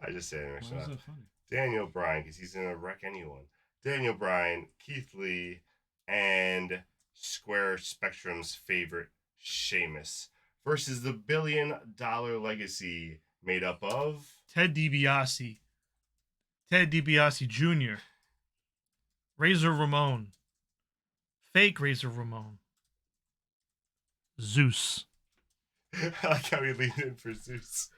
I just said it. Why was that funny? Daniel Bryan, because he's gonna wreck anyone. Daniel Bryan, Keith Lee, and Square Spectrum's favorite, Sheamus, versus the $1 billion legacy made up of Ted DiBiase Jr., Razor Ramon, fake Razor Ramon, Zeus. I like how we leaned in for Zeus.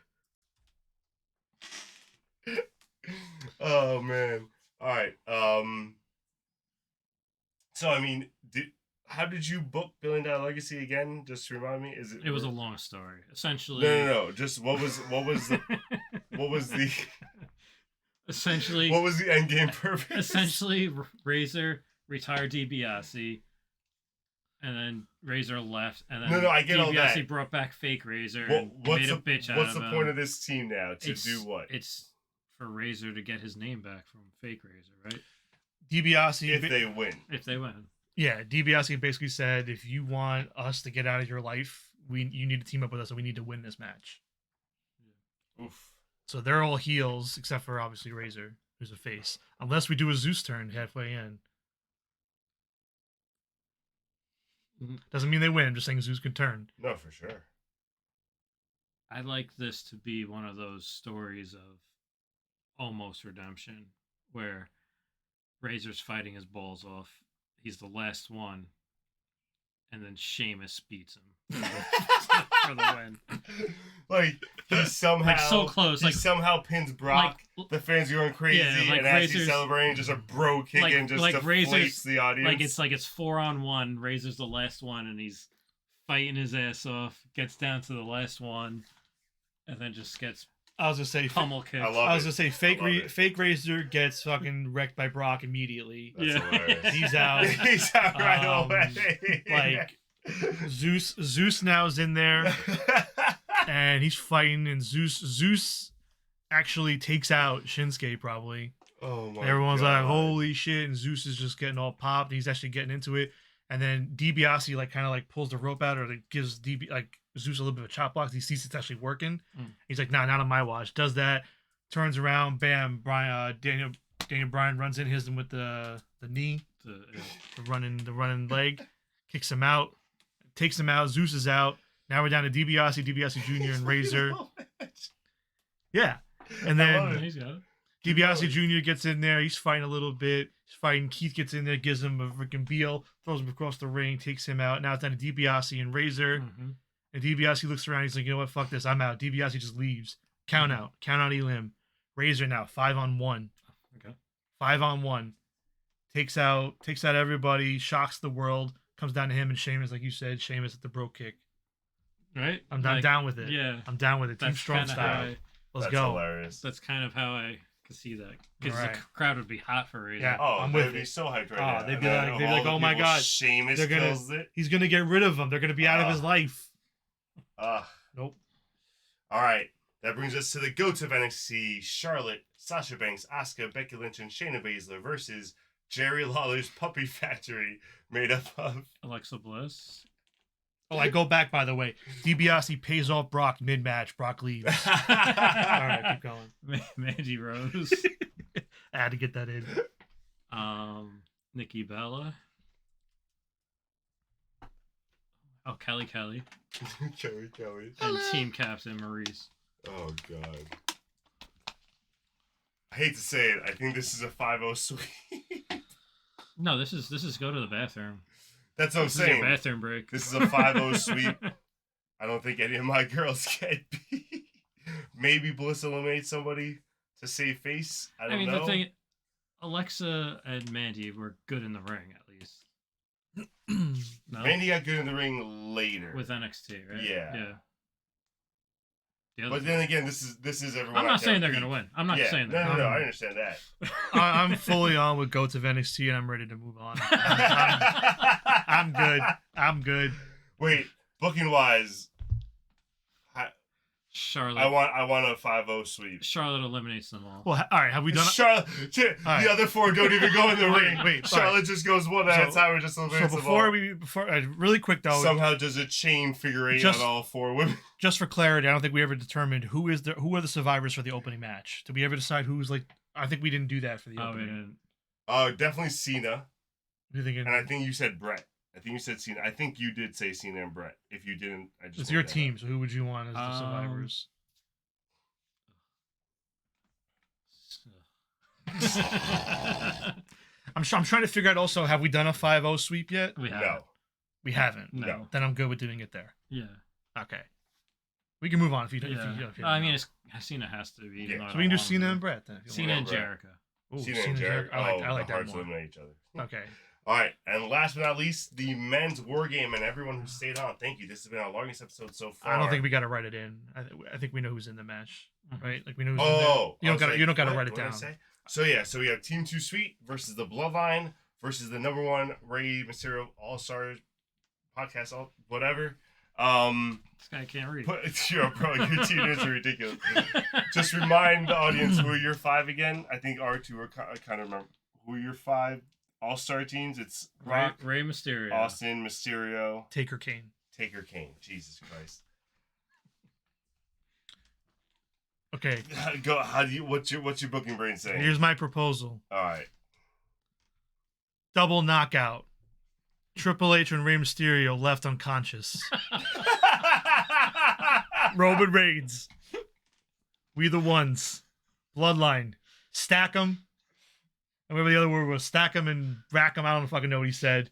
Oh man. Alright. So I mean, how did you book $1 billion legacy again? Just to remind me? It was a long story. Essentially, No. Just what was the essentially, what was the end game purpose? essentially, Razor retired DiBiase, and then Razor left, and then No, I get all DiBiase that. brought back fake Razor What- and what's made a the bitch out what's of the him. point of this team now? To It's- do what? It's for Razor to get his name back from fake Razor, right? DiBiase. If they win. If they win. Yeah, DiBiase basically said, if you want us to get out of your life, you need to team up with us, and we need to win this match. Oof. So they're all heels, except for obviously Razor, who's a face. Unless we do a Zeus turn halfway in. Mhm. Doesn't mean they win. I'm just saying Zeus can turn. No, for sure. I like this to be one of those stories of almost redemption where Razor's fighting his balls off. He's the last one, and then Sheamus beats him for the win. Like he somehow Like so close, he like somehow pins Brock. like The fans are going crazy, Yeah, like and as he's Razor's- celebrating, just a bro kick like- in just like deflates Razor's- the audience. it's 4-on-1. Razor's the last one, and he's fighting his ass off, gets down to the last one, and then just gets I was gonna say pummel kicked. I love I was it. gonna say I love it. fake Razor gets fucking wrecked by Brock immediately. That's Yeah. hilarious. He's out. He's out right away. Like Zeus now is in there and he's fighting, and Zeus actually takes out Shinsuke probably. Oh my Everyone's God. like, holy shit, and Zeus is just getting all popped. He's actually getting into it. And then DiBiase like kind of like pulls the rope out, or like gives Zeus a little bit of a chop block. He sees it's actually working. He's like, nah, not on my watch. Does that, turns around, bam, Daniel Bryan runs in, hits him with the knee, the running leg, kicks him out, takes him out. Zeus is out. Now we're down to DiBiase Jr. and Razor. Yeah. And I love then it. He's got it. DiBiase Jr. gets in there. He's fighting a little bit. He's fighting. Keith gets in there, gives him a freaking Beal, throws him across the ring, takes him out. Now it's down to DiBiase and Razor. Mm-hmm. And DiBiase looks around. He's like, you know what? Fuck this. I'm out. DiBiase just leaves. Count out. Count out Elim. Razor now 5-on-1. Okay. 5-on-1. Takes out everybody. Shocks the world. Comes down to him and Sheamus, like you said. Sheamus at the bro kick. Right? I'm Like, down with it. Yeah. I'm down with it. Team That's Strong kinda style. how I- Let's That's go. hilarious. That's kind of how I could see that. Because Alright. the crowd would be hot for Razor. Yeah. Oh, I'm they'd with be it. so hyped right Oh, now. they'd And be then like, of all the oh my people, God, Sheamus they're gonna- kills it. He's gonna get rid of him. They're gonna be out of his life. Nope. All right. That brings us to the GOATs of NXT: Charlotte, Sasha Banks, Asuka, Becky Lynch, and Shayna Baszler versus Jerry Lawler's Puppy Factory, made up of Alexa Bliss. Oh, I go back, by the way. DiBiase pays off Brock mid-match. Brock leaves. All right, keep going. Mandy Rose. I had to get that in. Nikki Bella. Oh, Kelly. Kelly. And Team Captain Maurice. Oh God. I hate to say it. I think this is a 5-0 sweep. No, this is go to the bathroom. That's what I'm This is your saying. bathroom break. This is a 5-0 sweep. I don't think any of my girls get beat. Maybe Bliss eliminates somebody to save face. I don't know. the thing, Alexa and Mandy were good in the ring at least. No, Mandy got good in the ring later. with NXT, right? Yeah. The other But then again, this is everyone. I'm at not saying their they're gonna peak. win. I'm not Yeah. saying No, that. no, I understand that. I'm fully on with GOATs of NXT, and I'm ready to move on. I'm good. I'm good. Wait, booking wise, Charlotte. I want a 5-0 sweep. Charlotte eliminates them all. Well, all right. Have we done? Charlotte, the right. other four don't even go in the ring. Wait, Charlotte just goes one at a So- time and just So eliminates them before all. really quick though, Somehow does a chain figure eight Just- on all four women. just for clarity, I don't think we ever determined who are the survivors for the opening match. Did we ever decide who's like? I think we didn't do that for the Oh, we opening. didn't. Definitely Cena, You're thinking and I think you said Brett. I think you said Cena. I think you did say Cena and Brett. If you didn't, I just it's your looked that team, so who would you want as the Um, survivors? I'm trying to figure out also, have we done a 5-0 sweep yet? We up. have. We haven't. No. Then I'm good with doing it there. Yeah. Okay. We can move on if you don't. Yeah. If you I don't mean, know. it's Cena has to be. Yeah. even though I So we can do don't want him Cena to. and Brett then. If you Cena want. and Brett. Jericho. Ooh, Cena and Jericho. I like the that hearts more. eliminate each other. Okay. All right, and last but not least, the men's war game, and everyone who stayed on. Thank you. This has been our longest episode so far. I don't think we got to write it in. I think we know who's in the match, Mhm. right? Like we know who's in Oh, there. You don't got to what? write it What did I down. say? So yeah, so we have Team Too Sweet versus the Bloodline versus the number one Rey Mysterio All Stars podcast, all whatever. This guy can't read. Yo, bro, your team is ridiculous. Just remind the audience who are your five again. I think R2 are kind of remember who are your five All-Star teams. It's Rock, Rey Mysterio. Austin, Mysterio, Taker Kane. Taker, Kane. Jesus Christ. Okay. Go. How do you? What's your booking brain saying? Here's my proposal: All right. double knockout. Triple H and Rey Mysterio left unconscious. Roman Reigns. We the ones. Bloodline. Stack them. And whatever the other word was, stack them and rack them. I don't fucking know what he said.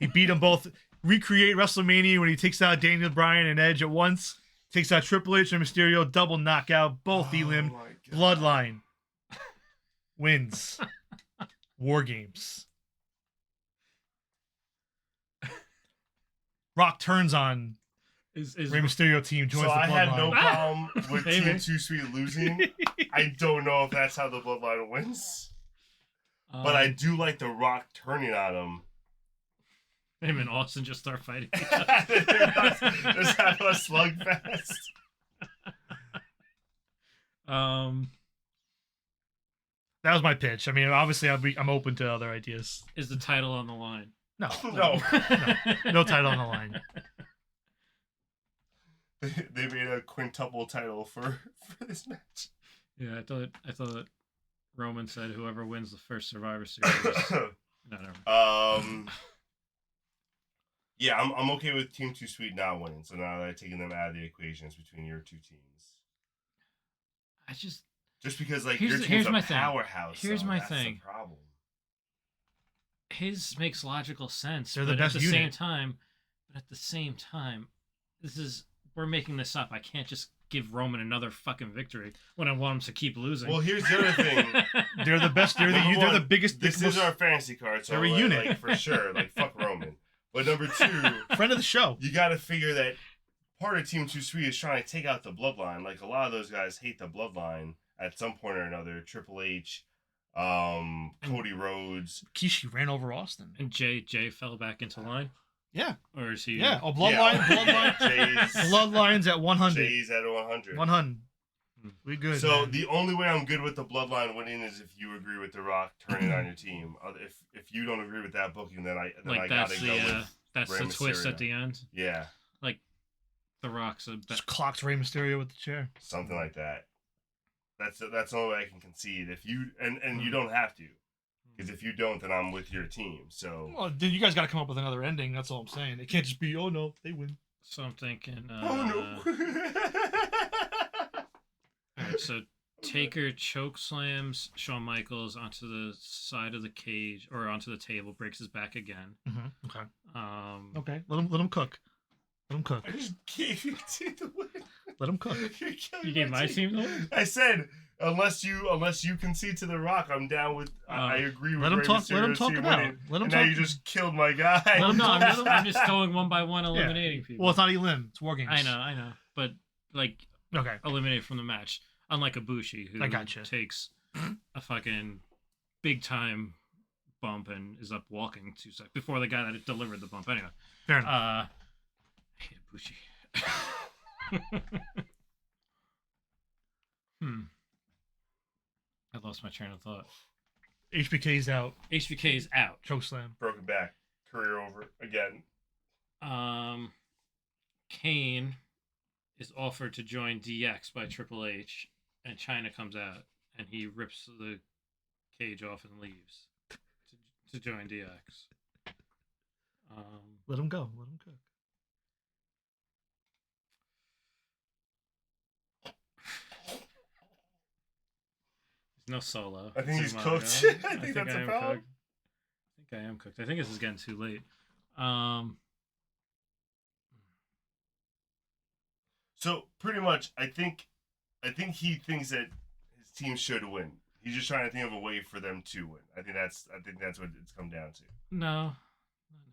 He beat them both. Recreate WrestleMania when he takes out Daniel Bryan and Edge at once. Takes out Triple H and Mysterio. Double knockout. Both Elim. my God. Bloodline. Wins. War Games. Rock turns on Is Rey Mysterio team, joins So the I have no bloodline. problem with Maybe. Team Too Sweet losing. I don't know if that's how the bloodline wins, but I do like The Rock turning on him. him and Austin just start fighting. Just have a slugfest. That was my pitch. I mean, obviously, I'm open to other ideas. Is the title on the line? No, No. no title on the line. They made a quintuple title for this match. Yeah, I thought Roman said whoever wins the first Survivor Series. No, never. Yeah, I'm okay with Team Too Sweet not winning. So now that I've taken them out of the equations between your two teams, I just because like Here's your the- team's here's a my thing. powerhouse. Here's so my that's thing. The problem. his makes logical sense. They're the but best at the same unit. time, we're making this up. I can't just give Roman another fucking victory when I want him to keep losing. Well, here's the other thing. They're the best. They're Number the one, biggest. This is our fantasy card, so They're a like, unit. like, for sure. Like fuck Roman. But number two, friend of the show. you got to figure that part of Team Too Sweet is trying to take out the bloodline. Like a lot of those guys hate the bloodline at some point or another. Triple H, Cody Rhodes. Kishi ran over Austin. and Jay fell back into line, Yeah, or is he? yeah. Oh, bloodline. Jay's, Bloodline's at 100. Jay's at 100. 100. We good. So man. the only way I'm good with the bloodline winning is if you agree with The Rock turning on your team. If you don't agree with that booking, then I Like gotta that's go the with that's Rey the twist Mysterio. at the end. yeah, The Rock's a just clocks Rey Mysterio with the chair. something like that. That's the only way I can concede. If you and Hmm. you don't have to, because if you don't, then I'm with your team. So Well, then you guys got to come up with another ending. That's all I'm saying. It can't just be, oh no, they win. So I'm thinking. oh Alright, so Taker choke slams Shawn Michaels onto the side of the cage or onto the table, breaks his back again. Mm-hmm. Okay. Okay. Okay. Let him cook. Let him cook. I just gave you team to win. Let him cook. You're killing You gave my team the win? I said unless you concede to The Rock, I'm down with. I agree with. Let him Rey talk. Let him Mysterio's talk team it out. winning. Let him And talk. now you just killed my guy. Let him No, talk. I'm just going one by one, eliminating people. Well, it's not Elim. It's War Games. I know, but like Okay. eliminated from the match, unlike Ibushi, who I gotcha. takes a fucking big time bump and is up walking 2 seconds before the guy that delivered the bump. Anyway, Fair enough. I hate Ibushi. I lost my train of thought. HBK's out. HBK is out. Chokeslam. Broken back. Career over again. Kane is offered to join DX by Triple H, and China comes out, and he rips the cage off and leaves to join DX. Let him go. Let him cook. There's no Solo. I think he's Umaga. cooked. I think that's a am problem. cooked. I think I am cooked. I think this is getting too late. So pretty much, I think he thinks that his team should win. He's just trying to think of a way for them to win. I think that's what it's come down to. No, not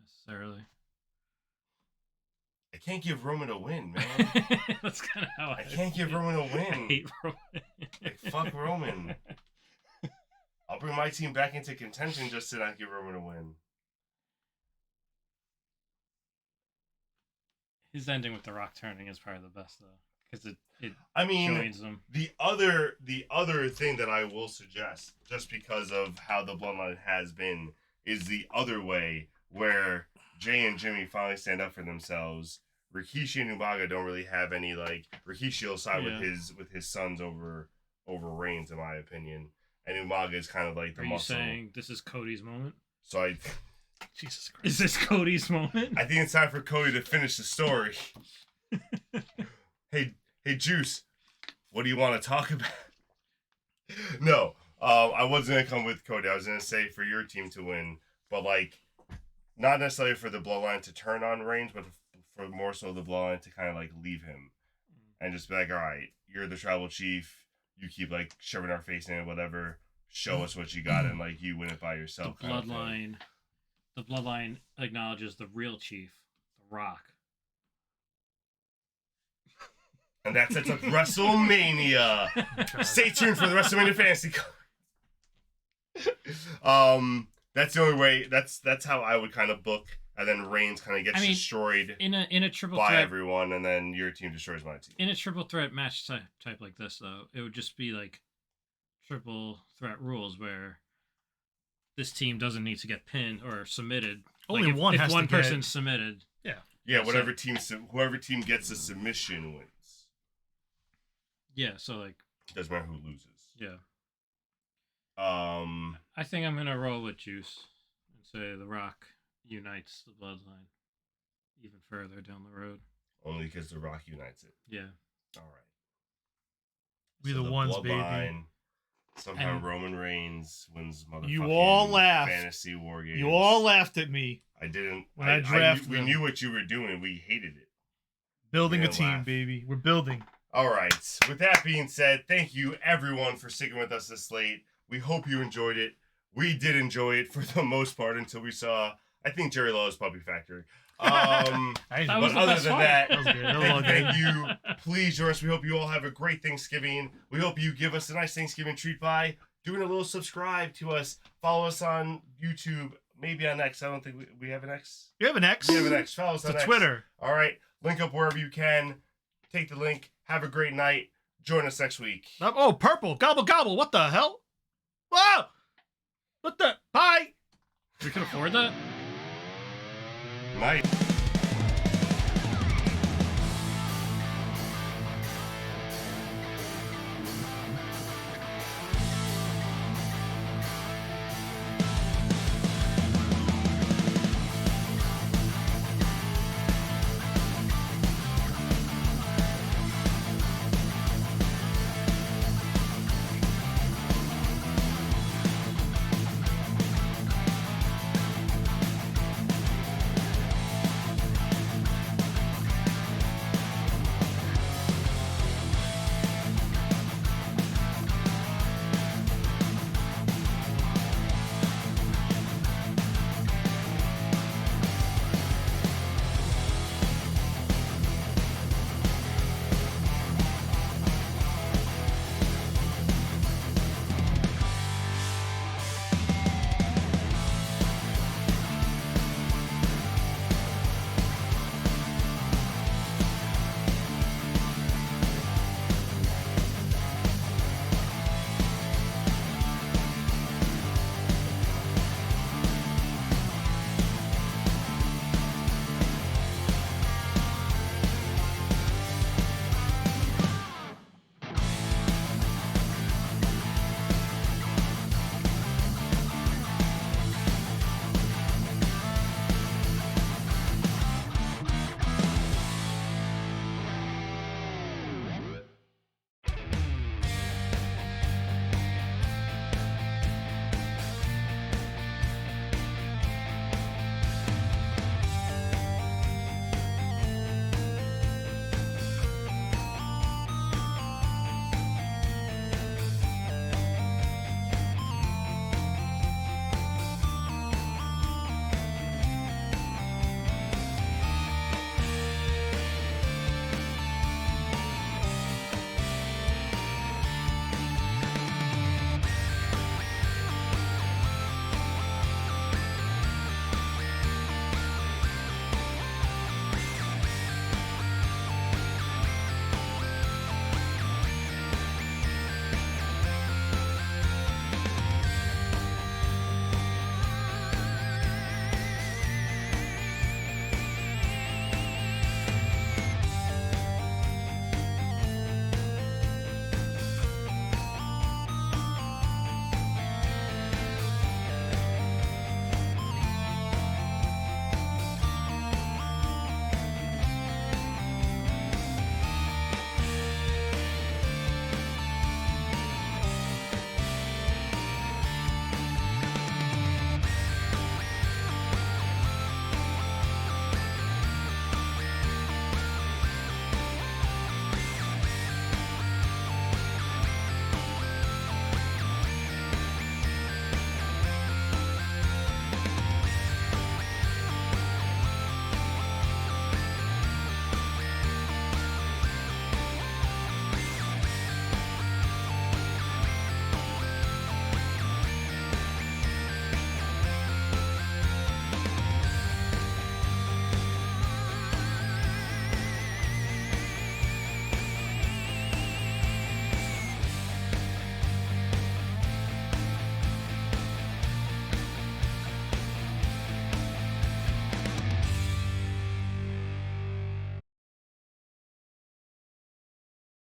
necessarily. I can't give Roman a win, man. That's kind of how I can't give Roman a I win. hate Roman. Like, fuck Roman. I'll bring my team back into contention just to not give Roman a win. His ending with the Rock turning is probably the best though, because it I mean, joins them. the other thing that I will suggest, just because of how the bloodline has been, is the other way where Jay and Jimmy finally stand up for themselves. Rikishi and Umaga don't really have any, like, Rikishi will side Yeah. with his sons over Reigns, in my opinion, and Umaga is kind of like the Are you muscle. saying this is Cody's moment? So Jesus Christ. Is this Cody's moment? I think it's time for Cody to finish the story. Hey, Juice, what do you want to talk about? No, I wasn't gonna come with Cody. I was gonna say for your team to win, but like, not necessarily for the bloodline to turn on Reigns, but for more so the bloodline to kind of like leave him and just be like, all right, you're the tribal chief. You keep like shoving our face in it, whatever. Show us what you got, and like you win it by yourself. The bloodline acknowledges the real chief, the Rock, And that sets up WrestleMania. Stay tuned for the WrestleMania fantasy card. That's the only way. That's how I would kind of book, and then Reigns kind of gets destroyed in a triple by threat, everyone, and then your team destroys my team. In a triple threat match type like this, though, it would just be like triple threat rules where this team doesn't need to get pinned or submitted. Only like one if has one to get... person's submitted. Yeah, whoever team gets a submission wins. Yeah, so like Doesn't matter who loses. Yeah. I I think I'm gonna roll with Juice and say The Rock unites the bloodline even further down the road. Only because The Rock unites it. Yeah. All right. We the ones, baby. Bloodline, somehow And- Roman Reigns wins motherfucking You all laughed. fantasy war games. You all laughed at me. I didn't. When I drafted we them. knew what you were doing. We hated it. Building We're a team, laugh. baby. We're building. All right. With that being said, thank you everyone for sticking with us this late. We hope you enjoyed it. We did enjoy it for the most part until we saw, I think, Jerry Law's Puppy Factory. That But was the other best than one. that, That was good. That was all good. thank you. Please join us. We hope you all have a great Thanksgiving. We hope you give us a nice Thanksgiving treat by doing a little subscribe to us. Follow us on YouTube, maybe on X. I don't think we have an X. You have an X? We have an X. Follow us It's on a X. Twitter. All right. Link up wherever you can. Take the link. Have a great night. Join us next week. Oh, purple. Gobble, gobble. What the hell? Whoa! What the? Bye! We can afford that? Night.